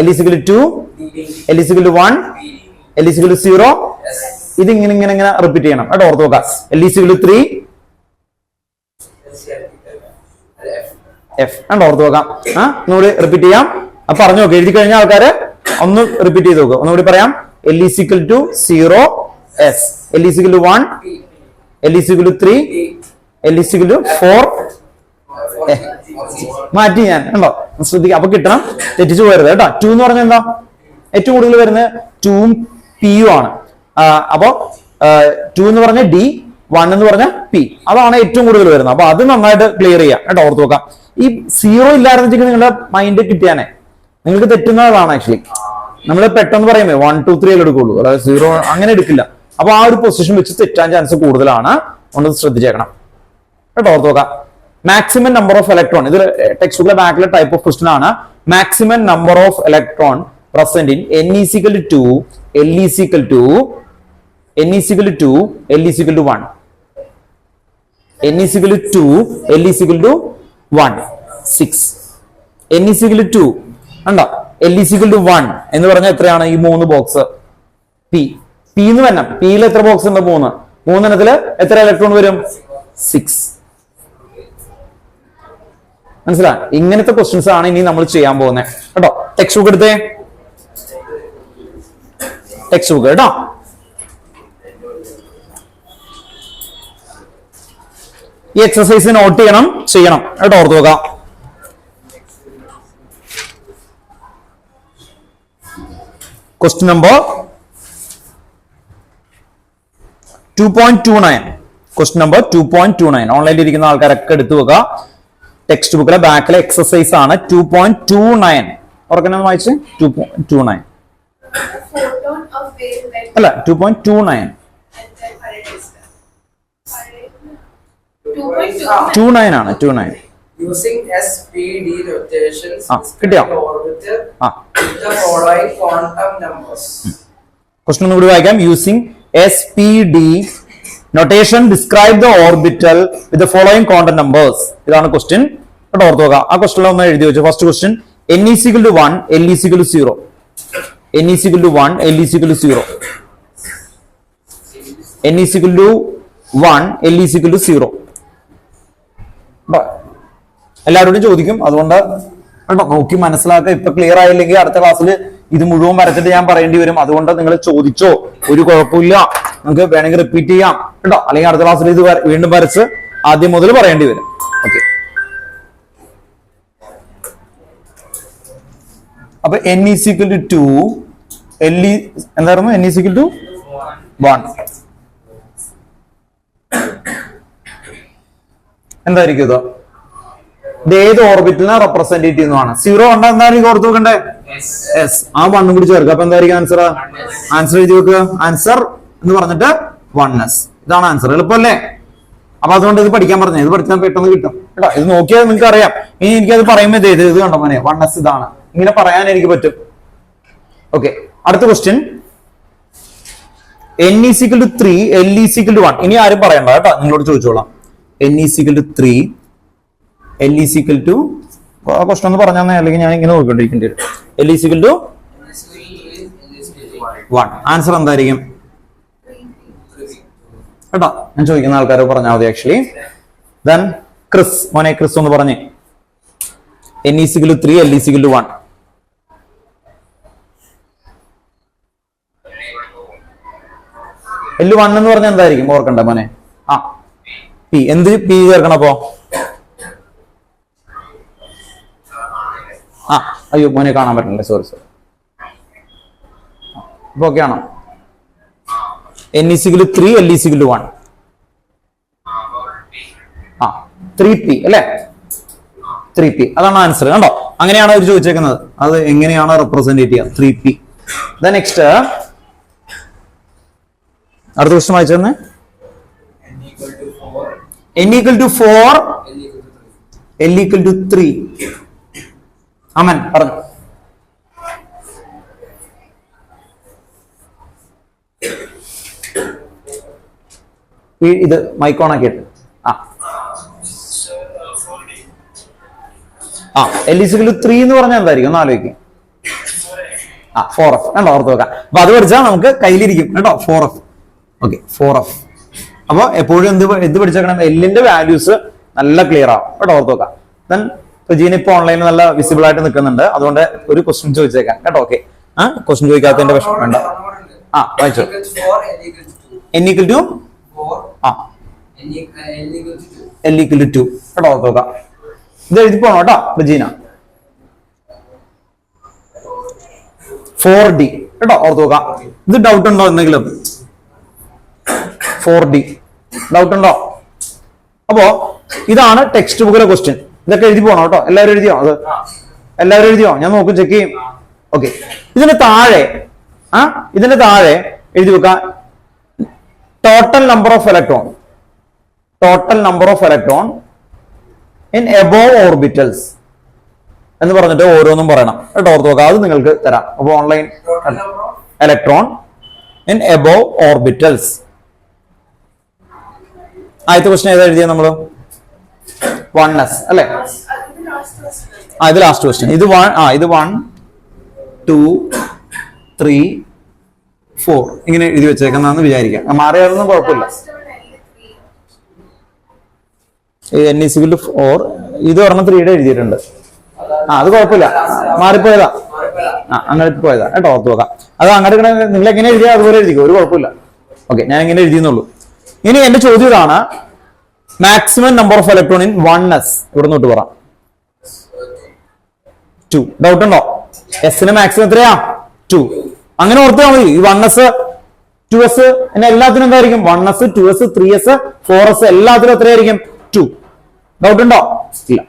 L is equal to 2, L is equal to 1, L is equal to 0. ഇത് ഇങ്ങനെ റിപ്പീറ്റ് ചെയ്യണം കേട്ടോ. ഓർത്ത് നോക്കാം. L is equal to 3, F and ഓർത്ത് നോക്കാം. ഒന്നുകൂടി റിപ്പീറ്റ് ചെയ്യാം. അപ്പൊ പറഞ്ഞു നോക്കാം. എഴുതി കഴിഞ്ഞ ആൾക്കാര് ഒന്ന് റിപ്പീറ്റ് ചെയ്ത് നോക്കുക. ഒന്നുകൂടി പറയാം. L is equal to 0, S, L is equal to 1, L is equal to 3, L is equal to 4, മാറ്റി ഞാൻ ഉണ്ടോ ശ്രദ്ധിക്കുക. അപ്പൊ കിട്ടണം, തെറ്റിച്ചു പോരുത് കേട്ടോ. 2 എന്ന് പറഞ്ഞാൽ എന്താ? ഏറ്റവും കൂടുതൽ വരുന്നത് 2ഉം P-യും ആണ്. അപ്പൊ 2 എന്ന് പറഞ്ഞ D, 1 എന്ന് പറഞ്ഞ P, അതാണ് ഏറ്റവും കൂടുതൽ വരുന്നത്. അപ്പൊ അത് നന്നായിട്ട് ക്ലിയർ ചെയ്യാം കേട്ടോ. ഓർത്ത് നോക്കാം. ഈ 0 ഇല്ലായിരുന്നെങ്കിൽ നിങ്ങളുടെ മൈൻഡ് കിട്ടിയാനെ. നിങ്ങൾക്ക് തെറ്റുന്നതാണ് ആക്ച്വലി. നമ്മൾ പെട്ടെന്ന് പറയുമേ 1, 2, 3 എടുക്കുള്ളൂ, അതായത് 0 അങ്ങനെ എടുക്കില്ല. അപ്പൊ ആ ഒരു പൊസിഷൻ വെച്ച് തെറ്റാൻ ചാൻസ് കൂടുതലാണ്. ഒന്ന് ശ്രദ്ധിച്ചേക്കണം കേട്ടോ. ഓർത്ത് നോക്കാം. മാക്സിമം നമ്പർ ഓഫ് ഇലക്ട്രോൺ, ഇത് ടെക്സ്റ്റ് ബുക്കിലെ ബാക്കിലെ ടൈപ്പ് ഓഫ് ക്വസ്റ്റൻ ആണ്. Maximum number of electron present in N is equal to 2, L is equal to 2, N is equal to 2, L is equal to 1, N is equal to 2, L is equal to 1, 6, N is equal to 2 ഉണ്ടോ, L is equal to 1 എന്ന് പറഞ്ഞാൽ എത്രയാണ്? ഈ 3 ബോക്സ് P എന്ന് തന്നെ. Pയിൽ എത്ര ബോക്സ് ഉണ്ട്? 3. 3 എണ്ണത്തില് എത്ര ഇലക്ട്രോൺ വരും? 6. മനസ്സിലായി? ഇങ്ങനത്തെ ക്വസ്റ്റ്യൻസ് ആണ് ഇനി നമ്മൾ ചെയ്യാൻ പോകുന്നത് കേട്ടോ. ടെക്സ്റ്റ് ബുക്ക് എടുത്തേ, ടെക്സ്റ്റ് ബുക്ക് കേട്ടോ. ഈ എക്സസൈസ് നോട്ട് ചെയ്യണം കേട്ടോ. ഓർത്ത് നോക്കാം. Question number 2.29. ക്വസ്റ്റ്യൻ നമ്പർ 2.29 ഓൺലൈനിൽ ഇരിക്കുന്ന ആൾക്കാരൊക്കെ എടുത്തു വെക്കുക. ടെക്സ്റ്റ് ബുക്കിലെ ബാക്കിലെ എക്സസൈസ് ആണ് 2.29. ഓർക്കണം വായിച്ച് 2.29 അല്ല 2.29 29 ആണ്. 29 using SPD rotations കിട്ടിയോ? with the following quantum numbers. Question ഒന്നുകൂടി വായിക്കാം. Using SPD notation describe the orbital with the following quantum numbers. ഇതാണ് ക്വസ്റ്റ്യൻ കേട്ടോ. ഓർത്ത് നോക്കാം. ആ ക്വസ്റ്റ്യൻ ഒന്ന് എഴുതി വെച്ചു. First question N is equal to 1, L is equal to 0, N is equal to 1, L is equal to 0, N is equal to 1, L is equal to 0. എല്ലാവരോടും ചോദിക്കും, അതുകൊണ്ട് നോക്കി മനസ്സിലാക്കുക. ഇപ്പൊ ക്ലിയർ ആയില്ലെങ്കിൽ അടുത്ത ക്ലാസ്സിൽ ഇത് മുഴുവൻ വരച്ചിട്ട് ഞാൻ പറയേണ്ടി വരും. അതുകൊണ്ട് നിങ്ങൾ ചോദിച്ചോ, ഒരു കുഴപ്പമില്ല, നമുക്ക് വേണമെങ്കിൽ റിപ്പീറ്റ് ചെയ്യാം കേട്ടോ. അല്ലെങ്കിൽ അടുത്ത ക്ലാസ്സിൽ ഇത് വീണ്ടും വരച്ച് ആദ്യം മുതൽ പറയേണ്ടി വരും. ഓക്കെ, അപ്പൊ N is equal to 2, L എന്തായിരുന്നു? N is equal to 1. എന്തായിരിക്കും ഇത്? ഏത് ഓർബിറ്റലിനെ റെപ്രസെന്റ് ചെയ്യുന്നതാണ്? 0 ഉണ്ടോ? എന്തായിരിക്കും ഓർത്ത് നോക്കണ്ടേ? S. ആ 1 കൂടി ചേർക്കുക. അപ്പൊ എന്തായിരിക്കും ആൻസർ? ആൻസർ എഴുതി വെക്കുക. ആൻസർ എന്ന് പറഞ്ഞിട്ട് 1s. ഇതാണ് ആൻസർ. എളുപ്പമല്ലേ? അപ്പൊ അതുകൊണ്ട് ഇത് പഠിക്കാൻ പറഞ്ഞത്, ഇത് പഠിച്ചാൽ പെട്ടെന്ന് കിട്ടും കേട്ടോ. ഇത് നോക്കിയാൽ നിങ്ങൾക്ക് അറിയാം. ഇനി എനിക്കത് പറയുമ്പോൾ ഇത് കണ്ടോ മോനെ, 1s ഇതാണ്. ഇങ്ങനെ പറയാൻ എനിക്ക് പറ്റും. ഓക്കെ, അടുത്ത question N is equal to 3, L is equal to 1. ഇനി ആരും പറയണ്ട കേട്ടോ, നിങ്ങളോട് ചോദിച്ചോളാം. N is equal to 3, L is equal to, ആ ക്വസ്റ്റ്യൻ ഒന്ന് പറഞ്ഞാൽ അല്ലെങ്കിൽ ഞാൻ ഇങ്ങനെ നോക്കിക്കൊണ്ടിരിക്കേണ്ടി വരും. L is equal to 1. Answer എന്തായിരിക്കും കേട്ടോ? ഞാൻ ചോദിക്കുന്ന ആൾക്കാർ പറഞ്ഞാൽ മതി ആക്ച്വലി. ദെൻ ക്രിസ്, മോനെ ക്രിസ് ഒന്ന് പറഞ്ഞേ. N is equal to 3, L is equal to 1. L1 എന്ന് പറഞ്ഞാൽ എന്തായിരിക്കും ഓർക്കണ്ട മോനെ? P. എന്ത് P ചേർക്കണം അപ്പോ? അയ്യോ മോനെ കാണാൻ പറ്റില്ല, സോറി. അപ്പൊ ഓക്കെ ആണോ? N is equal to 3, L is equal to 1. 3P അല്ലേ? 3P അതാണ് ആൻസർ കണ്ടോ. അങ്ങനെയാണ് അവർ ചോദിച്ചേക്കുന്നത്. അത് എങ്ങനെയാണ് റെപ്രസെന്റ് ചെയ്യുക? 3p. നെക്സ്റ്റ് അടുത്ത ക്വസ്റ്റ്യൻ വായിച്ചേ. n equal to 4, l equal to 3. Aman പറഞ്ഞു. ഇത് മൈക്കോൺ ആക്കിയിട്ട് l is equal to 3 എന്ന് പറഞ്ഞാൽ എന്തായിരിക്കും ഒന്ന് ആലോചിക്കും. 4f കണ്ടോ, ഓർത്ത് വെക്കാം. അപ്പൊ അത് പഠിച്ചാൽ നമുക്ക് കയ്യിലിരിക്കും കേട്ടോ. 4f. Okay, 4f. അപ്പൊ എപ്പോഴും എന്ത് പഠിച്ചേക്കണം? എല്ലിന്റെ വാല്യൂസ് നല്ല ക്ലിയർ ആവും കേട്ടോ, ഓർത്ത് വെക്കാം. ദെൻ ജീന ഇപ്പൊ ഓൺലൈനിൽ നല്ല വിസിബിൾ ആയിട്ട് നിൽക്കുന്നുണ്ട്, അതുകൊണ്ട് ഒരു ക്വസ്റ്റ്യൻ ചോദിച്ചേക്കാം കേട്ടോ. ഓക്കെ, ക്വസ്റ്റ്യൻ ചോദിക്കാത്തതിന്റെ വിഷമം വേണ്ട. വായിച്ചോ. n equal to l equal to 2 കേട്ടോ, ഓർത്ത് വെക്കാം. ഇത് എഴുതി പോണോ കേട്ടോ റജീന. 4d കേട്ടോ, ഓർത്ത് വെക്കാം. ഇത് ഡൗട്ട് ഉണ്ടോ എന്തെങ്കിലും? 4d ഡൗട്ട് ഉണ്ടോ? അപ്പോ ഇതാണ് ടെക്സ്റ്റ് ബുക്കിലെ ക്വസ്റ്റ്യൻ. ഇതൊക്കെ എഴുതി പോണോ കേട്ടോ. എല്ലാവരും എഴുതിയോ? അത് എല്ലാവരും എഴുതിയോ? ഞാൻ നോക്കും, ചെക്ക് ചെയ്യും. ഓക്കെ, ഇതിന്റെ താഴെ എഴുതി വെക്കാം total number of electron in above orbitals എന്ന് പറഞ്ഞിട്ട് ഓരോന്നും പറയണം കേട്ടോ, ഓർത്ത് നോക്കാം. അത് നിങ്ങൾക്ക് തരാം. അപ്പൊ online electron in above orbitals. ആദ്യത്തെ ക്വസ്റ്റ്യൻ ഏതാ എഴുതിയത് നമ്മള്? 1s അല്ലെ? ഇത് ലാസ്റ്റ് ക്വസ്റ്റ്യൻ. ഇത് 1 2 3 4 ഇങ്ങനെ എഴുതി വെച്ചേക്കെന്നാന്ന് വിചാരിക്കാം. മാറിയാലൊന്നും കുഴപ്പമില്ല. n is equal to 4. ഇത് ഒരെണ്ണം 3യുടെ എഴുതിയിട്ടുണ്ട്. അത് കുഴപ്പമില്ല, മാറിപ്പോയതാ. അങ്ങനെ പോയതാ കേട്ടോ, ഓർത്ത് നോക്കാം. അത് അങ്ങോട്ട് നിങ്ങൾ എങ്ങനെ എഴുതിയാൽ അതുപോലെ എഴുതിക്കോ, ഒരു കുഴപ്പമില്ല. ഓക്കെ, ഞാൻ ഇങ്ങനെ എഴുതിയെന്നുള്ളൂ. ഇനി എന്റെ ചോദ്യം ഇതാണ്, maximum number of electron in 1s. ഇവിടെ നോട്ട് പറ 2. ഡൗട്ട് ഉണ്ടോ? എസിന് മാക്സിമം എത്രയാ? 2. അങ്ങനെ ഓർത്താൽ മതി. ഈ 1s 2s എല്ലാത്തിനും എന്തായിരിക്കും? 1s 2s 3s 4s എല്ലാത്തിനും എത്രയായിരിക്കും? 2. ഡൗട്ട് ഉണ്ടോ? ഇല്ല.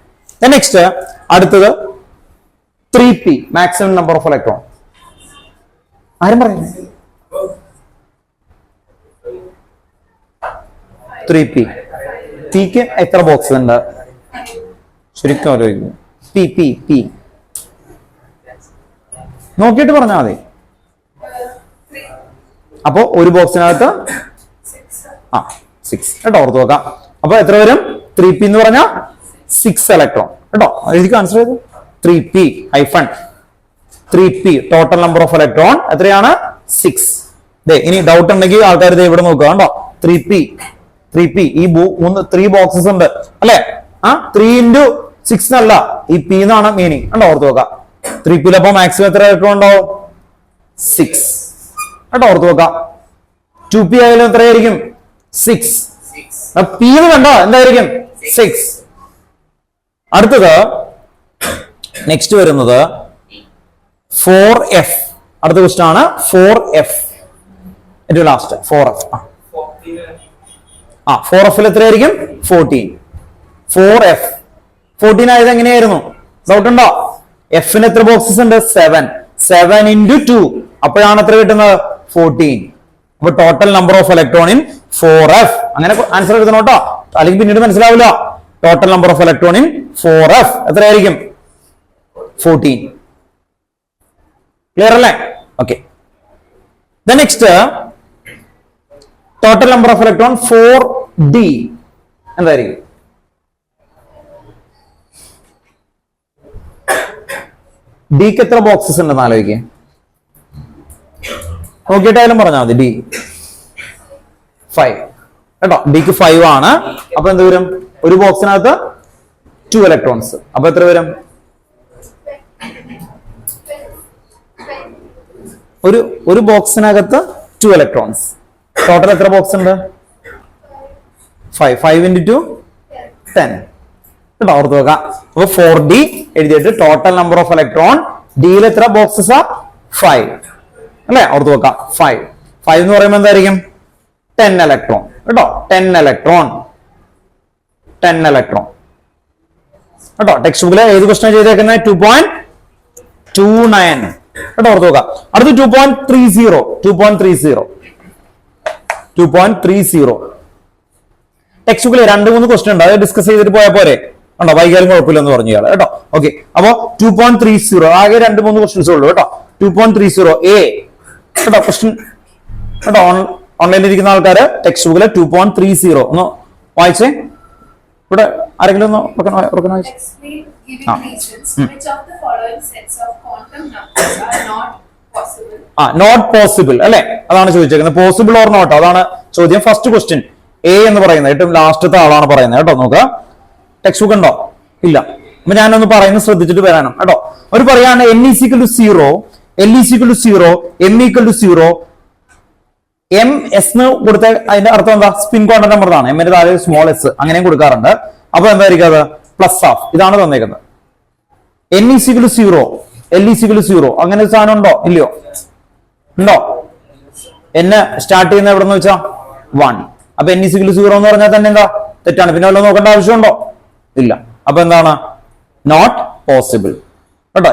നെക്സ്റ്റ് അടുത്തത് 3p, maximum number of electron. ആരും പറയുന്നത്? 3p. പിക്ക് എത്ര ബോക്സ് ഉണ്ട് ശരിക്കും ആലോചിക്കും? പി നോക്കിയിട്ട് പറഞ്ഞാൽ മതി. അപ്പോ ഒരു ബോക്സിനകത്ത് 6 കേട്ടോ, ഓർത്ത് നോക്കാം. അപ്പൊ എത്ര വരും? 3p എന്ന് പറഞ്ഞാൽ 6 ഇലക്ട്രോൺ കേട്ടോ. എഴുതി ആൻസർ ചെയ്തു. 3p hyphen 3p total number of electron എത്രയാണ്? 6. ഇനി ഡൗട്ട് ഉണ്ടെങ്കിൽ ആൾക്കാർ ഇവിടെ നോക്കുക കേട്ടോ. 3p ഈ 3 ബോക്സസ് ഉണ്ട് അല്ലെ? 3 into 6 എന്നല്ല, ഈ p എന്നാണ് മീനിങ് കണ്ടോ, ഓർത്ത് നോക്കാം. 3p അപ്പൊ മാക്സിമം എത്ര ഇലക്ട്രോൺ ഉണ്ടാവും? 6 കേട്ടോ, ഓർത്ത് നോക്കാം. 2p ആയാലും എത്രയായിരിക്കും? 6. p എന്ന് കണ്ടോ എന്തായിരിക്കും? 6. അടുത്തത് നെക്സ്റ്റ് വരുന്നത് 4f. അടുത്ത ക്വസ്റ്റ്യൻ ആണ് 4f. ഏറ്റവും ലാസ്റ്റ് 4f. 4f എത്രയായിരിക്കും? 14. 4f 14 ആയത് എങ്ങനെയായിരുന്നു? ഡൗട്ട് ഉണ്ടോ? എഫിന് എത്ര ബോക്സസ് ഉണ്ട്? 7 into 2 അപ്പോഴാണ് എത്ര കിട്ടുന്നത്? 14. അപ്പൊ total number of electron in 4f. അങ്ങനെ ആൻസർ എഴുതണം കേട്ടോ, അല്ലെങ്കിൽ പിന്നീട് മനസ്സിലാവില്ല. Total number of electron in 4f എത്രയായിരിക്കും? 14. ക്ലിയർ അല്ലേ? Okay. Next total number of electron 4d എന്തായിരിക്കും? ഡിക്ക് എത്ര ബോക്സസ് ഉണ്ടെന്ന് ആലോചിക്കുക. നോക്കിയിട്ടായാലും പറഞ്ഞാൽ മതി. ഡി 5 കേട്ടോ. ഡിക്ക് 5 ആണ്. അപ്പൊ എന്ത് വരും? ഒരു ബോക്സിനകത്ത് 2 ഇലക്ട്രോൺസ്. അപ്പൊ എത്ര വരും? ഒരു ബോക്സിനകത്ത് 2 ഇലക്ട്രോൺസ്. ടോട്ടൽ എത്ര ബോക്സ് ഉണ്ട്? 5 into 2 10 കേട്ടോ, ഓർത്ത് വെക്കാം. അപ്പൊ 4d എഴുതിയിട്ട് ടോട്ടൽ നമ്പർ ഓഫ് ഇലക്ട്രോൺ ഡിയിൽ എത്ര ബോക്സസ്? 5 അല്ലെ, ഓർത്ത് വെക്കാം. 5 എന്ന് പറയുമ്പോൾ എന്തായിരിക്കും? 10 ഇലക്ട്രോൺ കേട്ടോ. 10 ഇലക്ട്രോൺ കേട്ടോ. ടെക്സ്റ്റ് ബുക്കിലെ ഏത് ക്വസ്റ്റൻ ചെയ്തേക്കുന്നത് 2.29 കേട്ടോ, ഓർത്ത് നോക്കാം. അടുത്ത് 2.30 ടെക്സ്റ്റ് ബുക്കിലെ 2-3 ക്വസ്റ്റൻ ഉണ്ട്, അത് ഡിസ്കസ് ചെയ്തിട്ട് പോയാൽ പോരെ ഉണ്ടോ, വൈകാലും കുഴപ്പമില്ലെന്ന് പറഞ്ഞു ഇയാൾ കേട്ടോ. ഓക്കെ, അപ്പൊ 2.30 ആകെ 2-3 ക്വസ്റ്റൻസ് ഉള്ളൂ കേട്ടോ. 2.30 എ കേട്ടോ ക്വസ്റ്റൻ കേട്ടോ. ഓൺലൈനിൽ ഇരിക്കുന്ന ആൾക്കാര് ടെക്സ്റ്റ് ബുക്കിലെ 2.30 ഒന്ന് വായിച്ചേ. ഇവിടെ ആരെങ്കിലും ഒന്ന് വായിച്ചു. Explain giving reasons which of the following sets of quantum numbers are not possible. Not possible അല്ലെ, അതാണ് ചോദിച്ചേക്കുന്നത്. പോസിബിൾ ഓർ നോട്ട്, അതാണ് ചോദ്യം. ഫസ്റ്റ് ക്വസ്റ്റ്യൻ എ എന്ന് പറയുന്നത് ഏറ്റവും ലാസ്റ്റത്തെ ആളാണ് പറയുന്നത് കേട്ടോ. നോക്കുക, ടെക്സ്റ്റ് ബുക്ക് ഉണ്ടോ? ഇല്ല. അപ്പൊ ഞാനൊന്ന് പറയുന്നത് ശ്രദ്ധിച്ചിട്ട് വരാനും കേട്ടോ. അവർ പറയാണ് n = 0, l = 0, m = 0. M S എന്ന് കൊടുത്ത അതിന്റെ അർത്ഥം എന്താ? സ്പിൻ ക്വാണ്ടം നമ്പർ ആണ്. എമ്മിന്റെ താഴെ സ്മോൾ എസ് അങ്ങനെയും കൊടുക്കാറുണ്ട്. അപ്പൊ എന്തായിരിക്കും അത്? Plus half. ഇതാണ് തന്നേക്കുന്നത്. n = 0, l = 0 അങ്ങനെ ഒരു സാധനം ഉണ്ടോ? ഇല്ലയോ? ഉണ്ടോ? എന്നെ സ്റ്റാർട്ട് ചെയ്യുന്ന എവിടെ നിന്ന് വെച്ചാ 1. അപ്പൊ n = 0 എന്ന് പറഞ്ഞാൽ തന്നെ എന്താ? തെറ്റാണ്. പിന്നെ വല്ലതും നോക്കേണ്ട ആവശ്യമുണ്ടോ? ഇല്ല. അപ്പൊ എന്താണ്? നോട്ട് പോസിബിൾ കേട്ടോ.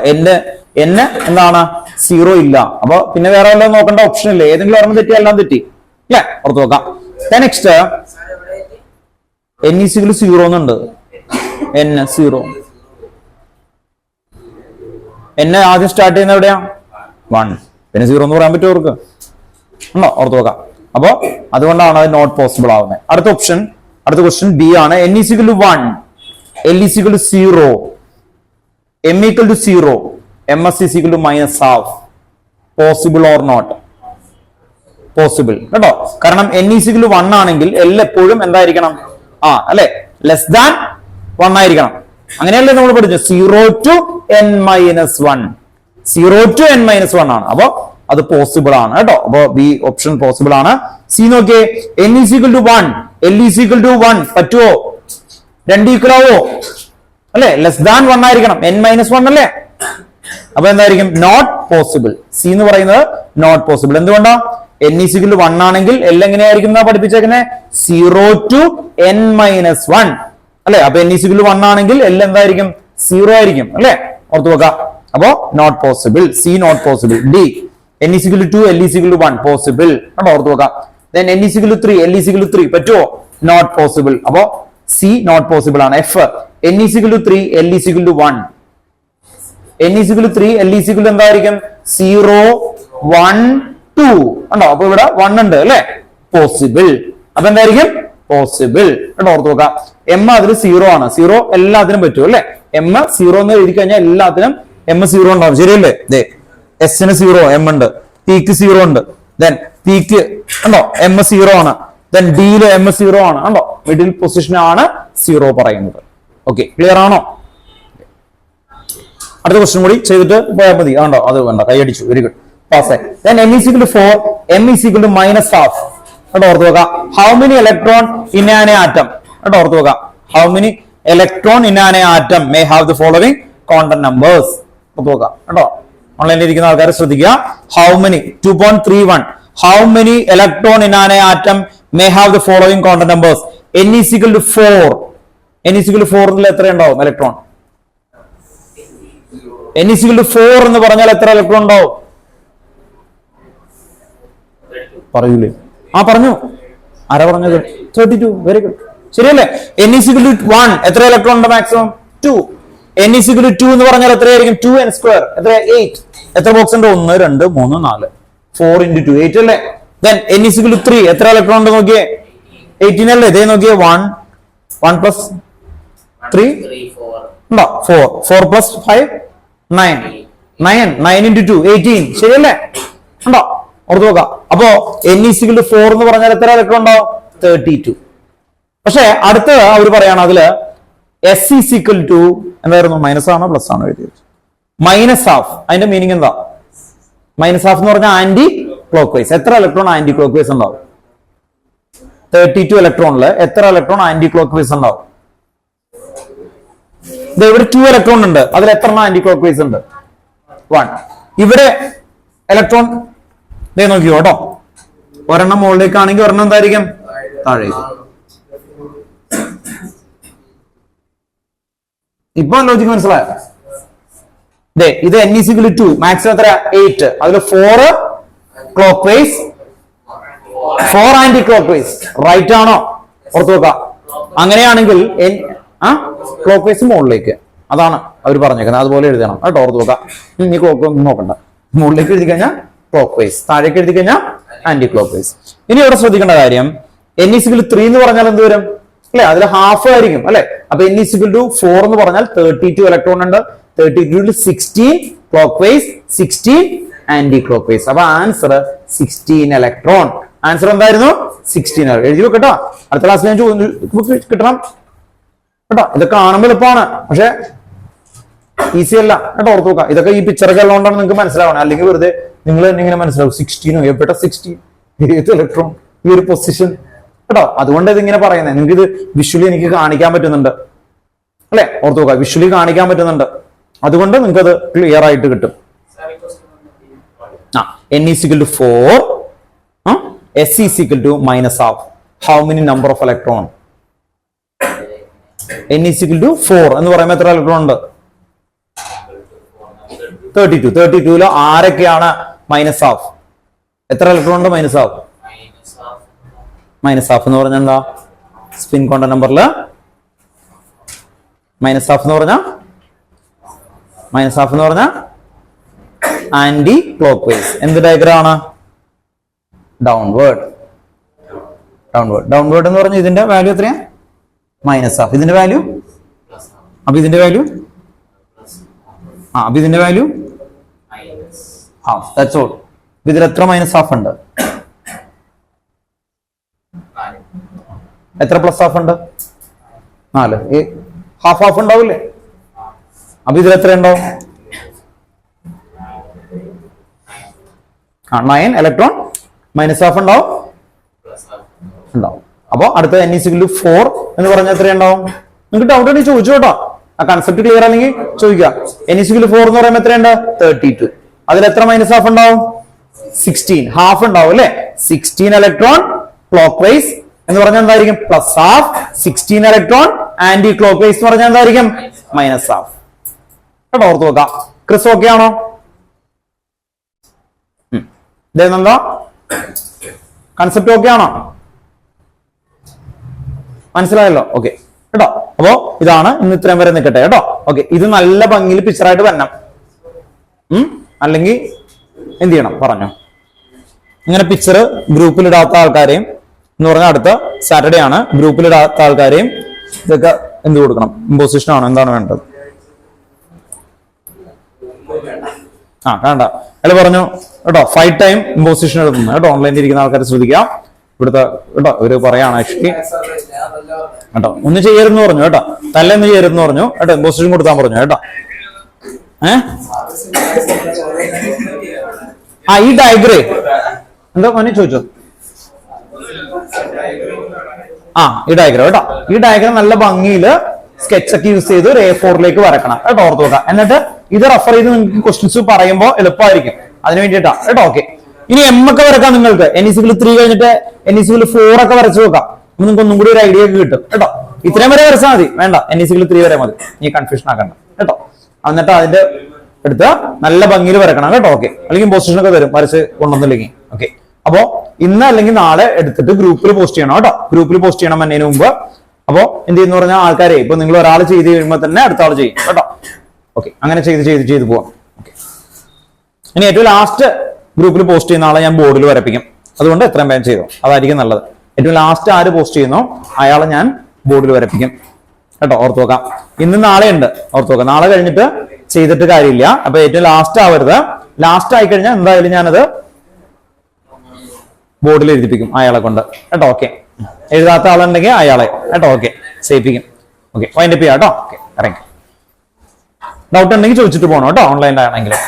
എന്നെ എന്താണ്? 0 ഇല്ല. അപ്പൊ പിന്നെ വേറെ വല്ലതും നോക്കേണ്ട ഓപ്ഷൻ ഇല്ല. ഏതെങ്കിലും ഒരെണ്ണം തെറ്റി, എല്ലാം തെറ്റി അല്ലേ? ഓർത്ത് നോക്കാം. നെക്സ്റ്റ് n = 0 എന്നുണ്ട്. n 0 എന്നെ ആദ്യം സ്റ്റാർട്ട് ചെയ്യുന്ന എവിടെയാ? 1. പിന്നെ 0 എന്ന് പറയാൻ പറ്റുമോ അവർക്ക്? ഉണ്ടോ? ഓർത്ത് നോക്കാം. അപ്പൊ അതുകൊണ്ടാണ് അത് നോട്ട് പോസിബിൾ ആവുന്നത്. അടുത്ത ക്വസ്റ്റ്യൻ ബി ആണ്. n = 1, l = 0, m = 0, ms = -1/2. Possible or not? Possible കേട്ടോ. കാരണം n = 1 ആണെങ്കിൽ l എപ്പോഴും എന്തായിരിക്കണം? അല്ലെ, ലെസ് ദാൻ 1 ആയിരിക്കണം. അങ്ങനെയല്ലേ നമ്മൾ പഠിച്ചു? 0 to n - 1, 0 to n - 1 ആണ്. അപ്പൊ അത് പോസിബിൾ ആണ് കേട്ടോ. അപ്പൊ ബി ഓപ്ഷൻ പോസിബിൾ ആണ്. സി നോക്കിയേ, n = 1, l = 1 പറ്റുമോ? 2 ഈക്വൽ ആവോ? അല്ലെ, ലെസ് ദാൻ 1 ആയിരിക്കണം. n - 1 അല്ലേ? അപ്പൊ എന്തായിരിക്കും? Not possible. സി എന്ന് പറയുന്നത് നോട്ട് പോസിബിൾ. എന്തുകൊണ്ടാ? n = 1 ആണെങ്കിൽ l എങ്ങനെയായിരിക്കും എന്നാ പഠിപ്പിച്ചേക്കുന്നത്? 0 to n - 1 അല്ലെ. അപ്പൊ n = 1 ആണെങ്കിൽ l എന്തായിരിക്കും? 0 ആയിരിക്കും അല്ലെ. ഓർത്ത് വെക്കാം. അപ്പോ not possible. C not possible. D n = 2, l = 1 possible കേട്ടോ. ഓർത്ത് വെക്കാം. then n = 3, l = 3 പറ്റുമോ? Not possible. അപ്പോ സി നോട്ട് പോസിബിൾ ആണ്. F n = 3, l = 1. n = 3, l = എന്തായിരിക്കും? 0, 1, 2 ഉണ്ടോ? അപ്പൊ ഇവിടെ 1 ഉണ്ട് അല്ലെ. പോസിബിൾ. അപ്പൊ എന്തായിരിക്കും? പോസിബിൾ കേട്ടോ. ഓർത്ത് നോക്കാം. എം അതിൽ 0 ആണ്. 0 എല്ലാത്തിനും പറ്റും അല്ലെ. എം 0 എന്ന് എഴുതി കഴിഞ്ഞാൽ എല്ലാത്തിനും m 0 ഉണ്ടാവും. ശരിയല്ലേ? എസിന് 0, m ഉണ്ട്. പിക്ക് 0 ഉണ്ട്. ദെൻ പിക്ക് ഉണ്ടോ? m 0 ആണ്. ദെൻ ഡിയില് m 0 ആണ്. ഉണ്ടോ? മിഡിൽ പൊസിഷൻ ആണ് 0 പറയുന്നത്. ഓക്കെ, ക്ലിയർ ആണോ? അടുത്ത ക്വസ്റ്റ്യൻ കൂടി ചെയ്തിട്ട് പോയാൽ മതി. ആണോ? അത് വേണ്ട, കൈയടിച്ചു. Very good, pass. Then n = 4, m = -1/2 കേട്ടോ. ഓർത്ത് നോക്കാം. How many electron in an atom കേട്ടോ. ഓർത്ത് നോക്കാം. How many electron in an atom may have the following quantum numbers. ഓർത്ത് നോക്കാം കേട്ടോ. ഓൺലൈനിൽ ഇരിക്കുന്ന ആൾക്കാരെ ശ്രദ്ധിക്കുക. How many 2.31 how many electron in an atom may have the following quantum numbers. n = 4. n = 4 എത്ര ഉണ്ടാവും ഇലക്ട്രോൺ? n = 4 എന്ന് പറഞ്ഞാൽ എത്ര ഇലക്ട്രോൺ ഉണ്ടാവും? പറയൂലേ? പറഞ്ഞു. ആരാ പറഞ്ഞത്? 32. വെരി ഗുഡ്, ശരിയല്ലേ? n = 1 എത്ര ഇലക്ട്രോൺ ഉണ്ട്? മാക്സിമം 2. n = 2 എന്ന് പറഞ്ഞാൽ എത്രയായിരിക്കും? 2n². എത്ര? 8. എത്ര ബോക്സ് ഉണ്ട്? 1, 2, 3, 4. 4 × 2 8 അല്ലേ? ദെൻ n = 3 എത്ര ഇലക്ട്രോൺ ഉണ്ട് നോക്കിയേ? 18 അല്ലേ? ഇതേ നോക്കിയേ. 1 + 3 ഉണ്ടോ? 4 + 5 9 × 2 18. ശരിയല്ലേ? ഉണ്ടോ? ഓർത്ത് നോക്കാം. അപ്പോ n = 4 എന്ന് പറഞ്ഞാൽ എത്ര ഇലക്ട്രോൺ ഉണ്ടാവും? 32. പക്ഷെ അടുത്ത അവർ പറയാണ് അതില് s = എന്തായിരുന്നു? മൈനസ് ആണോ പ്ലസ് ആണോ എഴുതിയത്? -1/2. അതിന്റെ മീനിങ് എന്താ? -1/2 എന്ന് പറഞ്ഞാൽ ആന്റി ക്ലോക്ക് വൈസ്. എത്ര ഇലക്ട്രോൺ ആന്റി ക്ലോക്ക് വൈസ് ഉണ്ടാവും? 32 ഇലക്ട്രോണില് എത്ര ഇലക്ട്രോൺ ആന്റി ക്ലോക്ക് വൈസ് ഉണ്ടാവും? ഇവിടെ 2 ഇലക്ട്രോൺ ഉണ്ട്. അതിൽ എത്ര ആന്റി ക്ലോക്ക് വൈസ് ഉണ്ട്? 1. ഇവിടെ ഇലക്ട്രോൺ നോക്കിയോ കേട്ടോ. ഒരെണ്ണം മുകളിലേക്ക് ആണെങ്കിൽ ഒരെണ്ണം എന്തായിരിക്കും? താഴേക്ക്. ഇപ്പൊ ലോജിക്ക് മനസ്സിലായോ? ഇത് n is equal to 2 maximum എത്ര 8, അതിൽ 4 clockwise 4 anti clock vice. Right ആണോ? ഓർത്ത് നോക്കാം. അങ്ങനെയാണെങ്കിൽ ക്ലോക്ക് വൈസ് മുകളിലേക്ക്, അതാണ് അവർ പറഞ്ഞേക്കുന്നത്, അതുപോലെ എഴുതണം കേട്ടോ. ഓർത്ത് നോക്കാം. ഇനി ക്ലോക്ക് ഒന്നും നോക്കണ്ട. മുകളിലേക്ക് എഴുതി കഴിഞ്ഞാൽ ക്ലോക്ക് വൈസ്, താഴേക്ക് എഴുതി കഴിഞ്ഞാൽ ആന്റി ക്ലോക്ക് വൈസ്. ഇനി ഇവിടെ ശ്രദ്ധിക്കേണ്ട കാര്യം n is equal to 3 എന്ന് പറഞ്ഞാൽ എന്ത് വരും അല്ലെ? അതിൽ ഹാഫ് ആയിരിക്കും അല്ലെ? അപ്പൊ n is equal to 4 എന്ന് പറഞ്ഞാൽ 32 ഇലക്ട്രോൺ ഉണ്ട്. 32 16 clockwise, 16 anti clock vice. അപ്പൊ ആൻസർ 16 ഇലക്ട്രോൺ. ആൻസർ എന്തായിരുന്നു? 16. എഴുതി വെക്കട്ടോ, അടുത്ത ക്ലാസ്സിൽ ഞാൻ കിട്ടണം കേട്ടോ. ഇതൊക്കെ കാണുമ്പോൾ എളുപ്പമാണ്, പക്ഷെ ഈസി അല്ല കേട്ടോ. ഓർത്ത് നോക്കാം. ഇതൊക്കെ ഈ പിക്ചറൊക്കെ ഉള്ളതുകൊണ്ടാണ് നിങ്ങൾക്ക് മനസ്സിലാവണം. അല്ലെങ്കിൽ വെറുതെ നിങ്ങൾ തന്നെ ഇങ്ങനെ മനസ്സിലാവും 16 എവിടെ 16 ഏത് ഇലക്ട്രോൺ ഈ ഒരു പൊസിഷൻ കേട്ടോ. അതുകൊണ്ട് ഇതിങ്ങനെ പറയുന്നത്. നിങ്ങൾക്ക് ഇത് വിഷ്വലി എനിക്ക് കാണിക്കാൻ പറ്റുന്നുണ്ട് അല്ലെ? ഓർത്ത് നോക്കാം, വിഷ്വലി കാണിക്കാൻ പറ്റുന്നുണ്ട്. അതുകൊണ്ട് നിങ്ങൾക്ക് അത് ക്ലിയർ ആയിട്ട് കിട്ടും. n is equal to 4, s is equal to minus half. How many number of electron? n is equal to 4 എന്ന് പറയുമ്പോൾ എത്ര ഇലക്ട്രോൺ ഉണ്ട്? 32. 32 ആരൊക്കെയാണ് മൈനസ് ഹാഫ്? എത്ര ഇലക്ട്രോൺ ഉണ്ട് മൈനസ് ഹാഫ്? മൈനസ് ഹാഫ് എന്ന് പറഞ്ഞാൽ എന്താ? സ്പിൻ കോണ്ടന്റ് നമ്പറിൽ മൈനസ് ഹാഫ് എന്ന് പറഞ്ഞാൽ ആന്റി ക്ലോക്ക് വൈസ്. എന്ത് ഡയഗ്രാം ആണ്? ഡൗൺവേർഡ് എന്ന് പറഞ്ഞാൽ ഇതിന്റെ വാല്യൂ എത്രയാ? Minus half. ഇതിന്റെ വാല്യൂ ഇതിന്റെ വാല്യൂ ഹാഫ്. That's all. ഇതിൽ എത്ര മൈനസ് ഹാഫ് ഉണ്ട്? എത്ര പ്ലസ് ഹാഫ് ഉണ്ട്? 4. ഹാഫ് ഉണ്ടാവില്ലേ? അപ്പൊ ഇതിൽ എത്ര ഉണ്ടാവും? 9 ഇലക്ട്രോൺ മൈനസ് ഹാഫ് ഉണ്ടാവും. അപ്പൊ അടുത്ത n is equal to 4 എന്ന് പറഞ്ഞാൽ എത്ര ഉണ്ടാവും? നിങ്ങൾക്ക് ഡൗട്ട് ഉണ്ടെങ്കിൽ ചോദിച്ചു കേട്ടോ. ആ കൺസെപ്റ്റ് ക്ലിയർ അല്ലെങ്കിൽ ചോദിക്കാം. n is equal to 4 എന്ന് പറയുമ്പോൾ എത്രയുണ്ട്? 32. അതിൽ എത്ര മൈനസ് ഹാഫ് ഉണ്ടാവും? 16. ഹാഫ് ഉണ്ടാവും അല്ലെ? 16 ഇലക്ട്രോൺ ക്ലോക്ക് വൈസ് എന്ന് പറഞ്ഞാൽ എന്തായിരിക്കും? Plus half. 16 electron anti clock vice എന്ന് പറഞ്ഞാൽ എന്തായിരിക്കും? Minus half. കേട്ടോ, ഓർത്ത് നോക്കാം. ക്രിസ് ഓക്കെ ആണോ? ഇതെന്താ കൺസെപ്റ്റ് ഓക്കെ ആണോ? മനസ്സിലായല്ലോ? ഓക്കെ കേട്ടോ. അപ്പോ ഇതാണ് ഇന്ന് ഇത്രയും വരെ നിൽക്കട്ടെ കേട്ടോ. ഓക്കെ, ഇത് നല്ല ഭംഗിയിൽ പിക്ചറായിട്ട് വരണം. അല്ലെങ്കിൽ എന്ത് ചെയ്യണം പറഞ്ഞോ. ഇങ്ങനെ പിക്ചർ ഗ്രൂപ്പിൽ ഇടാത്ത ആൾക്കാരെയും എന്ന് പറഞ്ഞാൽ അടുത്ത സാറ്റർഡേ ആണ്, ഗ്രൂപ്പിൽ ഇടാത്ത ആൾക്കാരെയും ഇതൊക്കെ എന്ത് കൊടുക്കണം? ഇമ്പോസിഷൻ ആണോ? എന്താണ് വേണ്ടത്? വേണ്ട അയാൾ പറഞ്ഞു കേട്ടോ. 5 ടൈം ഇമ്പോസിഷൻ എടുക്കുന്നു കേട്ടോ. ഓൺലൈനിൽ ഇരിക്കുന്ന ആൾക്കാർ ശ്രദ്ധിക്കാം. ഇവിടുത്തെ കേട്ടോ ഇവര് പറയാണ് ആക്ച്വലി കേട്ടോ. ഒന്ന് ചെയ്യരുതെന്ന് പറഞ്ഞു കേട്ടോ. തല്ലെന്ന് ചെയ്യരുതെന്ന് പറഞ്ഞു കേട്ടോ. ഇമ്പോസിഷൻ കൊടുത്താൻ പറഞ്ഞു കേട്ടോ. ഈ ഡയഗ്രം എന്താ മോനെ ചോദിച്ചോ? ഈ ഡയഗ്രം കേട്ടോ. ഈ ഡയഗ്രം നല്ല ഭംഗിയില് സ്കെച്ച് ഒക്കെ യൂസ് ചെയ്ത് ഒരു A4ലേക്ക് വരക്കണം കേട്ടോ. ഓർത്ത് നോക്കാം. എന്നിട്ട് ഇത് റെഫർ ചെയ്ത് നിങ്ങൾക്ക് ക്വസ്റ്റ്യൻസ് പറയുമ്പോൾ എളുപ്പമായിരിക്കും. അതിന് വേണ്ടിയിട്ടാ കേട്ടോ. ഓക്കെ, ഇനി M ഒക്കെ വരക്കാം നിങ്ങൾക്ക്. n is equal to 3 കഴിഞ്ഞിട്ട് n is equal to 4 ഒക്കെ വരച്ചു നോക്കാം. നിങ്ങൾക്ക് ഒന്നും കൂടി ഒരു ഐഡിയ ഒക്കെ കിട്ടും കേട്ടോ. ഇത്രയും വരെ വരച്ചാൽ മതി, വേണ്ട n is equal to 3 വരെ മതി. നീ കൺഫ്യൂഷൻ ആക്കണ്ട കേട്ടോ. എന്നിട്ട് അതിന്റെ എടുത്ത് നല്ല ഭംഗിയിൽ വരക്കണം കേട്ടോ. ഓക്കെ, അല്ലെങ്കിൽ പൊസിഷൻ ഒക്കെ വരും വരച്ച് കൊണ്ടുവന്നില്ലെങ്കിൽ. ഓക്കെ, അപ്പോ ഇന്ന് അല്ലെങ്കിൽ നാളെ എടുത്തിട്ട് ഗ്രൂപ്പിൽ പോസ്റ്റ് ചെയ്യണം കേട്ടോ. ഗ്രൂപ്പിൽ പോസ്റ്റ് ചെയ്യണം എന്നതിന് മുമ്പ്. അപ്പോ എന്ത് ചെയ്യുന്ന പറഞ്ഞാൽ ആൾക്കാരെ ഇപ്പൊ നിങ്ങൾ ഒരാൾ ചെയ്ത് കഴിയുമ്പോൾ തന്നെ അടുത്ത ആൾ ചെയ്യും കേട്ടോ. ഓക്കെ, അങ്ങനെ ചെയ്ത് പോവാം. ഓക്കെ, ഇനി ഏറ്റവും ലാസ്റ്റ് ഗ്രൂപ്പിൽ പോസ്റ്റ് ചെയ്യുന്ന ആളെ ഞാൻ ബോർഡിൽ വരപ്പിക്കും. അതുകൊണ്ട് എത്രയും വേഗം ചെയ്തോ, അതായിരിക്കും നല്ലത്. ഏറ്റവും ലാസ്റ്റ് ആര് പോസ്റ്റ് ചെയ്യുന്നോ അയാളെ ഞാൻ ബോർഡിൽ വരപ്പിക്കും കേട്ടോ. ഓർത്ത് നോക്കാം. ഇന്ന് നാളെ ഉണ്ട്, ഓർത്ത് നോക്കാം. നാളെ കഴിഞ്ഞിട്ട് ചെയ്തിട്ട് കാര്യമില്ല. അപ്പൊ ഏറ്റവും ലാസ്റ്റ് ആവരുത്. ലാസ്റ്റ് ആയി കഴിഞ്ഞാൽ എന്തായാലും ഞാനത് ബോർഡിൽ എഴുതിപ്പിക്കും അയാളെ കൊണ്ട് കേട്ടോ. ഓക്കെ, എഴുതാത്ത ആളുണ്ടെങ്കിൽ അയാളെ കേട്ടോ. ഓക്കെ, ചെയ്യിപ്പിക്കും. ഓക്കെ, വൈൻഡപ്പ് ചെയ്യാം കേട്ടോ. ഓക്കെ, ഇറങ്ങി. ഡൗട്ട് ഉണ്ടെങ്കിൽ ചോദിച്ചിട്ട് പോകണം കേട്ടോ, ഓൺലൈനിലാണെങ്കിലും.